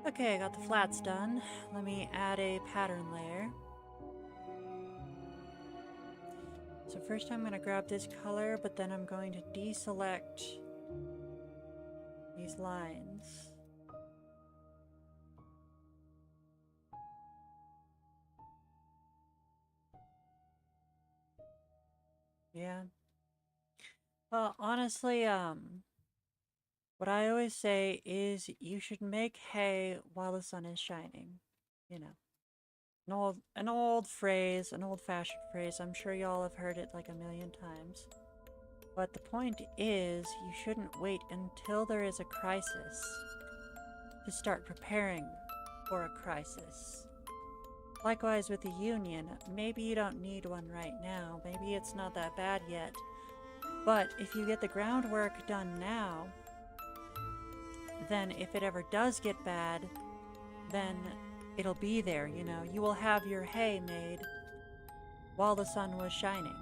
Okay, I got the flats done. Let me add a pattern layer. So first I'm going to grab this color, but then I'm going to deselect these lines. Yeah. Well, honestly, what I always say is you should make hay while the sun is shining. You know, an old phrase, an old-fashioned phrase. I'm sure y'all have heard it like a million times. But the point is, you shouldn't wait until there is a crisis to start preparing for a crisis. Likewise with the union, maybe you don't need one right now, maybe it's not that bad yet, but if you get the groundwork done now, then if it ever does get bad, then it'll be there, you know. You will have your hay made while the sun was shining.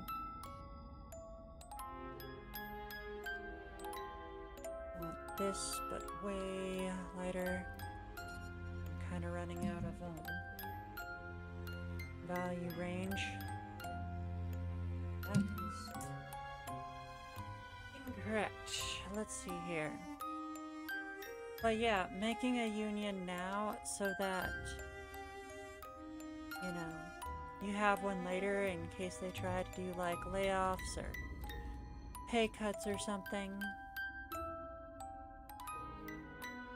I want this, but way lighter. I'm kind of running out of value range. That is incorrect. Let's see here. But yeah, making a union now so that, you know, you have one later in case they try to do like layoffs or pay cuts or something.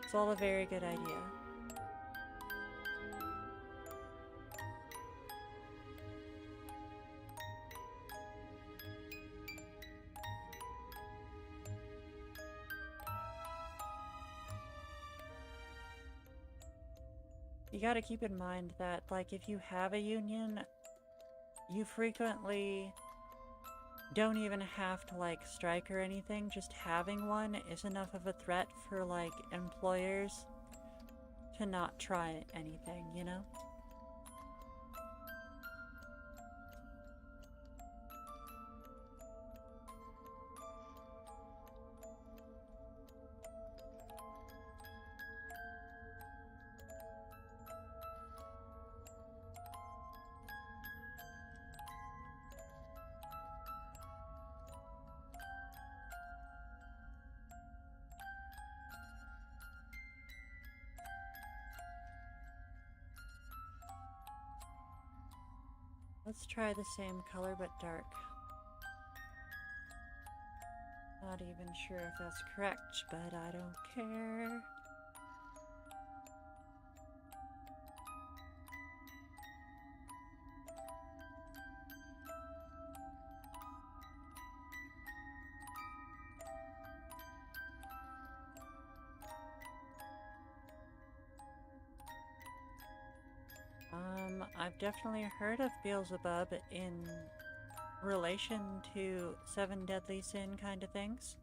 It's all a very good idea. You gotta keep in mind that, like, if you have a union, you frequently don't even have to, like, strike or anything. Just having one is enough of a threat for, like, employers to not try anything, you know? Let's try the same color but dark. Not even sure if that's correct, but I don't care. I've definitely heard of Beelzebub in relation to Seven Deadly Sin kind of things.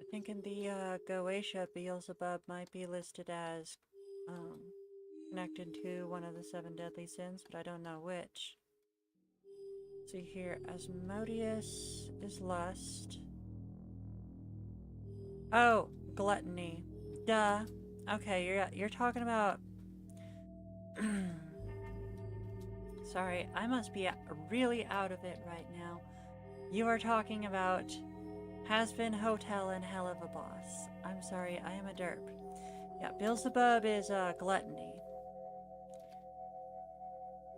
I think in the Goetia, Beelzebub might be listed as connected to one of the Seven Deadly Sins, but I don't know which. See here, Asmodeus is lust. Oh, gluttony. Duh. Okay, you're talking about. Sorry, I must be really out of it right now. You are talking about Has-Been Hotel and Hell of a Boss. I'm sorry, I am a derp. Yeah, Beelzebub is gluttony.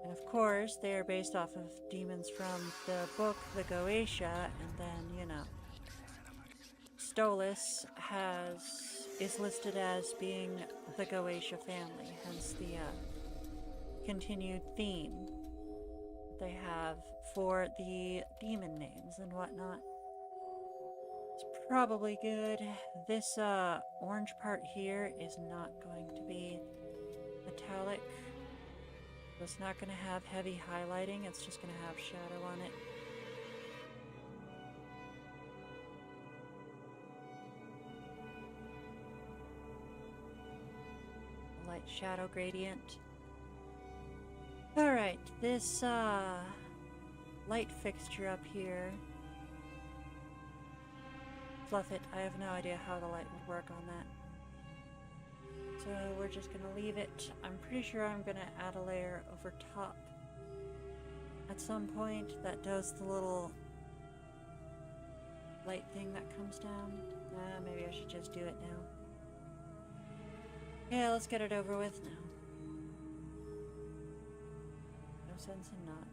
And of course, they are based off of demons from the book The Goetia, and then, you know, Stolas is listed as being the Goetia family, hence the continued theme they have for the demon names and whatnot. It's probably good. This orange part here is not going to be metallic. So it's not going to have heavy highlighting, it's just going to have shadow on it. A light shadow gradient. Alright, this light fixture up here. Fluff it. I have no idea how the light would work on that. So we're just gonna leave it. I'm pretty sure I'm gonna add a layer over top at some point that does the little light thing that comes down. Maybe I should just do it now. Yeah, let's get it over with now. No sense in not.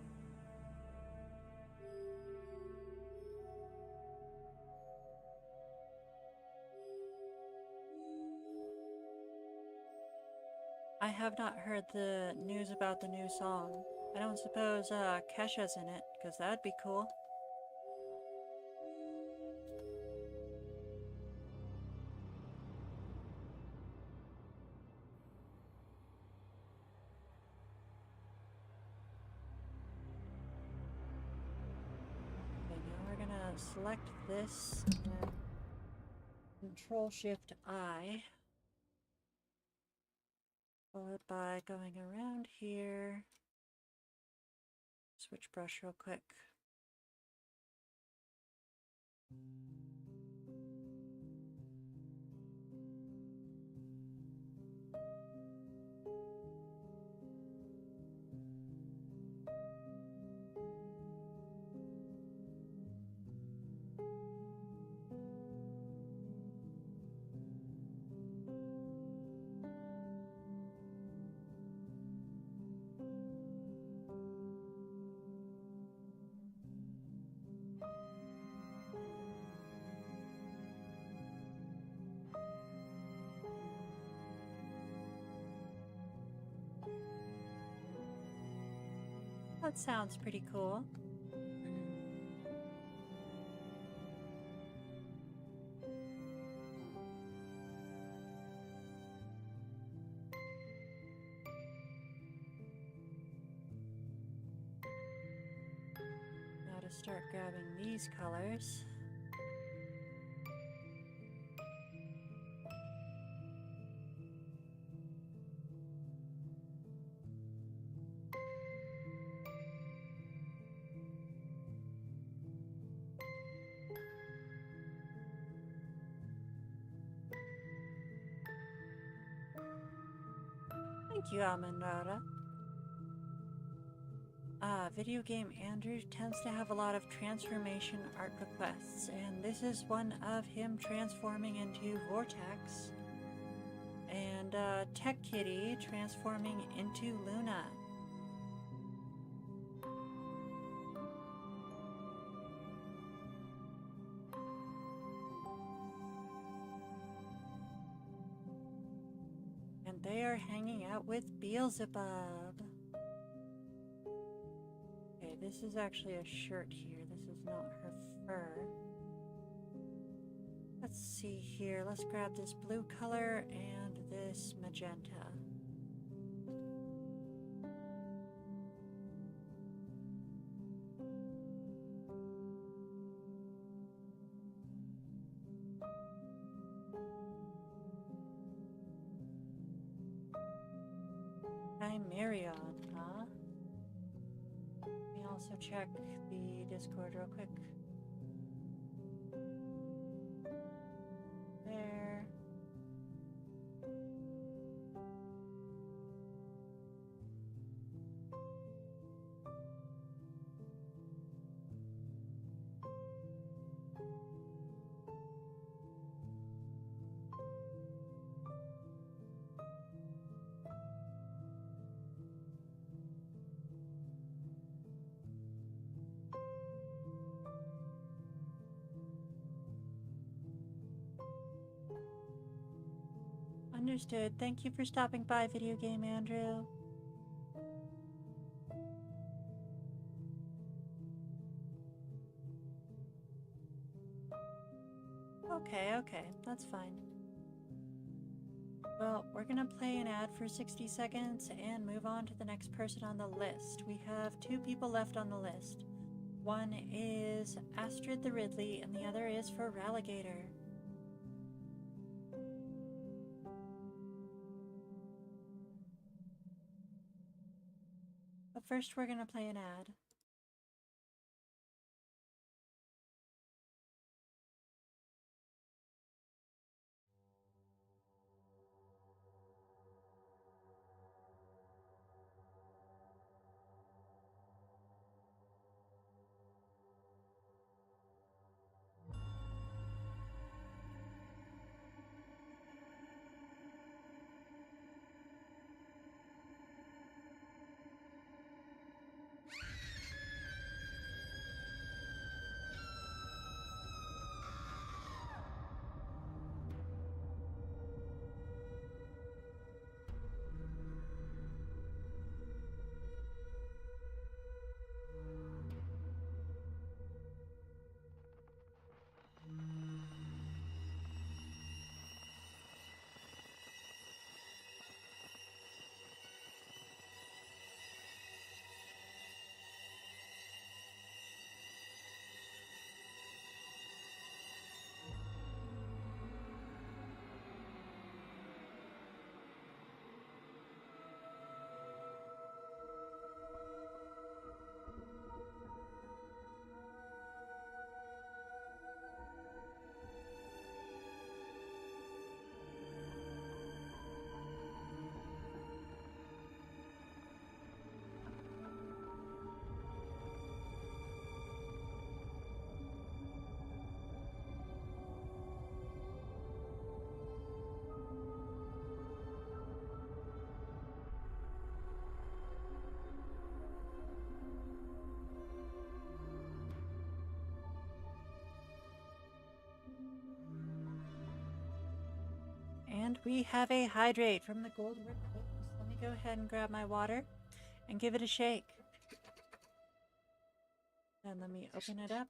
I have not heard the news about the new song. I don't suppose Kesha's in it, because that'd be cool. Okay, now we're gonna select this and Control-Shift-I. pull it by going around here. Switch brush real quick. That sounds pretty cool. Now to start grabbing these colors. Thank you, Amandara. Video Game Andrew tends to have a lot of transformation art requests, and this is one of him transforming into Vortex, and Tech Kitty transforming into Luna. And they are hanging out with Beelzebub. Okay, this is actually a shirt here. This is not her fur. Let's see here. Let's grab this blue color and this magenta. Chimerion, huh? Let me also check the Discord real quick. There. Understood. Thank you for stopping by, Video Game Andrew. Okay, that's fine. Well, we're gonna play an ad for 60 seconds and move on to the next person on the list. We have 2 people left on the list. One is Astrid the Ridley, and the other is for Ralligator. But first, we're gonna play an ad. And we have a hydrate from the gold ribbon. Let me go ahead and grab my water and give it a shake. And let me open it up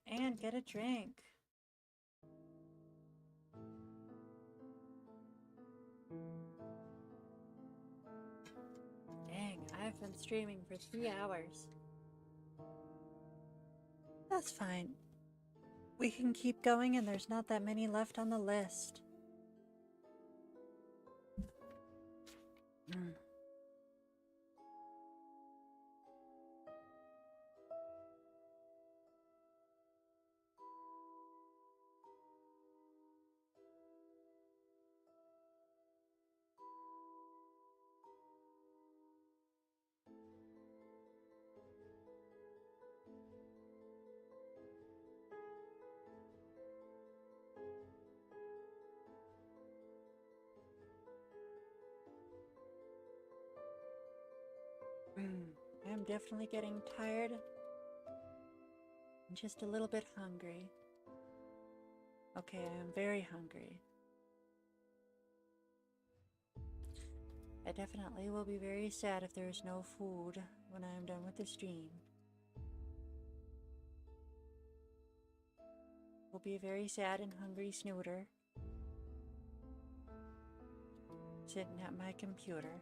and get a drink. Dang, I've been streaming for 3 hours. That's fine. We can keep going, and there's not that many left on the list. I'm definitely getting tired and just a little bit hungry. Okay, I am very hungry. I definitely will be very sad if there is no food when I am done with the stream. Will be a very sad and hungry snooter sitting at my computer.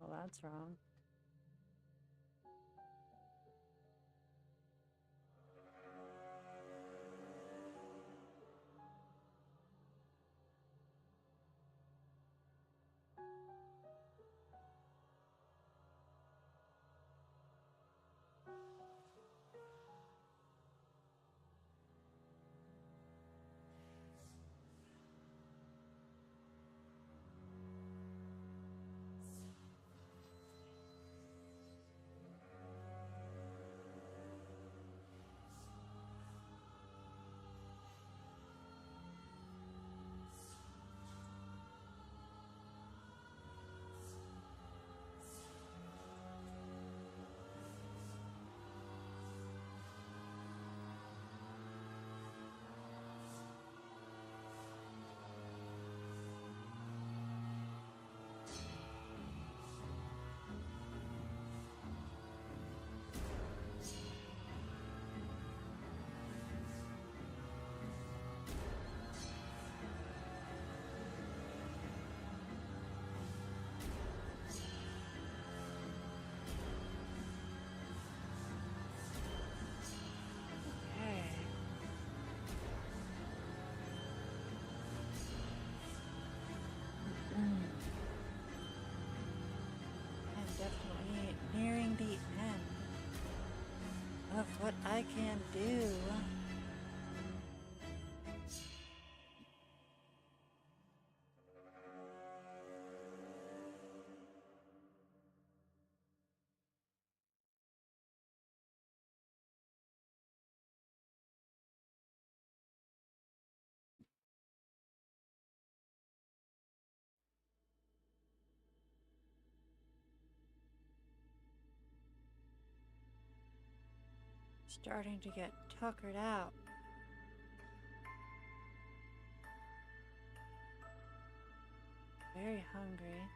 Well, that's wrong. I'm definitely nearing the end of what I can do. starting to get tuckered out. Very hungry.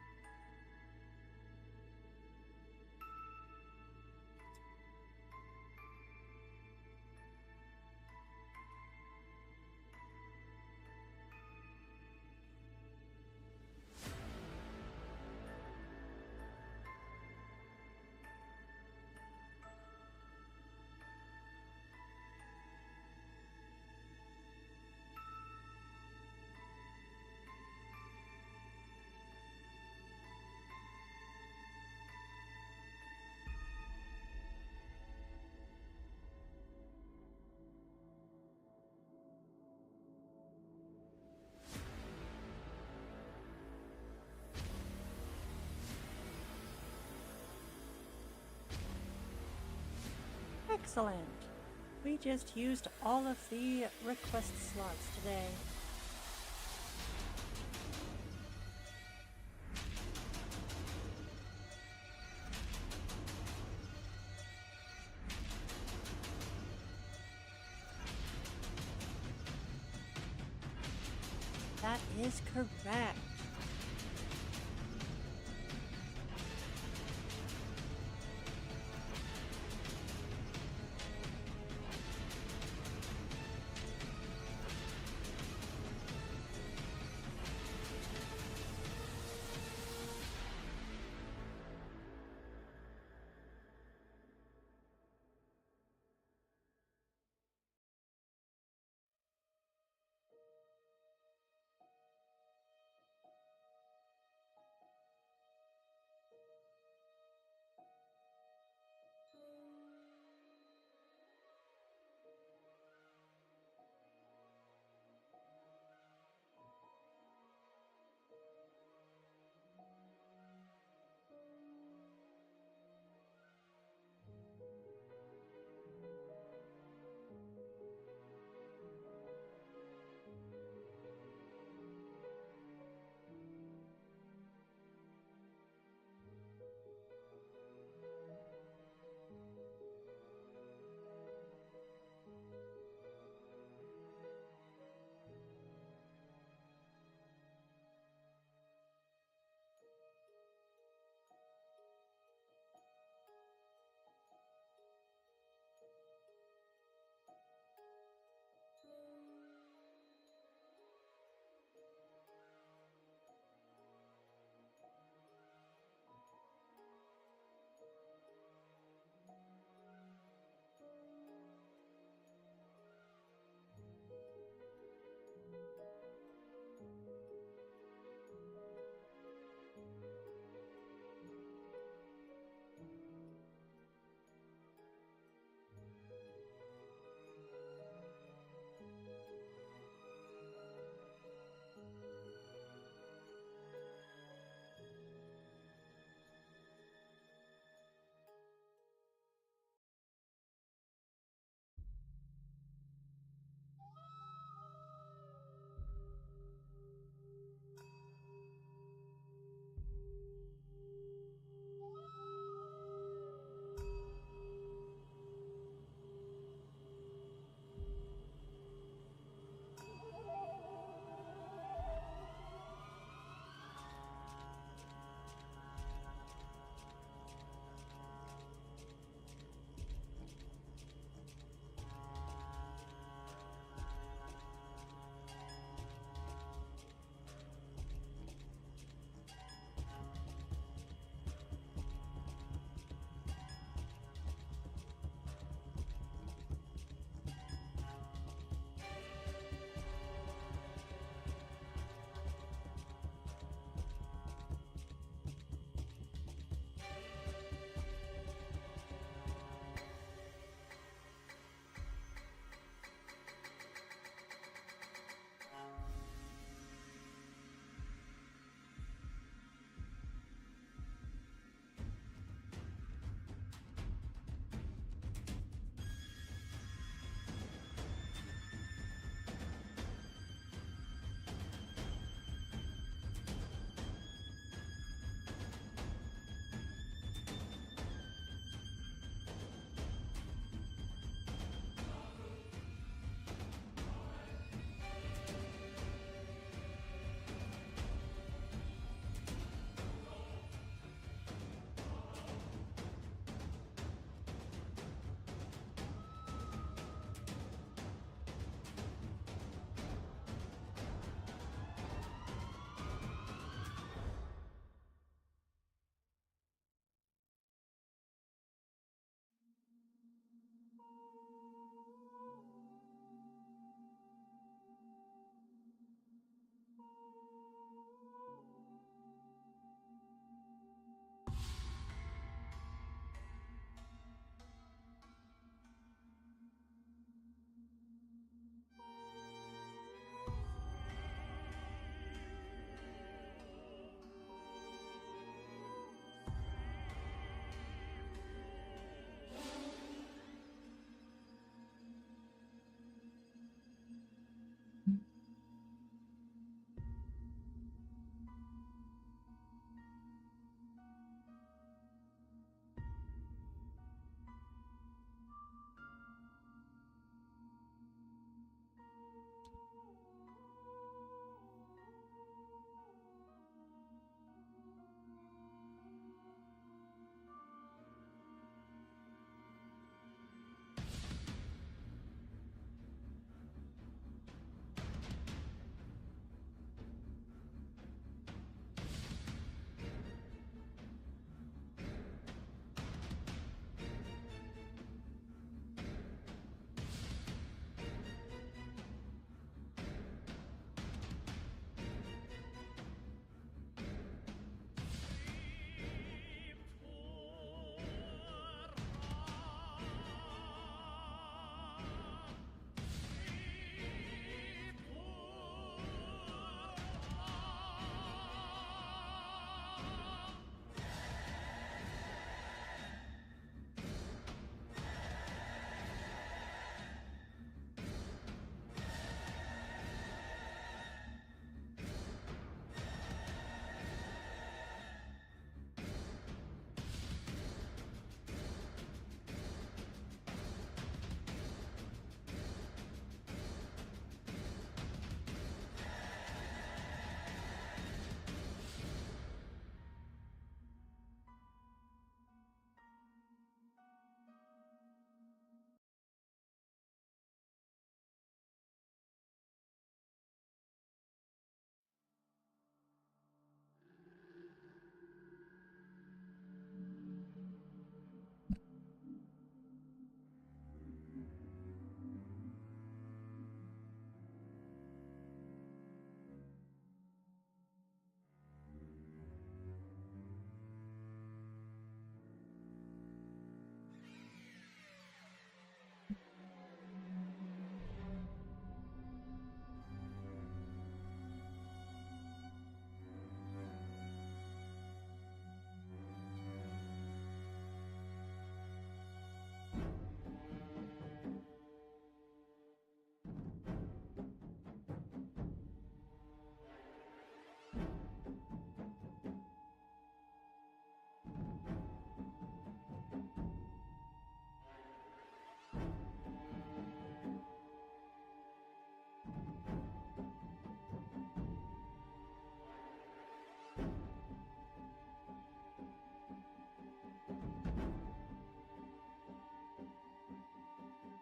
Excellent! We just used all of the request slots today. That is correct.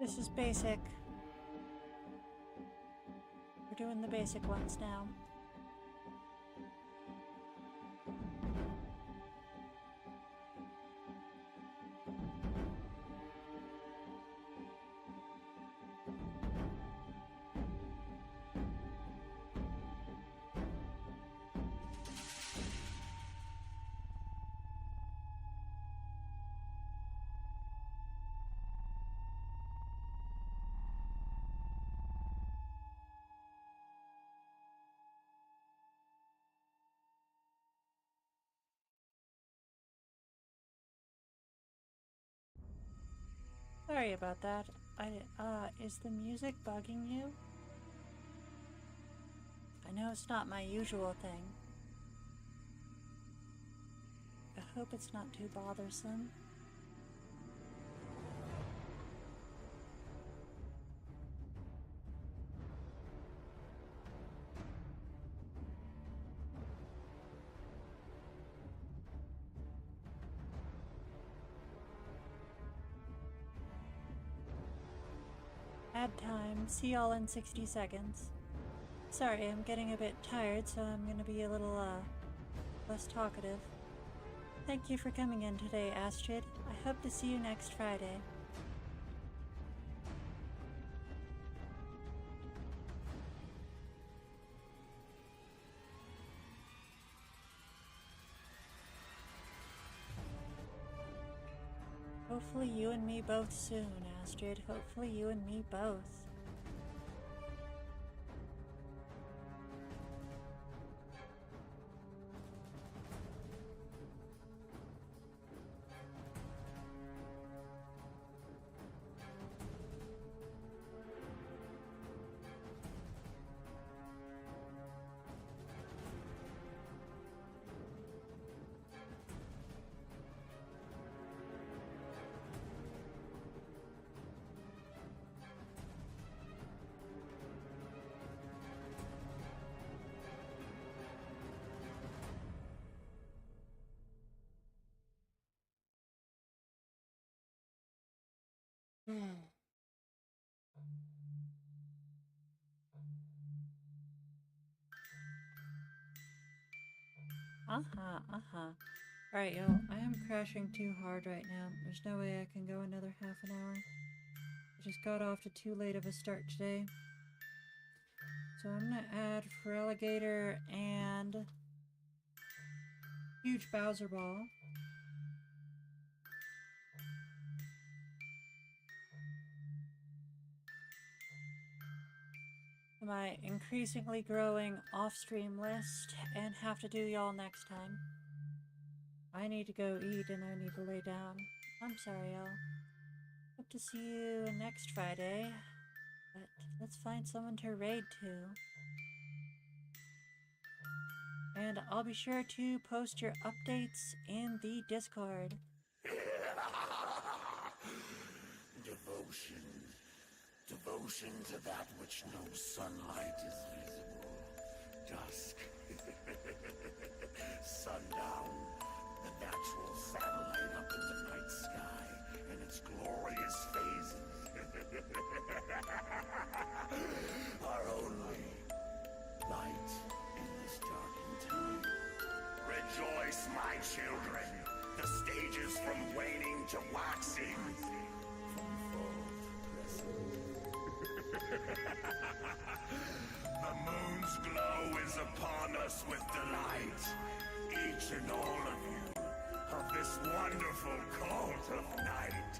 This is basic. We're doing the basic ones now. Sorry about that. Is the music bugging you? I know it's not my usual thing. I hope it's not too bothersome. Ad time. See y'all in 60 seconds. Sorry, I'm getting a bit tired, so I'm gonna be a little, less talkative. Thank you for coming in today, Astrid. I hope to see you next Friday. Hopefully you and me both soon, Astrid. Hopefully you and me both. Alright, yo, I am crashing too hard right now. There's no way I can go another half an hour. I just got off to too late of a start today. So I'm gonna add Feraligatr and Huge Bowser Ball. My increasingly growing off-stream list, and have to do y'all next time. I need to go eat and I need to lay down. I'm sorry, y'all. Hope to see you next Friday, but let's find someone to raid to. And I'll be sure to post your updates in the Discord. Devotion. Devotion to that which no sunlight is visible. Dusk. Sundown. The natural satellite up in the night sky and its glorious phases are only light in this darkened time. Rejoice, my children. The stages from waning to waxing. From fall to present. The moon's glow is upon us with delight. Each and all of you, of this wonderful cult of night.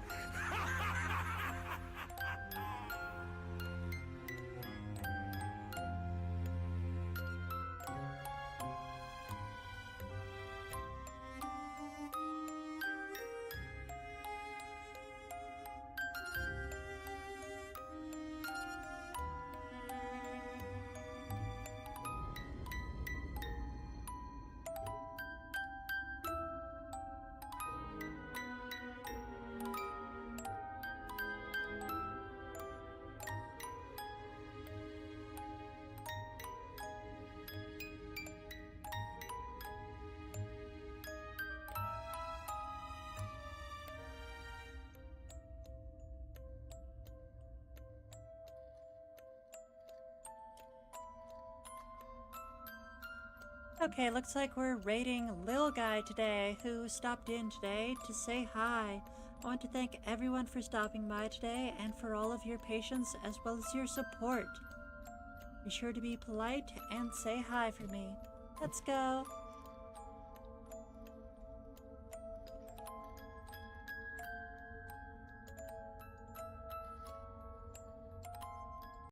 Okay, looks like we're rating Lil Guy today, who stopped in today to say hi. I want to thank everyone for stopping by today and for all of your patience as well as your support. Be sure to be polite and say hi for me. Let's go.